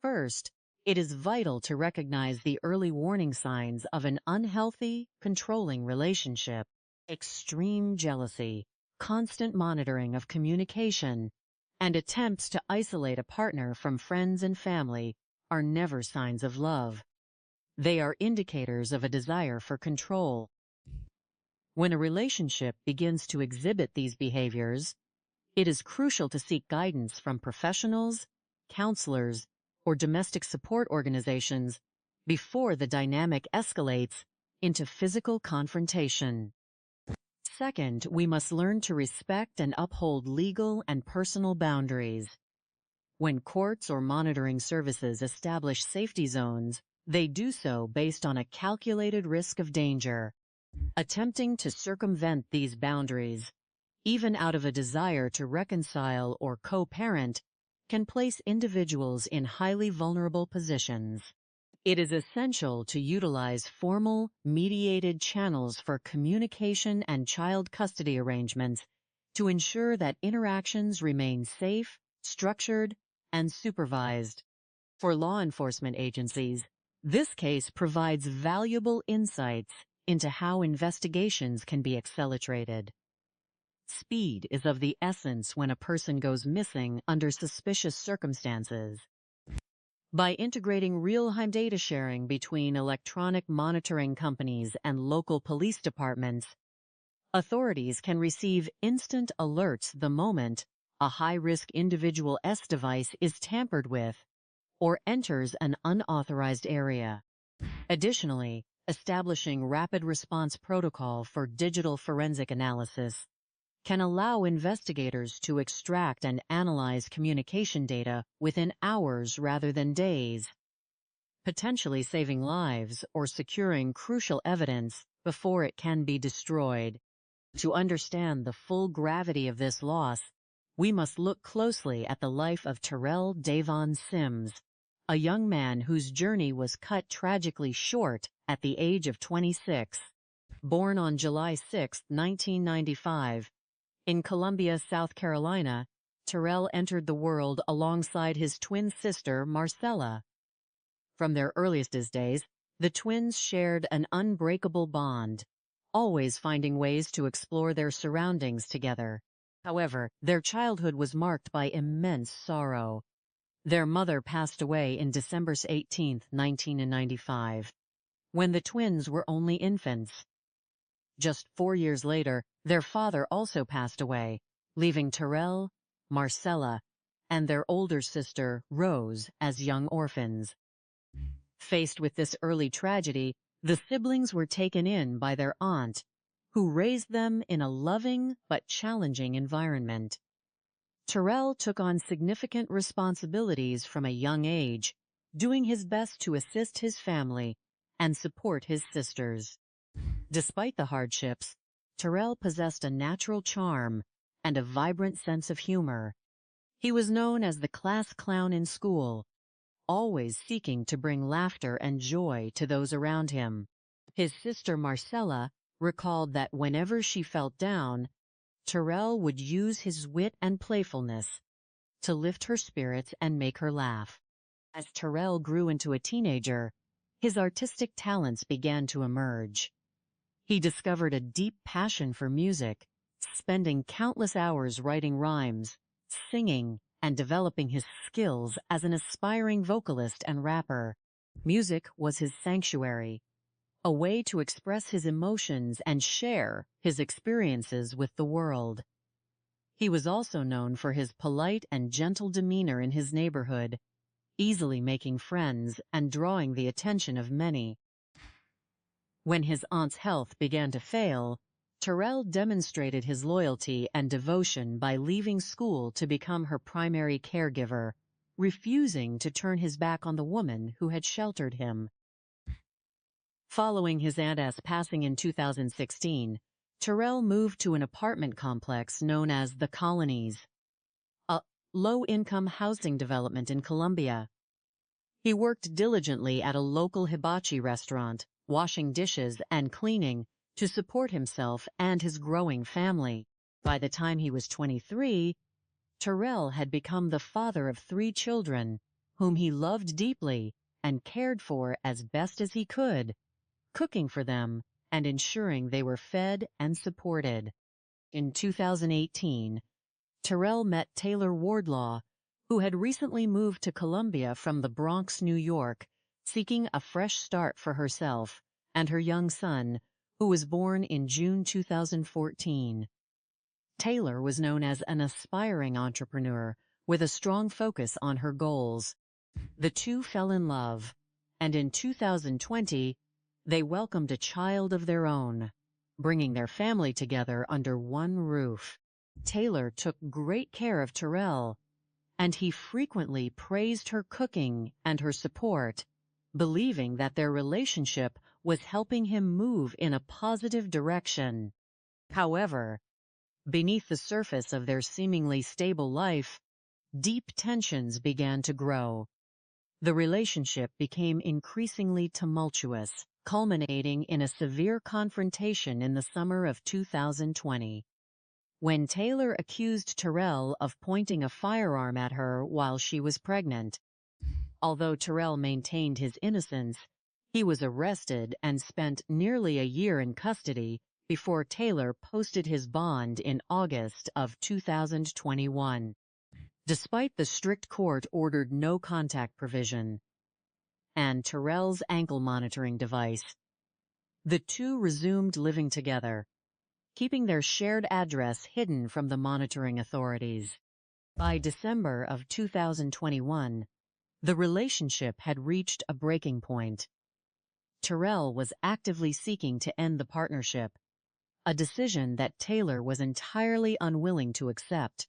First, it is vital to recognize the early warning signs of an unhealthy, controlling relationship. Extreme jealousy, constant monitoring of communication, and attempts to isolate a partner from friends and family are never signs of love. They are indicators of a desire for control. When a relationship begins to exhibit these behaviors, it is crucial to seek guidance from professionals, counselors, or domestic support organizations before the dynamic escalates into physical confrontation. Second, we must learn to respect and uphold legal and personal boundaries. When courts or monitoring services establish safety zones, they do so based on a calculated risk of danger. Attempting to circumvent these boundaries, even out of a desire to reconcile or co-parent, can place individuals in highly vulnerable positions. It is essential to utilize formal, mediated channels for communication and child custody arrangements to ensure that interactions remain safe, structured, and supervised. For law enforcement agencies, this case provides valuable insights into how investigations can be accelerated. Speed is of the essence when a person goes missing under suspicious circumstances. By integrating real-time data sharing between electronic monitoring companies and local police departments, authorities can receive instant alerts the moment a high-risk individual S device is tampered with or enters an unauthorized area. Additionally, establishing rapid response protocol for digital forensic analysis can allow investigators to extract and analyze communication data within hours rather than days, potentially saving lives or securing crucial evidence before it can be destroyed. To understand the full gravity of this loss, we must look closely at the life of Terrell Davon Sims, a young man whose journey was cut tragically short at the age of 26. Born on July 6, 1995, in Columbia, South Carolina, Terrell entered the world alongside his twin sister, Marcella. From their earliest days, the twins shared an unbreakable bond, always finding ways to explore their surroundings together. However, their childhood was marked by immense sorrow. Their mother passed away in December 18, 1995, when the twins were only infants. Just 4 years later, their father also passed away, leaving Terrell, Marcella, and their older sister, Rose, as young orphans. Faced with this early tragedy, the siblings were taken in by their aunt, who raised them in a loving but challenging environment. Terrell took on significant responsibilities from a young age, doing his best to assist his family and support his sisters. Despite the hardships, Terrell possessed a natural charm and a vibrant sense of humor. He was known as the class clown in school, always seeking to bring laughter and joy to those around him. His sister Marcella recalled that whenever she felt down, Terrell would use his wit and playfulness to lift her spirits and make her laugh. As Terrell grew into a teenager, his artistic talents began to emerge. He discovered a deep passion for music, spending countless hours writing rhymes, singing, and developing his skills as an aspiring vocalist and rapper. Music was his sanctuary, a way to express his emotions and share his experiences with the world. He was also known for his polite and gentle demeanor in his neighborhood, easily making friends and drawing the attention of many. When his aunt's health began to fail, Terrell demonstrated his loyalty and devotion by leaving school to become her primary caregiver, refusing to turn his back on the woman who had sheltered him. Following his aunt's passing in 2016, Terrell moved to an apartment complex known as the Colonies, a low-income housing development in Colombia. He worked diligently at a local hibachi restaurant, washing dishes and cleaning to support himself and his growing family. By the time he was 23, Terrell had become the father of 3 children, whom he loved deeply and cared for as best as he could, cooking for them and ensuring they were fed and supported. In 2018, Terrell met Taylor Wardlaw, who had recently moved to Columbia from the Bronx, New York, seeking a fresh start for herself and her young son, who was born in June 2014. Taylor was known as an aspiring entrepreneur with a strong focus on her goals. The two fell in love, and in 2020, they welcomed a child of their own, bringing their family together under one roof. Taylor took great care of Terrell, and he frequently praised her cooking and her support, believing that their relationship was helping him move in a positive direction. However, beneath the surface of their seemingly stable life, deep tensions began to grow. The relationship became increasingly tumultuous, culminating in a severe confrontation in the summer of 2020. When Taylor accused Terrell of pointing a firearm at her while she was pregnant. Although Terrell maintained his innocence, he was arrested and spent nearly a year in custody before Taylor posted his bond in August of 2021. Despite the strict court-ordered no-contact provision and Terrell's ankle monitoring device, the two resumed living together, keeping their shared address hidden from the monitoring authorities. By December of 2021, the relationship had reached a breaking point. Terrell was actively seeking to end the partnership, a decision that Taylor was entirely unwilling to accept.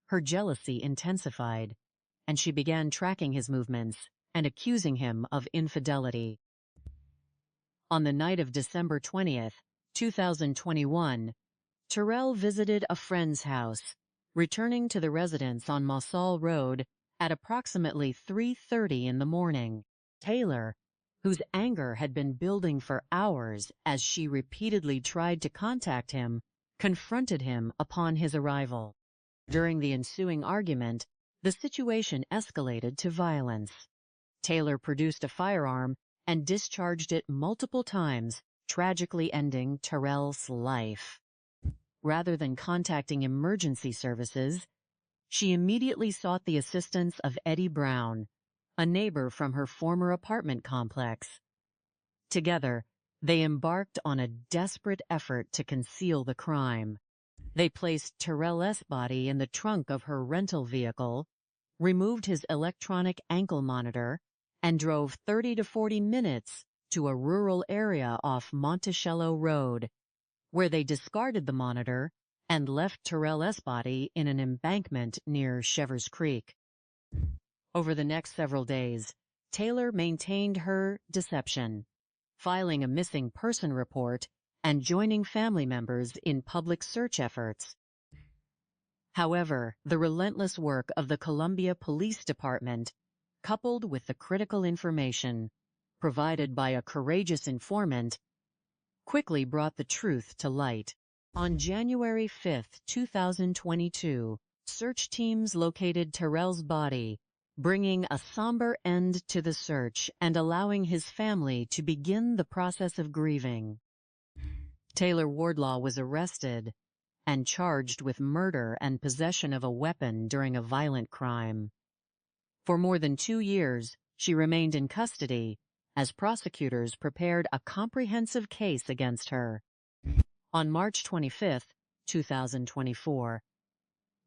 Her jealousy intensified, and she began tracking his movements and accusing him of infidelity. On the night of December 20th, 2021, Terrell visited a friend's house, returning to the residence on Mossall Road at approximately 3:30 in the morning. Taylor, whose anger had been building for hours as she repeatedly tried to contact him, confronted him upon his arrival. During the ensuing argument, the situation escalated to violence. Taylor produced a firearm and discharged it multiple times, tragically ending Terrell's life. Rather than contacting emergency services, she immediately sought the assistance of Eddie Brown, a neighbor from her former apartment complex. Together, they embarked on a desperate effort to conceal the crime. They placed Terrell's body in the trunk of her rental vehicle, removed his electronic ankle monitor, and drove 30 to 40 minutes to a rural area off Monticello Road, where they discarded the monitor and left Terrell's body in an embankment near Shevers Creek. Over the next several days, Taylor maintained her deception, filing a missing person report and joining family members in public search efforts. However, the relentless work of the Columbia Police Department, coupled with the critical information provided by a courageous informant, quickly brought the truth to light. On January 5, 2022, search teams located Terrell's body, bringing a somber end to the search and allowing his family to begin the process of grieving. Taylor Wardlaw was arrested and charged with murder and possession of a weapon during a violent crime. For more than 2 years, she remained in custody as prosecutors prepared a comprehensive case against her. On March 25, 2024,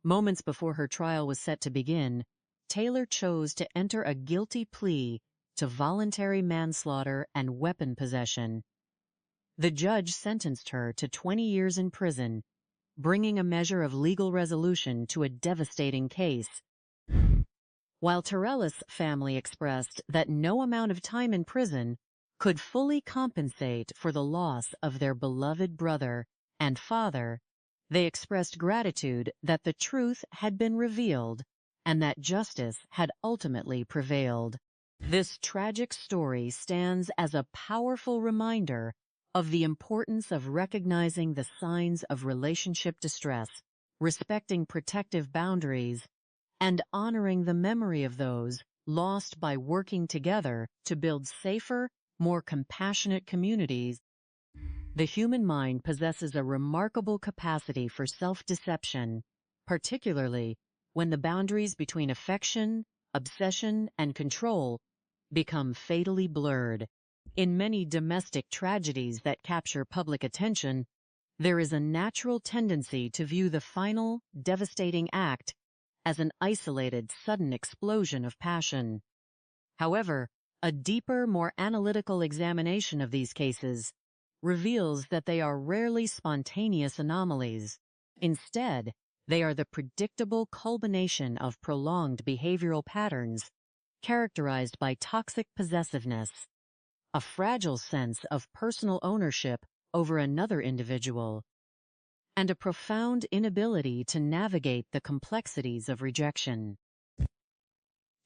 moments before her trial was set to begin, Taylor chose to enter a guilty plea to voluntary manslaughter and weapon possession. The judge sentenced her to 20 years in prison, bringing a measure of legal resolution to a devastating case. While Terrell's family expressed that no amount of time in prison could fully compensate for the loss of their beloved brother and father, they expressed gratitude that the truth had been revealed and that justice had ultimately prevailed. This tragic story stands as a powerful reminder of the importance of recognizing the signs of relationship distress, respecting protective boundaries, and honoring the memory of those lost by working together to build safer, more compassionate communities. The human mind possesses a remarkable capacity for self-deception, particularly when the boundaries between affection, obsession, and control become fatally blurred. In many domestic tragedies that capture public attention, there is a natural tendency to view the final, devastating act as an isolated, sudden explosion of passion. However, a deeper, more analytical examination of these cases reveals that they are rarely spontaneous anomalies. Instead, they are the predictable culmination of prolonged behavioral patterns characterized by toxic possessiveness, a fragile sense of personal ownership over another individual, and a profound inability to navigate the complexities of rejection.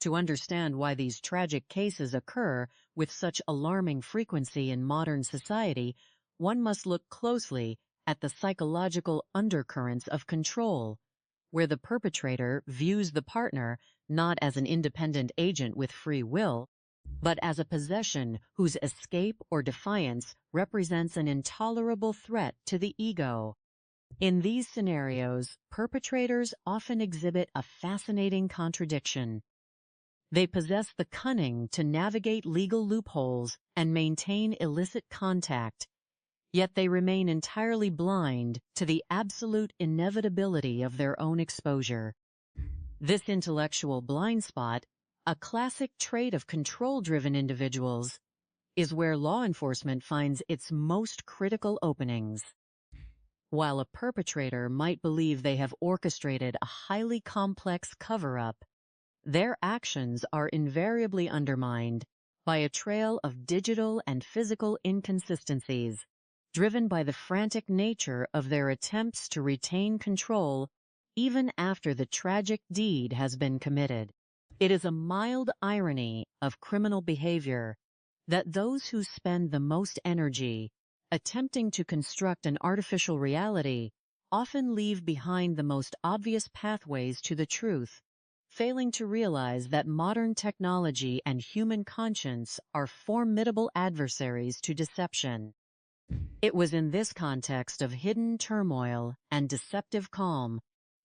To understand why these tragic cases occur with such alarming frequency in modern society, one must look closely at the psychological undercurrents of control, where the perpetrator views the partner not as an independent agent with free will, but as a possession whose escape or defiance represents an intolerable threat to the ego. In these scenarios, perpetrators often exhibit a fascinating contradiction. They possess the cunning to navigate legal loopholes and maintain illicit contact, yet they remain entirely blind to the absolute inevitability of their own exposure. This intellectual blind spot, a classic trait of control-driven individuals, is where law enforcement finds its most critical openings. While a perpetrator might believe they have orchestrated a highly complex cover-up, their actions are invariably undermined by a trail of digital and physical inconsistencies, driven by the frantic nature of their attempts to retain control even after the tragic deed has been committed. It is a mild irony of criminal behavior that those who spend the most energy attempting to construct an artificial reality often leave behind the most obvious pathways to the truth, failing to realize that modern technology and human conscience are formidable adversaries to deception. It was in this context of hidden turmoil and deceptive calm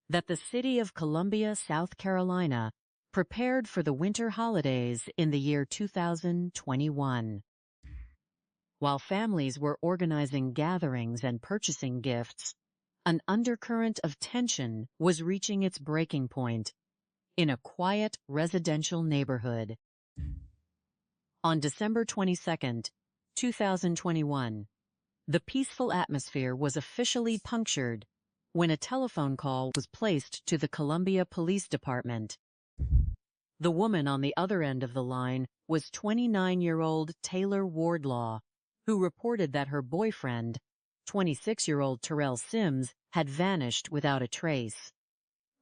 that the city of Columbia, South Carolina, prepared for the winter holidays in the year 2021. While families were organizing gatherings and purchasing gifts, an undercurrent of tension was reaching its breaking point in a quiet residential neighborhood. On December 22, 2021, The peaceful atmosphere was officially punctured when a telephone call was placed to the Columbia Police Department. The woman on the other end of the line was 29-year-old Taylor Wardlaw, who reported that her boyfriend, 26-year-old Terrell Sims, had vanished without a trace.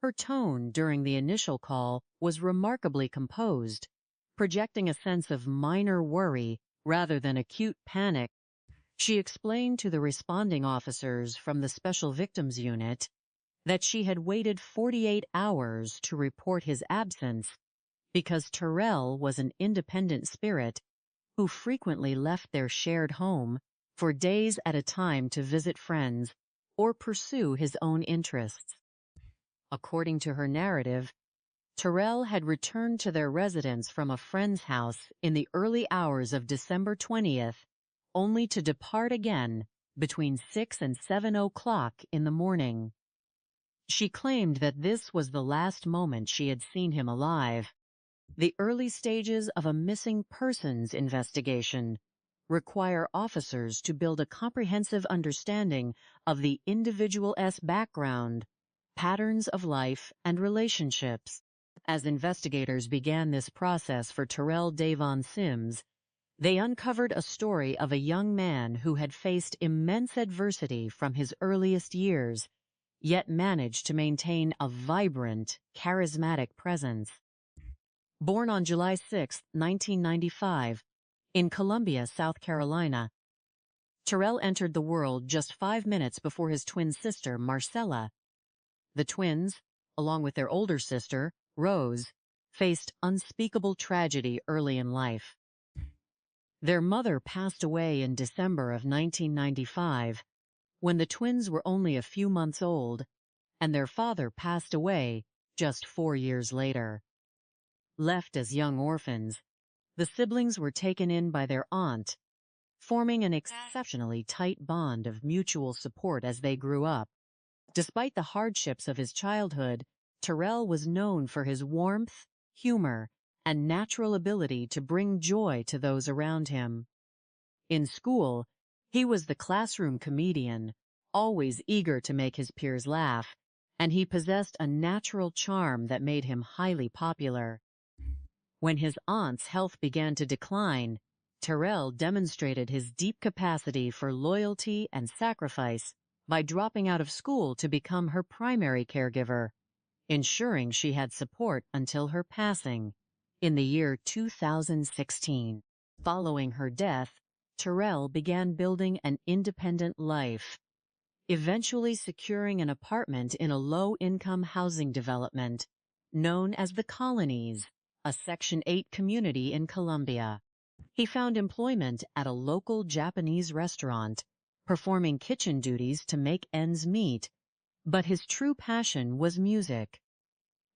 Her tone during the initial call was remarkably composed, projecting a sense of minor worry rather than acute panic. She explained to the responding officers from the Special Victims Unit that she had waited 48 hours to report his absence because Terrell was an independent spirit who frequently left their shared home for days at a time to visit friends or pursue his own interests. According to her narrative, Terrell had returned to their residence from a friend's house in the early hours of December 20th, only to depart again between 6 and 7 o'clock in the morning. She claimed that this was the last moment she had seen him alive. The early stages of a missing persons investigation require officers to build a comprehensive understanding of the individual's background, patterns of life, and relationships. As investigators began this process for Terrell Davon Sims, they uncovered a story of a young man who had faced immense adversity from his earliest years, yet managed to maintain a vibrant, charismatic presence. Born on July 6, 1995, in Columbia, South Carolina, Terrell entered the world just 5 minutes before his twin sister, Marcella. The twins, along with their older sister, Rose, faced unspeakable tragedy early in life. Their mother passed away in December of 1995, when the twins were only a few months old, and their father passed away just 4 years later. Left as young orphans, the siblings were taken in by their aunt, forming an exceptionally tight bond of mutual support as they grew up. Despite the hardships of his childhood, Terrell was known for his warmth, humor, and natural ability to bring joy to those around him. In school, he was the classroom comedian, always eager to make his peers laugh, and he possessed a natural charm that made him highly popular. When his aunt's health began to decline, Terrell demonstrated his deep capacity for loyalty and sacrifice by dropping out of school to become her primary caregiver, ensuring she had support until her passing in the year 2016. Following her death, Terrell began building an independent life, eventually securing an apartment in a low-income housing development known as the Colonies, a Section 8 community in Columbia. He found employment at a local Japanese restaurant, performing kitchen duties to make ends meet, but his true passion was music.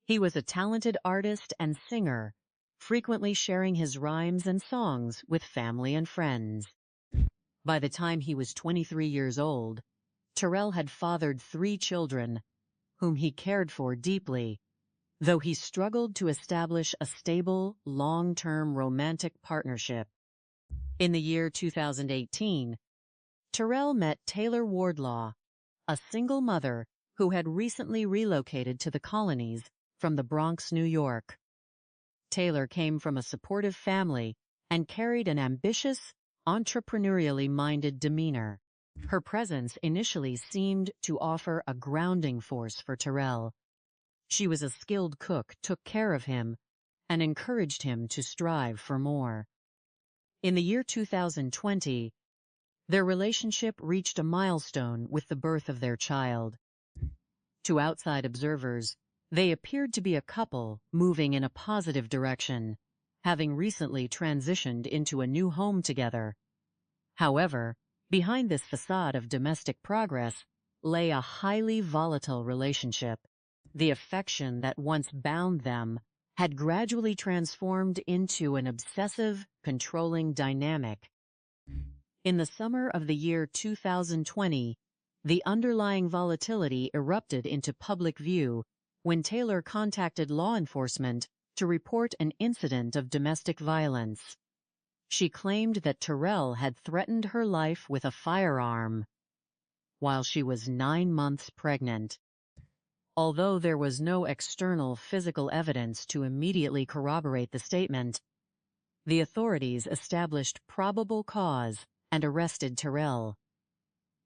He was a talented artist and singer, frequently sharing his rhymes and songs with family and friends. By the time he was 23 years old, Terrell had fathered 3 children, whom he cared for deeply, though he struggled to establish a stable, long-term romantic partnership. In the year 2018, Terrell met Taylor Wardlaw, a single mother who had recently relocated to the Colonies from the Bronx, New York. Taylor came from a supportive family and carried an ambitious, entrepreneurially minded demeanor. Her presence initially seemed to offer a grounding force for Terrell. She was a skilled cook, took care of him, and encouraged him to strive for more. In the year 2020, their relationship reached a milestone with the birth of their child. To outside observers, they appeared to be a couple moving in a positive direction, having recently transitioned into a new home together. However, behind this facade of domestic progress lay a highly volatile relationship. The affection that once bound them had gradually transformed into an obsessive, controlling dynamic. In the summer of the year 2020, the underlying volatility erupted into public view when Taylor contacted law enforcement to report an incident of domestic violence. She claimed that Terrell had threatened her life with a firearm while she was 9 months pregnant. Although there was no external physical evidence to immediately corroborate the statement, the authorities established probable cause and arrested Terrell.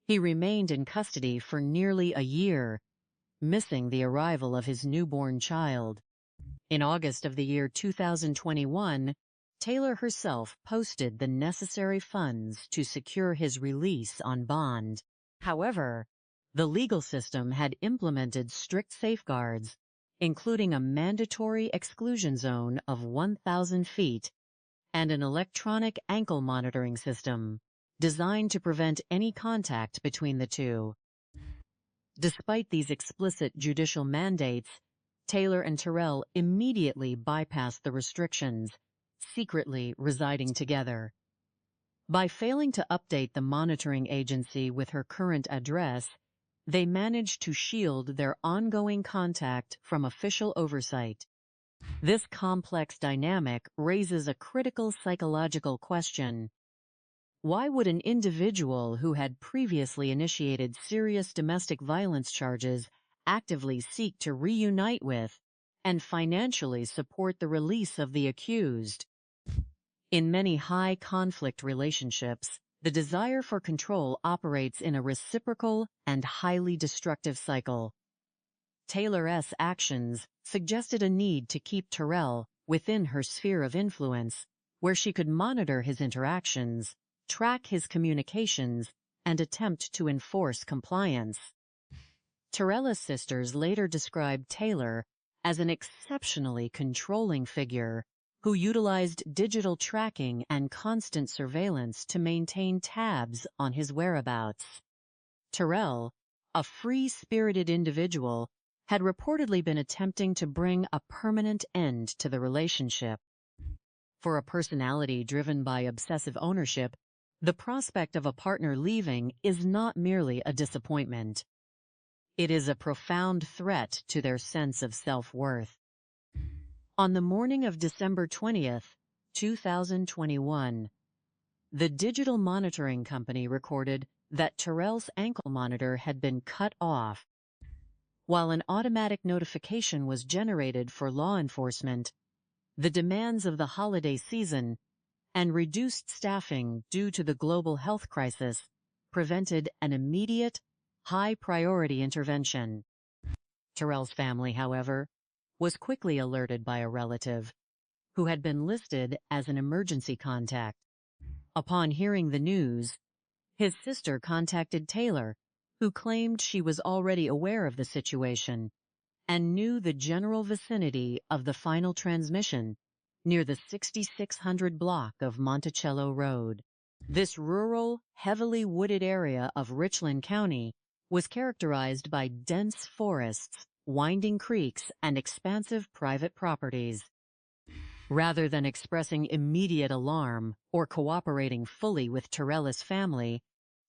He remained in custody for nearly a year, missing the arrival of his newborn child. In August of the year 2021, Taylor herself posted the necessary funds to secure his release on bond. However, the legal system had implemented strict safeguards, including a mandatory exclusion zone of 1,000 feet and an electronic ankle monitoring system designed to prevent any contact between the two. Despite these explicit judicial mandates, Taylor and Terrell immediately bypassed the restrictions, secretly residing together. By failing to update the monitoring agency with her current address, they managed to shield their ongoing contact from official oversight. This complex dynamic raises a critical psychological question. Why would an individual who had previously initiated serious domestic violence charges actively seek to reunite with and financially support the release of the accused? In many high-conflict relationships, the desire for control operates in a reciprocal and highly destructive cycle. Taylor's actions suggested a need to keep Terrell within her sphere of influence, where she could monitor his interactions, track his communications, and attempt to enforce compliance. Terrell's sisters later described Taylor as an exceptionally controlling figure who utilized digital tracking and constant surveillance to maintain tabs on his whereabouts. Terrell, a free-spirited individual, had reportedly been attempting to bring a permanent end to the relationship. For a personality driven by obsessive ownership, the prospect of a partner leaving is not merely a disappointment. It is a profound threat to their sense of self-worth. On the morning of December 20th, 2021, the digital monitoring company recorded that Terrell's ankle monitor had been cut off. While an automatic notification was generated for law enforcement, the demands of the holiday season and reduced staffing due to the global health crisis prevented an immediate, high-priority intervention. Terrell's family, however, was quickly alerted by a relative who had been listed as an emergency contact. Upon hearing the news, his sister contacted Taylor, who claimed she was already aware of the situation and knew the general vicinity of the final transmission near the 6600 block of Monticello Road. This rural, heavily wooded area of Richland County was characterized by dense forests, winding creeks, and expansive private properties. Rather than expressing immediate alarm or cooperating fully with Terrell's family,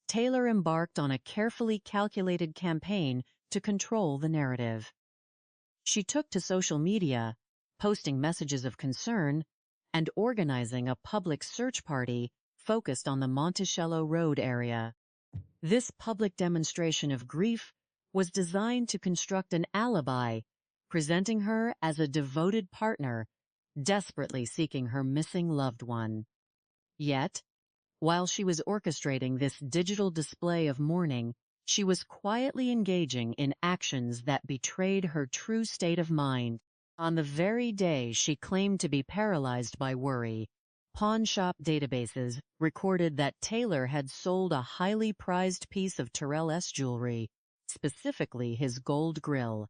Taylor embarked on a carefully calculated campaign to control the narrative. She took to social media, posting messages of concern and organizing a public search party focused on the Monticello Road area. This public demonstration of grief was designed to construct an alibi, presenting her as a devoted partner, desperately seeking her missing loved one. Yet, while she was orchestrating this digital display of mourning, she was quietly engaging in actions that betrayed her true state of mind. On the very day she claimed to be paralyzed by worry, pawnshop databases recorded that Taylor had sold a highly prized piece of Terrell's jewelry, specifically his gold grill.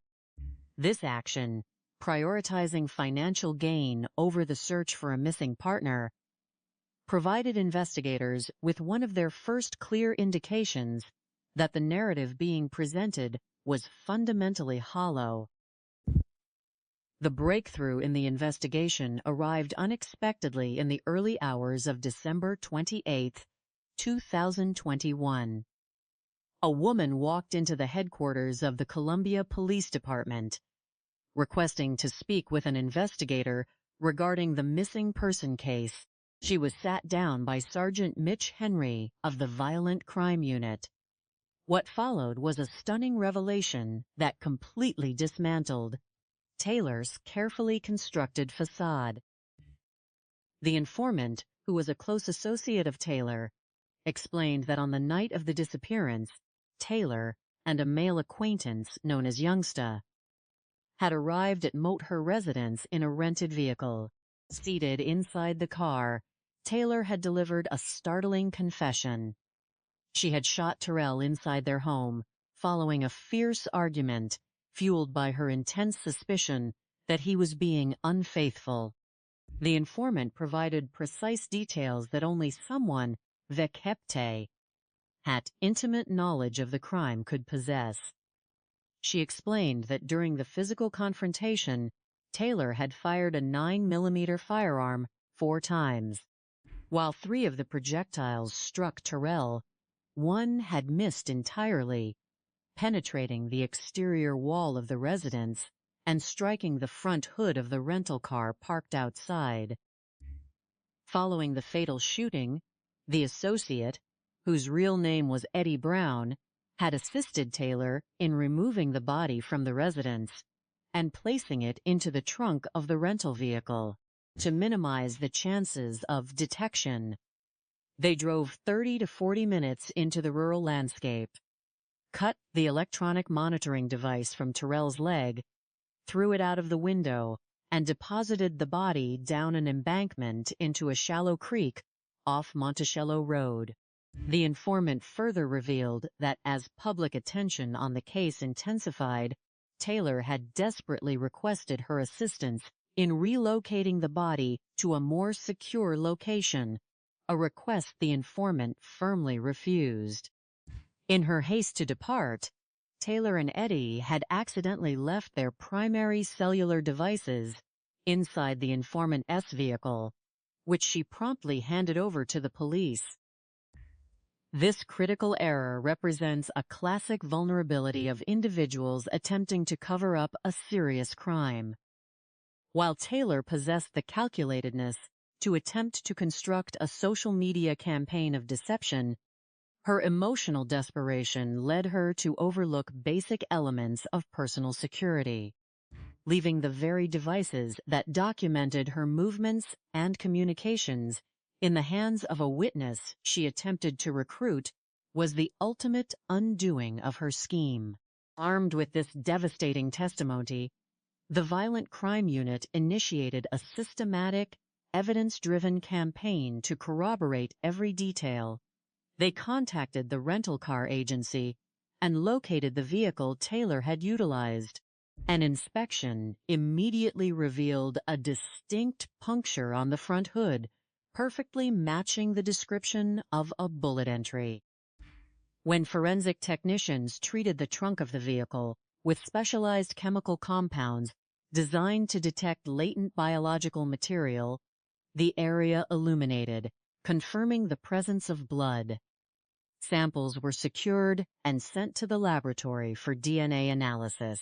This action, prioritizing financial gain over the search for a missing partner, provided investigators with one of their first clear indications that the narrative being presented was fundamentally hollow. The breakthrough in the investigation arrived unexpectedly in the early hours of December 28, 2021. A woman walked into the headquarters of the Columbia Police Department, requesting to speak with an investigator regarding the missing person case. She was sat down by Sergeant Mitch Henry of the Violent Crime Unit. What followed was a stunning revelation that completely dismantled Taylor's carefully constructed facade. The informant, who was a close associate of Taylor, explained that on the night of the disappearance, Taylor and a male acquaintance known as Youngsta had arrived at her residence in a rented vehicle. Seated inside the car, Taylor had delivered a startling confession. She had shot Terrell inside their home, following a fierce argument fueled by her intense suspicion that he was being unfaithful. The informant provided precise details that only someone, vekepte, had intimate knowledge of the crime could possess. She explained that during the physical confrontation, Taylor had fired a 9mm firearm 4 times. While 3 of the projectiles struck Terrell, 1 had missed entirely, penetrating the exterior wall of the residence and striking the front hood of the rental car parked outside. Following the fatal shooting, the associate, whose real name was Eddie Brown, had assisted Taylor in removing the body from the residence and placing it into the trunk of the rental vehicle to minimize the chances of detection. They drove 30 to 40 minutes into the rural landscape, cut the electronic monitoring device from Terrell's leg, threw it out of the window, and deposited the body down an embankment into a shallow creek off Monticello Road. The informant further revealed that as public attention on the case intensified, Taylor had desperately requested her assistance in relocating the body to a more secure location, a request the informant firmly refused. In her haste to depart, Taylor and Eddie had accidentally left their primary cellular devices inside the informant's vehicle, which she promptly handed over to the police. This critical error represents a classic vulnerability of individuals attempting to cover up a serious crime. While Taylor possessed the calculatedness to attempt to construct a social media campaign of deception, her emotional desperation led her to overlook basic elements of personal security, leaving the very devices that documented her movements and communications in the hands of a witness she attempted to recruit was the ultimate undoing of her scheme. Armed with this devastating testimony, the Violent Crime Unit initiated a systematic, evidence-driven campaign to corroborate every detail. They contacted the rental car agency and located the vehicle Taylor had utilized. An inspection immediately revealed a distinct puncture on the front hood, perfectly matching the description of a bullet entry. When forensic technicians treated the trunk of the vehicle with specialized chemical compounds designed to detect latent biological material, the area illuminated, confirming the presence of blood. Samples were secured and sent to the laboratory for DNA analysis.